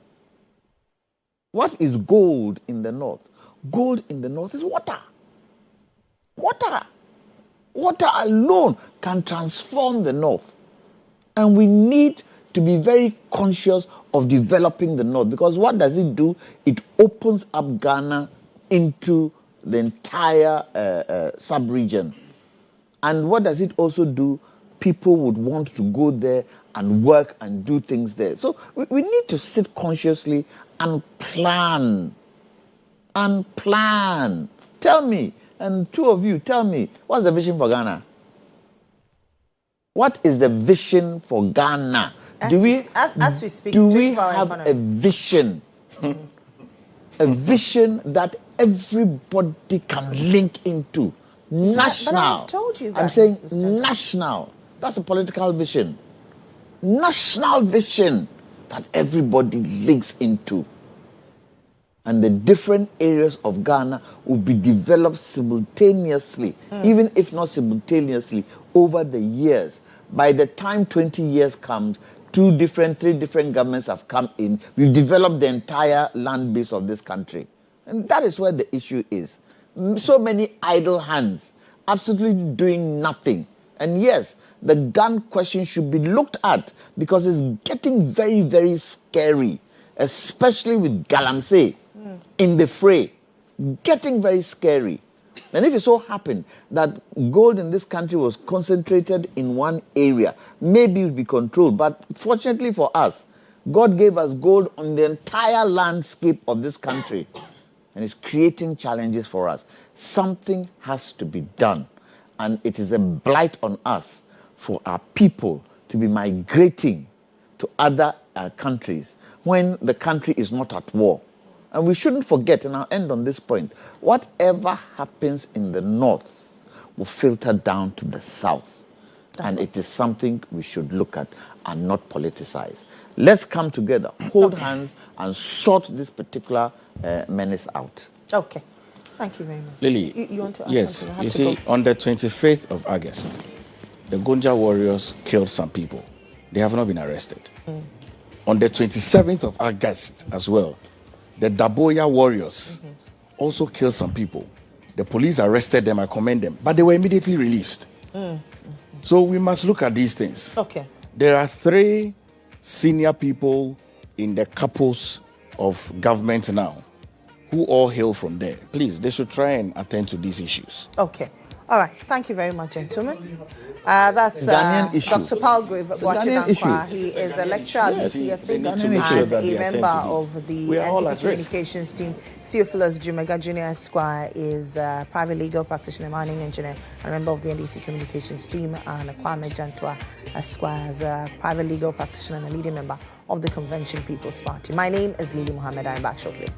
What is gold in the North? Gold in the North is water. Water. Water alone can transform the North. And we need to be very conscious of developing the North, because what does it do? It opens up Ghana into the entire sub-region. And what does it also do? People would want to go there and work and do things there. So we need to sit consciously and plan. And plan. Tell me, and two of you, tell me, what's the vision for Ghana? What is the vision for Ghana? As we speak, do we have a vision? A vision that everybody can link into. National. But I've told you that. I'm saying national. That's a political vision. National vision that everybody links into. And the different areas of Ghana will be developed simultaneously, even if not simultaneously, over the years. By the time 20 years comes, 3 different governments have come in. We've developed the entire land base of this country. And that is where the issue is. So many idle hands. absolutely doing nothing. And yes, the gun question should be looked at because it's getting very, very scary, especially with Galamsey in the fray. Getting very scary. And if it so happened that gold in this country was concentrated in one area, maybe it would be controlled. But fortunately for us, God gave us gold on the entire landscape of this country. And it's creating challenges for us. Something has to be done. And it is a blight on us for our people to be migrating to other countries when the country is not at war. And we shouldn't forget, and I'll end on this point, whatever happens in the north will filter down to the south. And it is something we should look at and not politicize. Let's come together, hold hands, and sort this particular menace out. Okay. Thank you very much. Lily, you want to add yes, something? you see, on the 25th of August, the Gonja warriors killed some people. They have not been arrested. On the 27th of August as well, the Daboya warriors also killed some people. The police arrested them, I commend them, but they were immediately released. So we must look at these things. Okay. There are 3 senior people in the couples of government now who all hail from there. Please, they should try and attend to these issues. Okay. All right. Thank you very much, gentlemen. That's Dr. Palgrave Wachidankwa. He is a lecturer at UPSC and a member of the NPP Communications team. Theophilus Jumega Jr. Esquire is a private legal practitioner, mining engineer, and a member of the NDC Communications team. And Kwame Jantua Esquire is a private legal practitioner and a leading member of the Convention People's Party. My name is Lily Mohammed. I'm back shortly.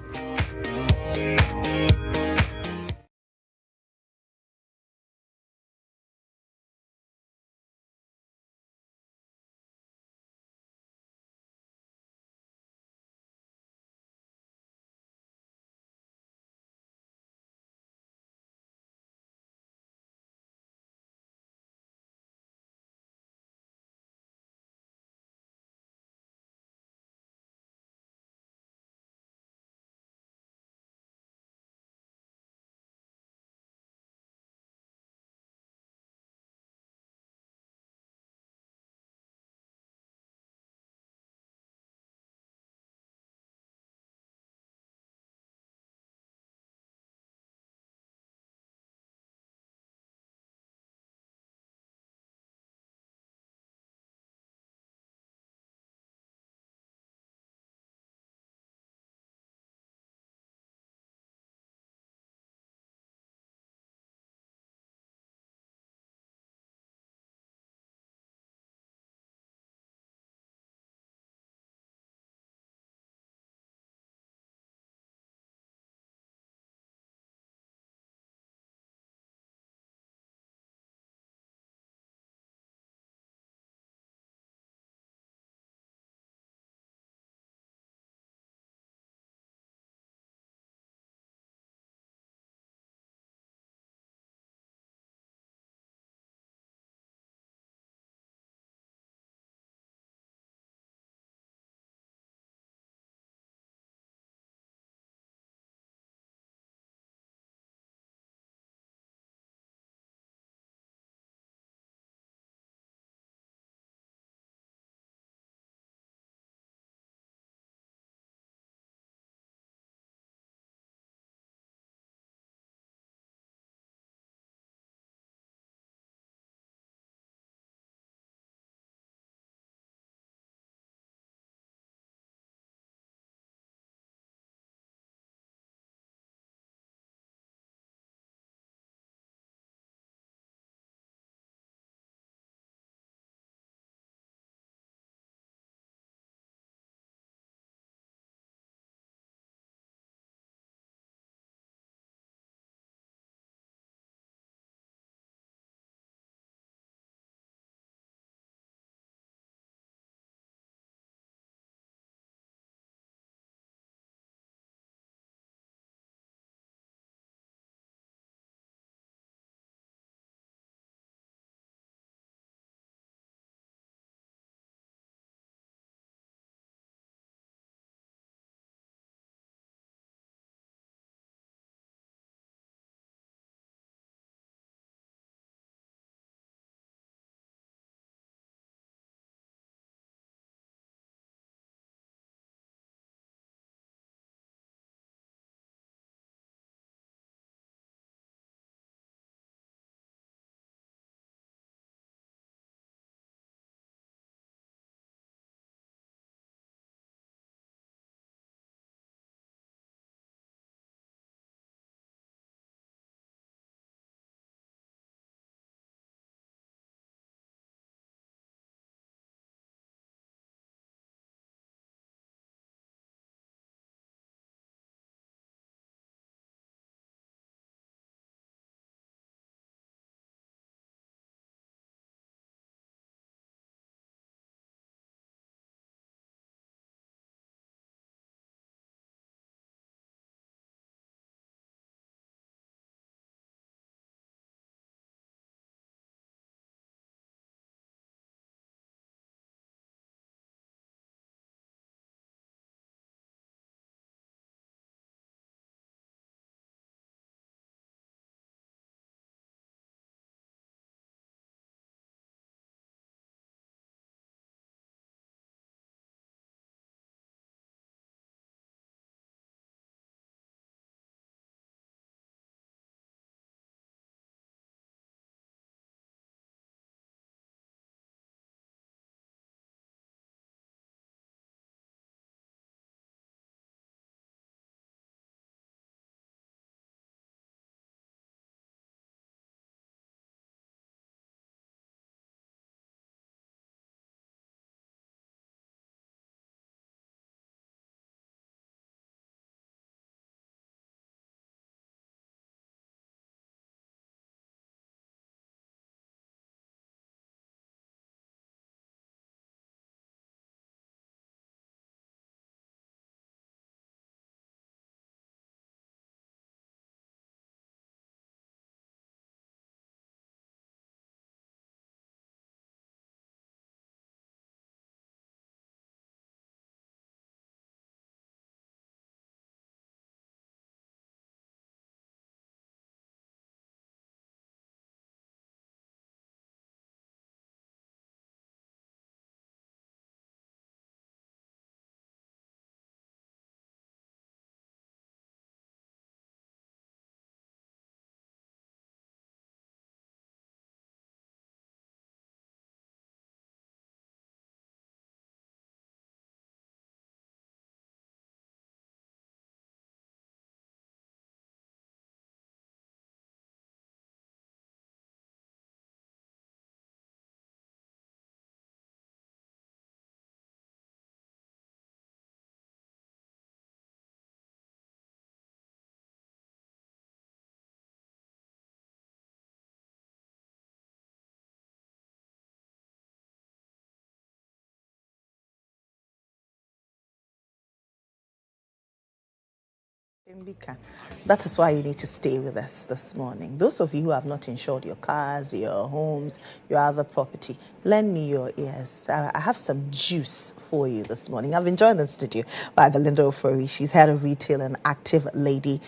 That is why you need to stay with us this morning. Those of you who have not insured your cars, your homes, your other property, lend me your ears. I have some juice for you this morning. I've been joined in the studio by Belinda Ofori. She's head of retail and Active Lady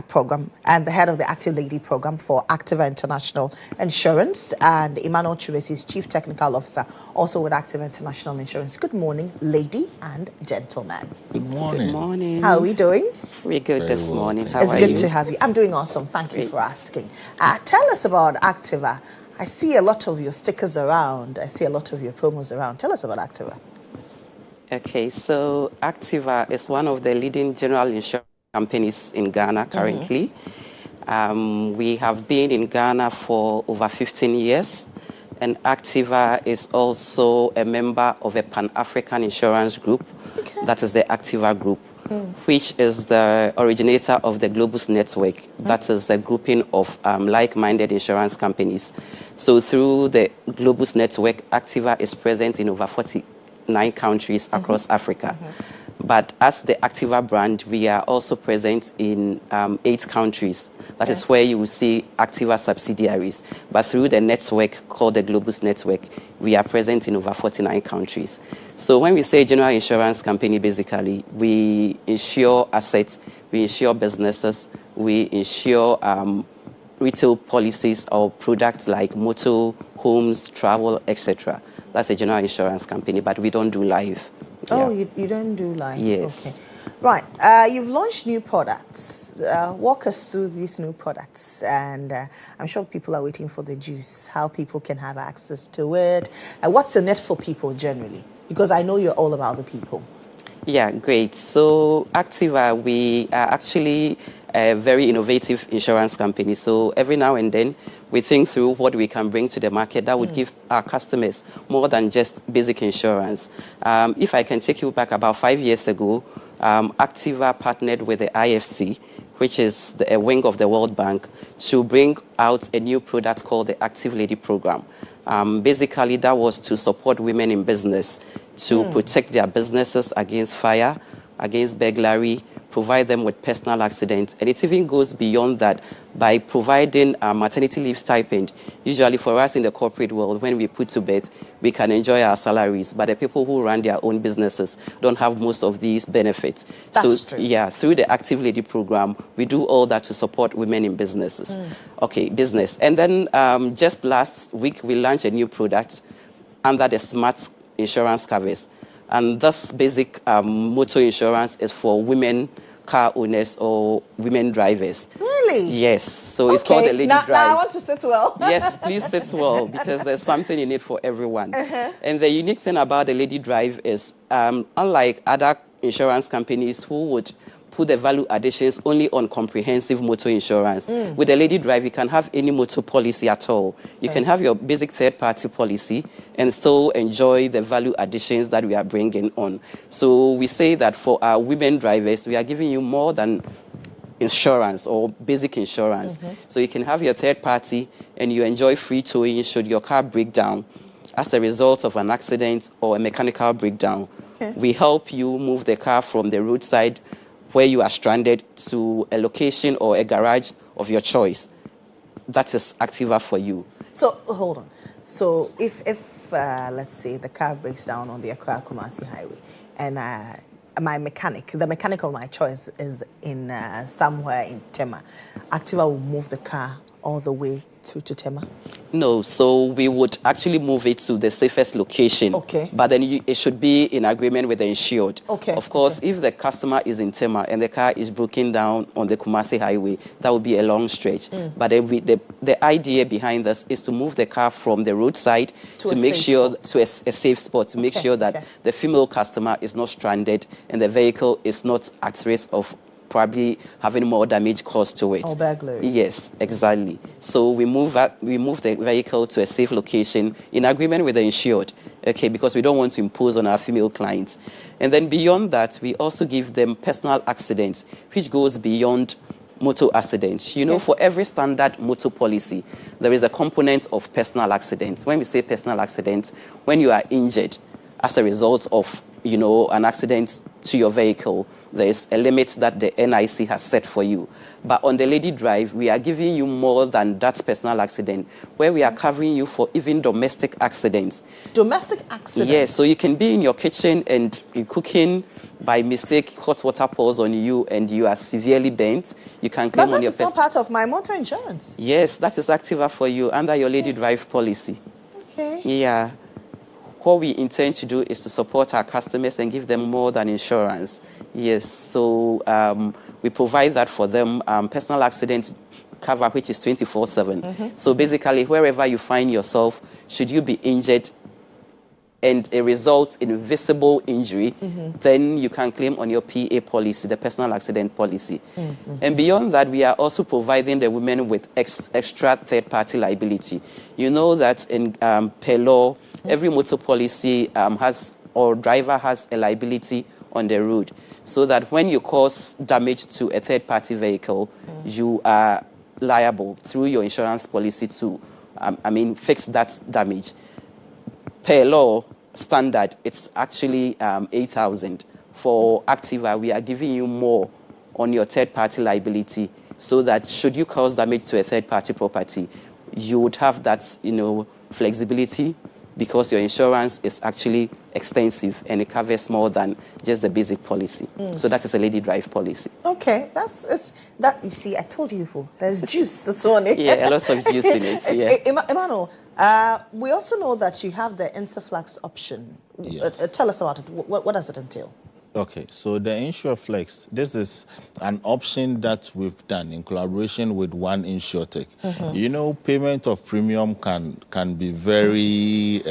program, and the head of the Active Lady program for Activa International Insurance, and Emmanuel Chiresi is chief technical officer, also with Activa International Insurance. Good morning, lady and gentlemen. Good morning. Good morning. How are we doing? We're good this morning. How It's are good you? to have you. I'm doing awesome. Thank you for asking. Tell us about Activa. I see a lot of your stickers around. I see a lot of your promos around. Tell us about Activa. Okay, so Activa is one of the leading general insurance companies in Ghana currently. We have been in Ghana for over 15 years, and Activa is also a member of a Pan-African insurance group, that is the Activa Group, which is the originator of the Globus Network. That is a grouping of like-minded insurance companies. So through the Globus Network, Activa is present in over 49 countries across Africa. But as the Activa brand, we are also present in 8 countries. That is where you will see Activa subsidiaries. But through the network called the Globus Network, we are present in over 49 countries. So when we say general insurance company, basically, we insure assets, we insure businesses, we insure retail policies or products like motor, homes, travel, etc. That's a general insurance company, but we don't do life. Oh, you don't do life? Yes. Okay. Right. You've launched new products. Walk us through these new products. And I'm sure people are waiting for the juice, how people can have access to it. And what's the net for people generally? Because I know you're all about the people. Yeah, great. So Activa, we are actually a very innovative insurance company. So every now and then, we think through what we can bring to the market that would give our customers more than just basic insurance. If I can take you back about 5 years ago, Activa partnered with the IFC, which is a wing of the World Bank, to bring out a new product called the Active Lady Program. Basically, that was to support women in business, to protect their businesses against fire, against burglary, provide them with personal accidents. And it even goes beyond that by providing a maternity leave stipend. Usually for us in the corporate world, when we put to bed, we can enjoy our salaries, but the people who run their own businesses don't have most of these benefits. That's true. Yeah, through the Active Lady program, we do all that to support women in businesses. Okay, business. And then just last week, we launched a new product under the Smart Insurance covers. And this basic motor insurance is for women car owners or women drivers. Really? Yes. So it's called the Lady Drive. Now I want to sit well. Yes, please sit well, because there's something in it for everyone. And the unique thing about the Lady Drive is, unlike other insurance companies who would put the value additions only on comprehensive motor insurance. With the Lady Drive, you can have any motor policy at all. You can have your basic third-party policy and still enjoy the value additions that we are bringing on. So we say that for our women drivers, we are giving you more than insurance or basic insurance. So you can have your third party and you enjoy free towing should your car break down as a result of an accident or a mechanical breakdown. We help you move the car from the roadside where you are stranded to a location or a garage of your choice. That is Activa for you. So hold on. So if let's say the car breaks down on the Accra Kumasi highway, and my mechanic, the mechanic of my choice is in somewhere in Tema, Activa will move the car all the way through to Tema? No, so we would actually move it to the safest location. Okay. But then it should be in agreement with the insured. Okay. Of course, if the customer is in Tema and the car is broken down on the Kumasi highway, that would be a long stretch. But the idea behind this is to move the car from the roadside to make sure to a safe spot, to make sure that the female customer is not stranded and the vehicle is not at risk of probably having more damage caused to it. Or burglary. Yes, exactly. So we move the vehicle to a safe location in agreement with the insured, okay, because we don't want to impose on our female clients. And then beyond that, we also give them personal accidents, which goes beyond motor accidents. You know, for every standard motor policy, there is a component of personal accidents. When we say personal accidents, when you are injured as a result of, you know, an accident to your vehicle, there's a limit that the NIC has set for you. But on the Lady Drive, we are giving you more than that personal accident, where we are covering you for even domestic accidents. Domestic accidents? Yes, so you can be in your kitchen and you're cooking, by mistake, hot water pours on you and you are severely bent. You can claim on your... But that is not part of my motor insurance. Yes, that is Activa for you under your Lady Drive policy. Okay. Yeah. What we intend to do is to support our customers and give them more than insurance. Yes, so we provide that for them, personal accident cover, which is 24/7. So basically, wherever you find yourself, should you be injured and it results in visible injury, then you can claim on your PA policy, the personal accident policy. And beyond that, we are also providing the women with extra third-party liability. You know that in per law, every motor policy driver has a liability on the road, so that when you cause damage to a third-party vehicle, you are liable through your insurance policy to, fix that damage. Per law standard, it's actually 8,000. For Activa, we are giving you more on your third-party liability, so that should you cause damage to a third-party property, you would have that, flexibility, because your insurance is actually extensive and it covers more than just the basic policy. So that is a Lady Drive policy. Okay, that you see, I told you before, there's juice this morning. Yeah, a lot of juice in it. Yeah. Emmanuel, we also know that you have the InsurFlex option. Yes. Tell us about it. What does it entail? Okay, so the InsurFlex, this is an option that we've done in collaboration with One InsurTech. Payment of premium can be very,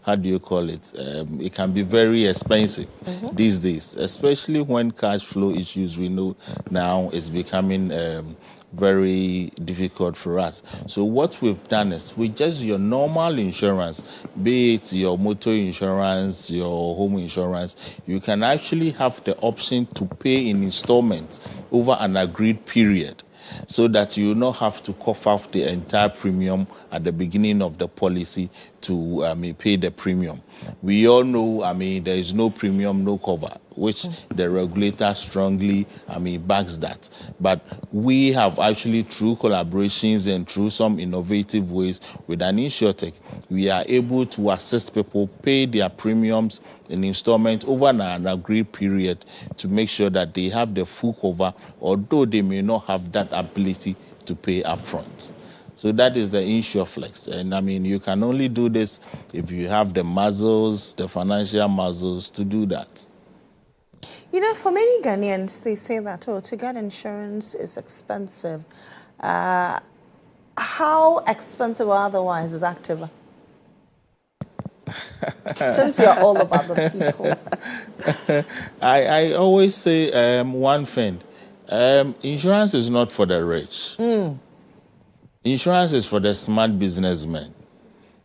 how do you call it? It can be very expensive these days, especially when cash flow issues we know now is becoming very difficult for us. So what we've done is with just your normal insurance, be it your motor insurance, your home insurance, you can actually have the option to pay in installments over an agreed period, so that you will not have to cough off the entire premium at the beginning of the policy to pay the premium. We all know, there is no premium, no cover, which the regulator strongly, backs that. But we have actually, through collaborations and through some innovative ways with an InsurTech, we are able to assist people pay their premiums in installment over an agreed period to make sure that they have the full cover, although they may not have that ability to pay upfront. So that is the InsurFlex. And you can only do this if you have the muscles, the financial muscles to do that. For many Ghanaians, they say that, to get insurance is expensive. How expensive or otherwise is Activa? Since you're all about the people. I always say one thing. Insurance is not for the rich. Insurance is for the smart businessmen,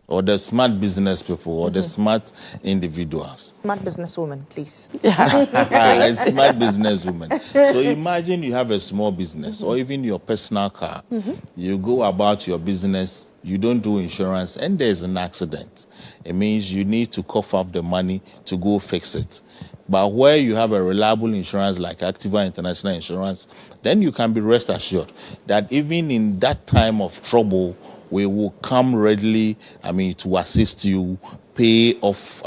or the smart business people, or the smart individuals. Smart businesswoman, please. Smart businesswoman. So imagine you have a small business, or even your personal car. You go about your business, you don't do insurance, and there's an accident. It means you need to cough up the money to go fix it. But where you have a reliable insurance like Activa International Insurance, then you can be rest assured that even in that time of trouble, we will come readily, to assist you, pay off,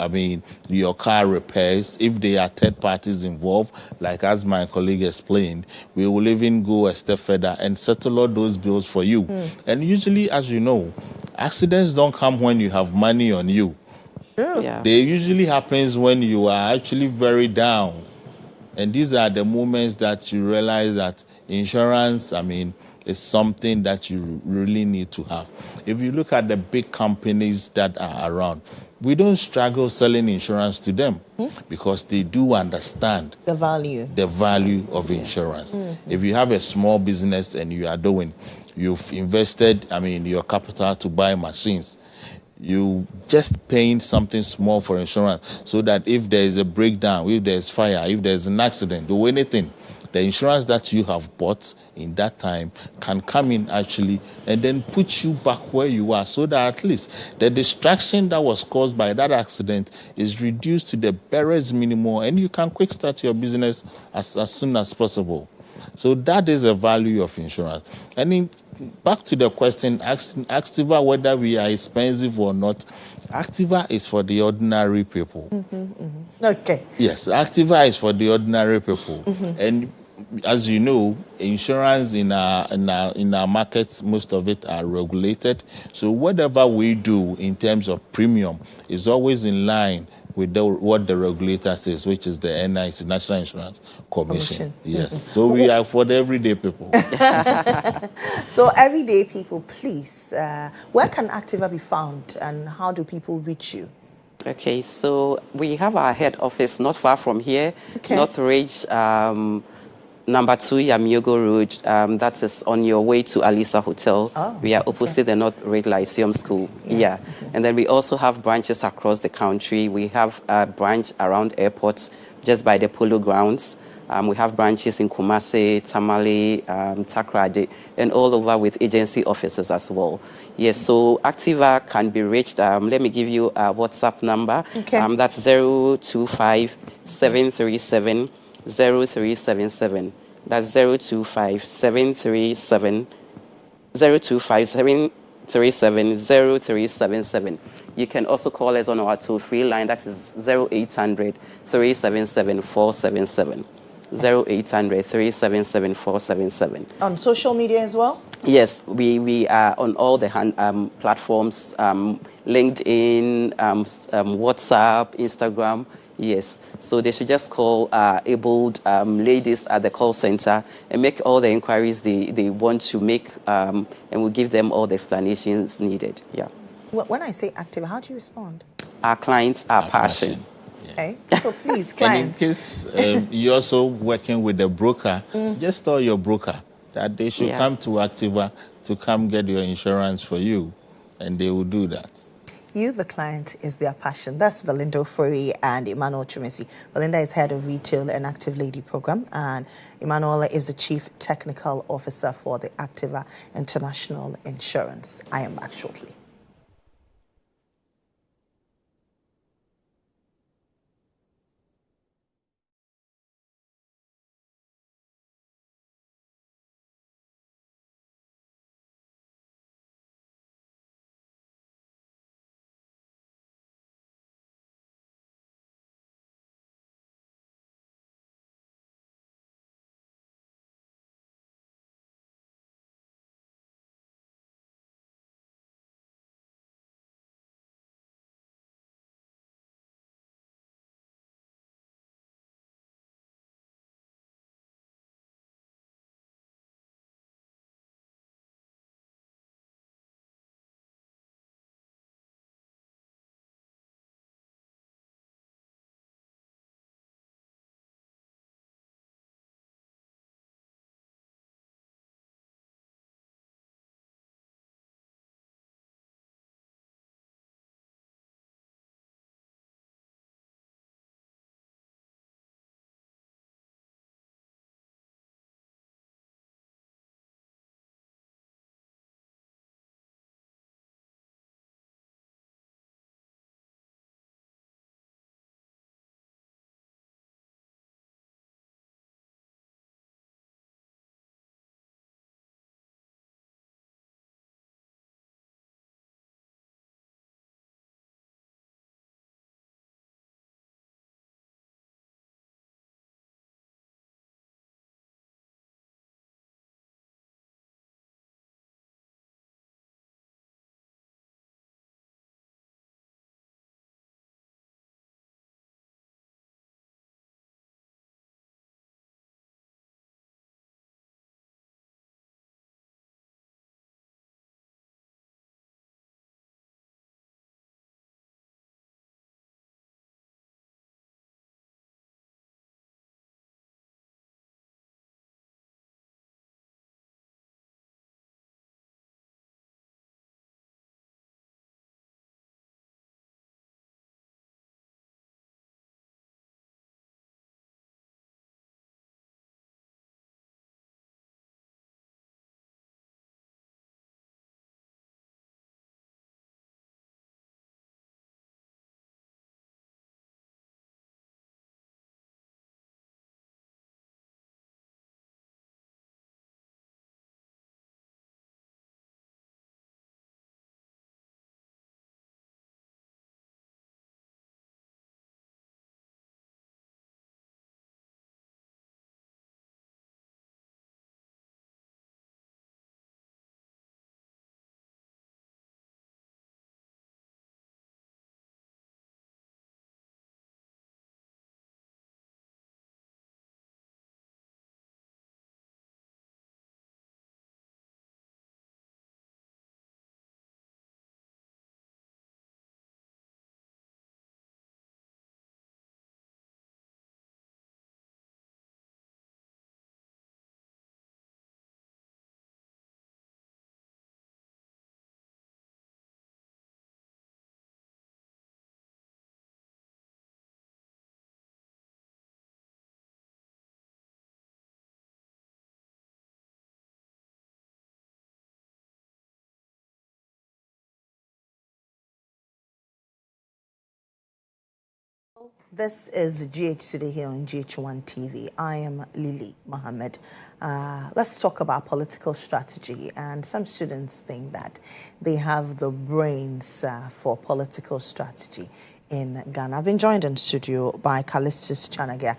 your car repairs. If there are third parties involved, like as my colleague explained, we will even go a step further and settle all those bills for you. And usually, as you know, accidents don't come when you have money on you. Yeah. They usually happens when you are actually very down. And these are the moments that you realize that insurance, is something that you really need to have. If you look at the big companies that are around, we don't struggle selling insurance to them because they do understand the value of insurance. If you have a small business and you've invested, your capital to buy machines, you just paying something small for insurance so that if there is a breakdown, if there's fire, if there's an accident or anything, the insurance that you have bought in that time can come in actually and then put you back where you are, so that at least the distraction that was caused by that accident is reduced to the barest minimum, and you can quick start your business as soon as possible. So that is the value of insurance. And back to the question, Activa, whether we are expensive or not, Activa is for the ordinary people. Okay. Yes, Activa is for the ordinary people. And as you know, insurance in our markets, most of it are regulated. So whatever we do in terms of premium is always in line with what the regulator says, which is the NIC, National Insurance Commission. Yes. So we are for the everyday people. So everyday people, please, where can Activa be found and how do people reach you? Okay, so we have our head office not far from here, North Ridge, number 2 Yamiogo Road. That is on your way to Alisa Hotel. We are opposite the North Ridge Lyceum School. Yeah. And then we also have branches across the country. We have a branch around airports, just by the polo grounds. We have branches in Kumasi, Tamale, Takrade, and all over with agency offices as well. Yes, so Activa can be reached. Let me give you a WhatsApp number. That's 025-737-0377. That's 025-737-0377. You can also call us on our toll-free line. That is 0800-377-477. 0800-377-477. On social media as well? Yes, we are on all the platforms, LinkedIn, WhatsApp, Instagram. Yes, so they should just call abled ladies at the call center and make all the inquiries they want to make, and we'll give them all the explanations needed. Yeah. When I say active, how do you respond? Our clients are passion. Okay, so please, clients. And in case you're also working with a broker, just tell your broker that they should come to Activa to come get your insurance for you, and they will do that. You, the client, is their passion. That's Belinda Ofori and Emmanuel Chumesi. Belinda is head of retail and Active Lady program, and Emmanuel is the chief technical officer for the Activa International Insurance. I am back shortly. This is GH Today here on GHOne TV. I am Lily Mohammed. Let's talk about political strategy. And some students think that they have the brains for political strategy in Ghana. I've been joined in studio by Callistus Chanagia.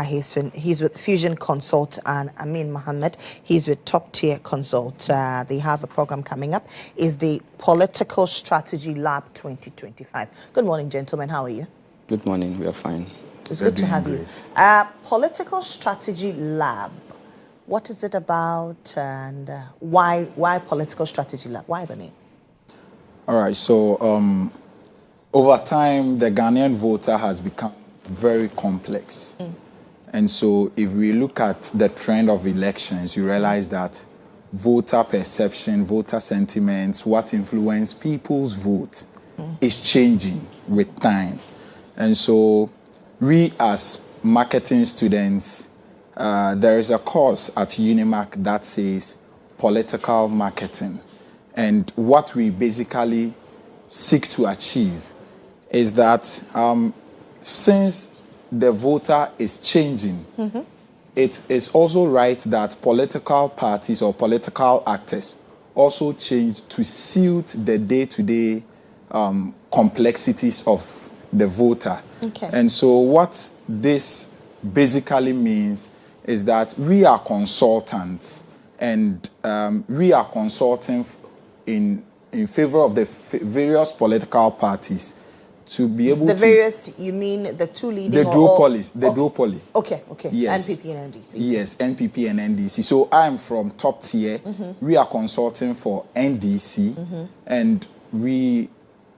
He's with Fusion Consult, and Amin Mohammed. He's with Top Tier Consult. They have a program coming up. Is the Political Strategy Lab 2025. Good morning, gentlemen. How are you? Good morning. We are fine. It's good to have you. Political Strategy Lab. What is it about, and why Political Strategy Lab? Why the name? All right. So over time, the Ghanaian voter has become very complex. And so if we look at the trend of elections, you realize that voter perception, voter sentiments, what influence people's vote is changing with time. And so we as marketing students, there is a course at UNIMAC that says political marketing. And what we basically seek to achieve is that since the voter is changing, it is also right that political parties or political actors also change to suit the day-to-day complexities of the voter. Okay. And so what this basically means is that we are consultants, and we are consulting in favor of the various political parties to be able the to... various, you mean the two leading? The duopoly. Okay. Yes. NPP and NDC. Yes, NPP and NDC. So I'm from Top Tier. We are consulting for NDC, and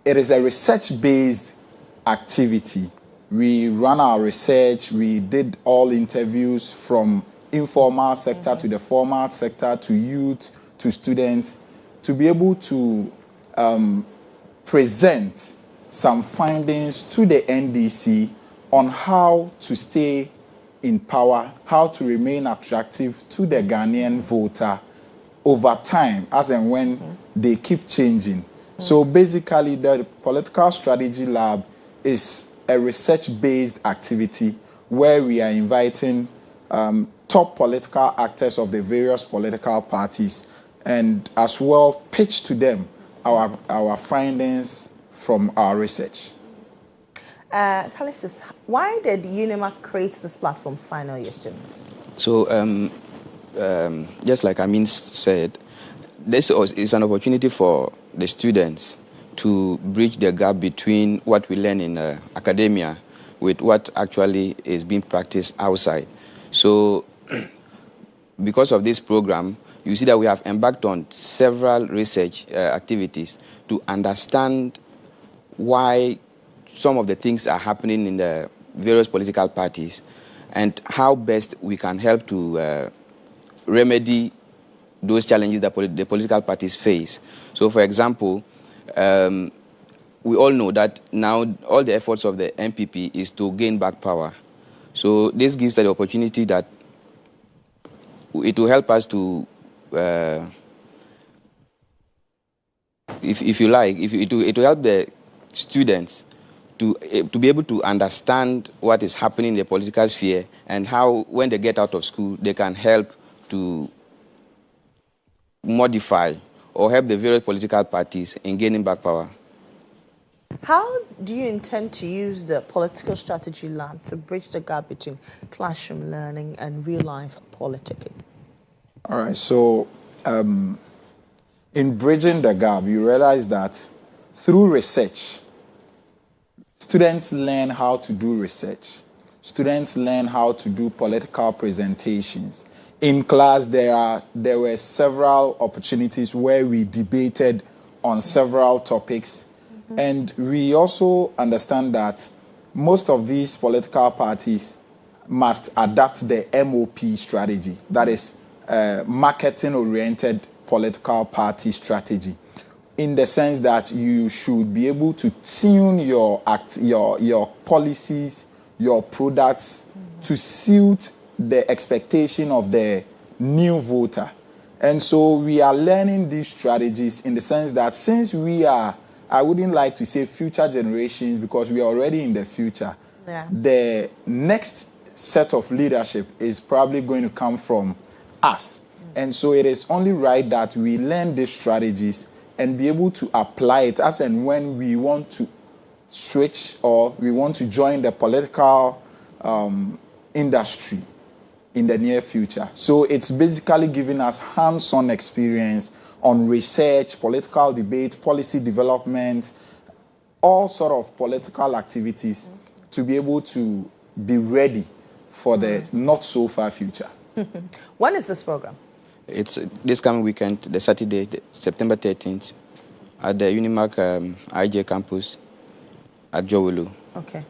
it is a research-based activity. We run our research. We did all interviews from informal sector to the formal sector, to youth, to students, to be able to present some findings to the NDC on how to stay in power, how to remain attractive to the Ghanaian voter over time, as and when they keep changing. So basically, the Political Strategy Lab is a research-based activity where we are inviting top political actors of the various political parties, and as well pitch to them our findings from our research. Callistus, why did UNIMAC create this platform for final year students? So, just like Amin said, this is an opportunity for the students to bridge the gap between what we learn in academia with what actually is being practiced outside. So, because of this program, you see that we have embarked on several research activities to understand why some of the things are happening in the various political parties and how best we can help to remedy those challenges that the political parties face. So, for example, we all know that now all the efforts of the NPP is to gain back power. So this gives us the opportunity that it will help us to, if you like, it will help the students to be able to understand what is happening in the political sphere and how, when they get out of school, they can help to modify or help the various political parties in gaining back power. How do you intend to use the Political Strategy Lab to bridge the gap between classroom learning and real-life politicking? All right, so in bridging the gap, you realize that through research, students learn how to do research. Students learn how to do political presentations. In class, there were several opportunities where we debated on several topics. And we also understand that most of these political parties must adapt the MOP strategy, that is marketing-oriented political party strategy, in the sense that you should be able to tune your policies, your products to suit the expectation of the new voter. And so we are learning these strategies in the sense that since we are, I wouldn't like to say future generations because we are already in the future, the next set of leadership is probably going to come from us. And so it is only right that we learn these strategies and be able to apply it as and when we want to switch or we want to join the political industry in the near future. So it's basically giving us hands-on experience on research, political debate, policy development, all sort of political activities to be able to be ready for the not so far future. When is this program? It's this coming weekend, the Saturday, September 13th, at the Unimark IJ campus at GHOne. Okay.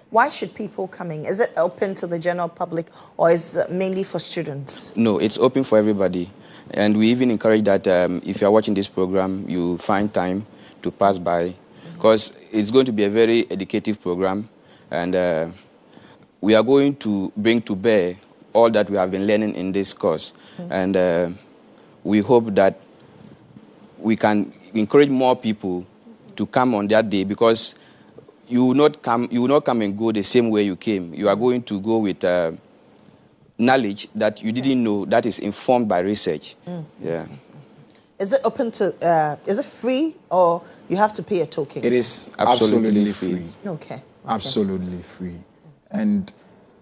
Why should people coming? Is it open to the general public or is it mainly for students? No, it's open for everybody. And we even encourage that if you are watching this program, you find time to pass by, because it's going to be a very educative program. And we are going to bring to bear all that we have been learning in this course. And we hope that we can encourage more people to come on that day, because you will not come and go the same way you came. You are going to go with knowledge that you didn't know, that is informed by research. Yeah. Is it open to, is it free or you have to pay a token? It is absolutely free. Okay. Absolutely free. And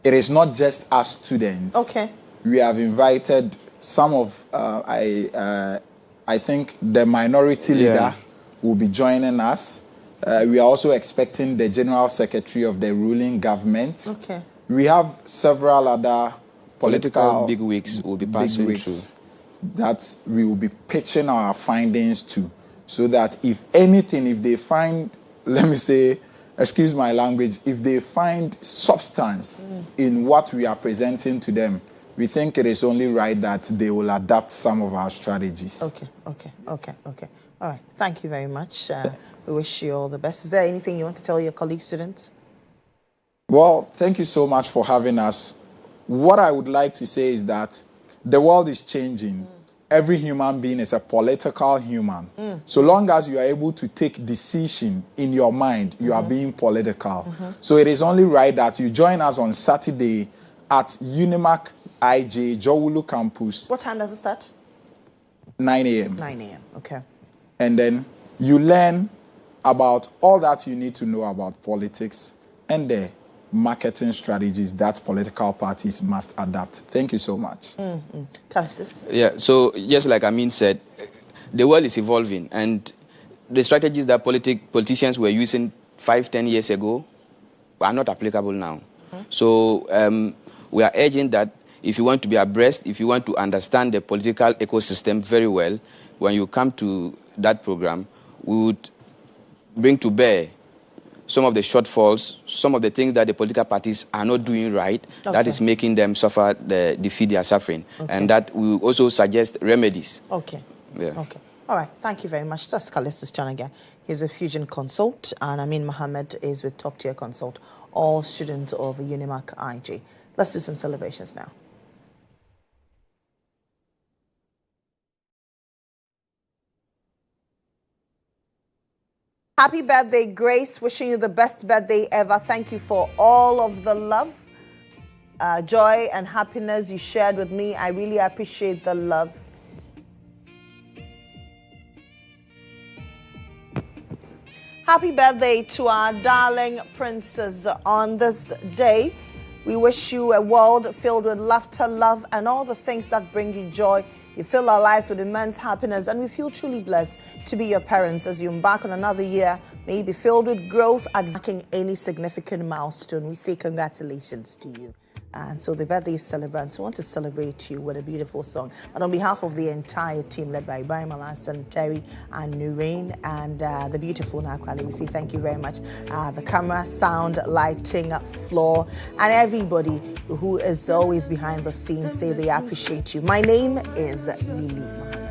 it is not just us students. Okay. We have invited some of, I think the minority leader will be joining us. We are also expecting the General Secretary of the ruling government. Okay. We have several other political big wigs will be passing through that we will be pitching our findings to, so that if anything, if they find, let me say, excuse my language, if they find substance in what we are presenting to them, we think it is only right that they will adapt some of our strategies. Okay. All right. Thank you very much. We wish you all the best. Is there anything you want to tell your colleague students? Well, thank you so much for having us. What I would like to say is that the world is changing. Every human being is a political human. So long as you are able to take decision in your mind, you are being political. So it is only right that you join us on Saturday at Unimark IJ GHOne campus. What time does it start? 9 a.m. 9 a.m. Okay. And then you learn about all that you need to know about politics and the marketing strategies that political parties must adapt. Thank you so much. Tell us this. Yeah, so just like Amin said, the world is evolving, and the strategies that politicians were using 5-10 years ago are not applicable now. So we are urging that if you want to be abreast, if you want to understand the political ecosystem very well, when you come to that program, we would bring to bear some of the shortfalls, some of the things that the political parties are not doing right, that is making them suffer the defeat they are suffering. And that we will also suggest remedies. Okay. Yeah. Okay. All right. Thank you very much. That's Callistus Chanaga. He's a Fusion Consult, and Amin Mohammed is with Top Tier Consult, all students of Unimark IJ. Let's do some celebrations now. Happy birthday, Grace. Wishing you the best birthday ever. Thank you for all of the love, joy, and happiness you shared with me. I really appreciate the love. Happy birthday to our darling princess on this day. We wish you a world filled with laughter, love, and all the things that bring you joy. You fill our lives with immense happiness, and we feel truly blessed to be your parents as you embark on another year. May you be filled with growth and marking any significant milestone. We say congratulations to you. And so the birthday celebrants want to celebrate you with a beautiful song. And on behalf of the entire team led by Ibrahim Alassan, Terry, and Nurain, and the beautiful Nakwali, we say thank you very much. The camera, sound, lighting, floor, and everybody who is always behind the scenes say they appreciate you. My name is Lily.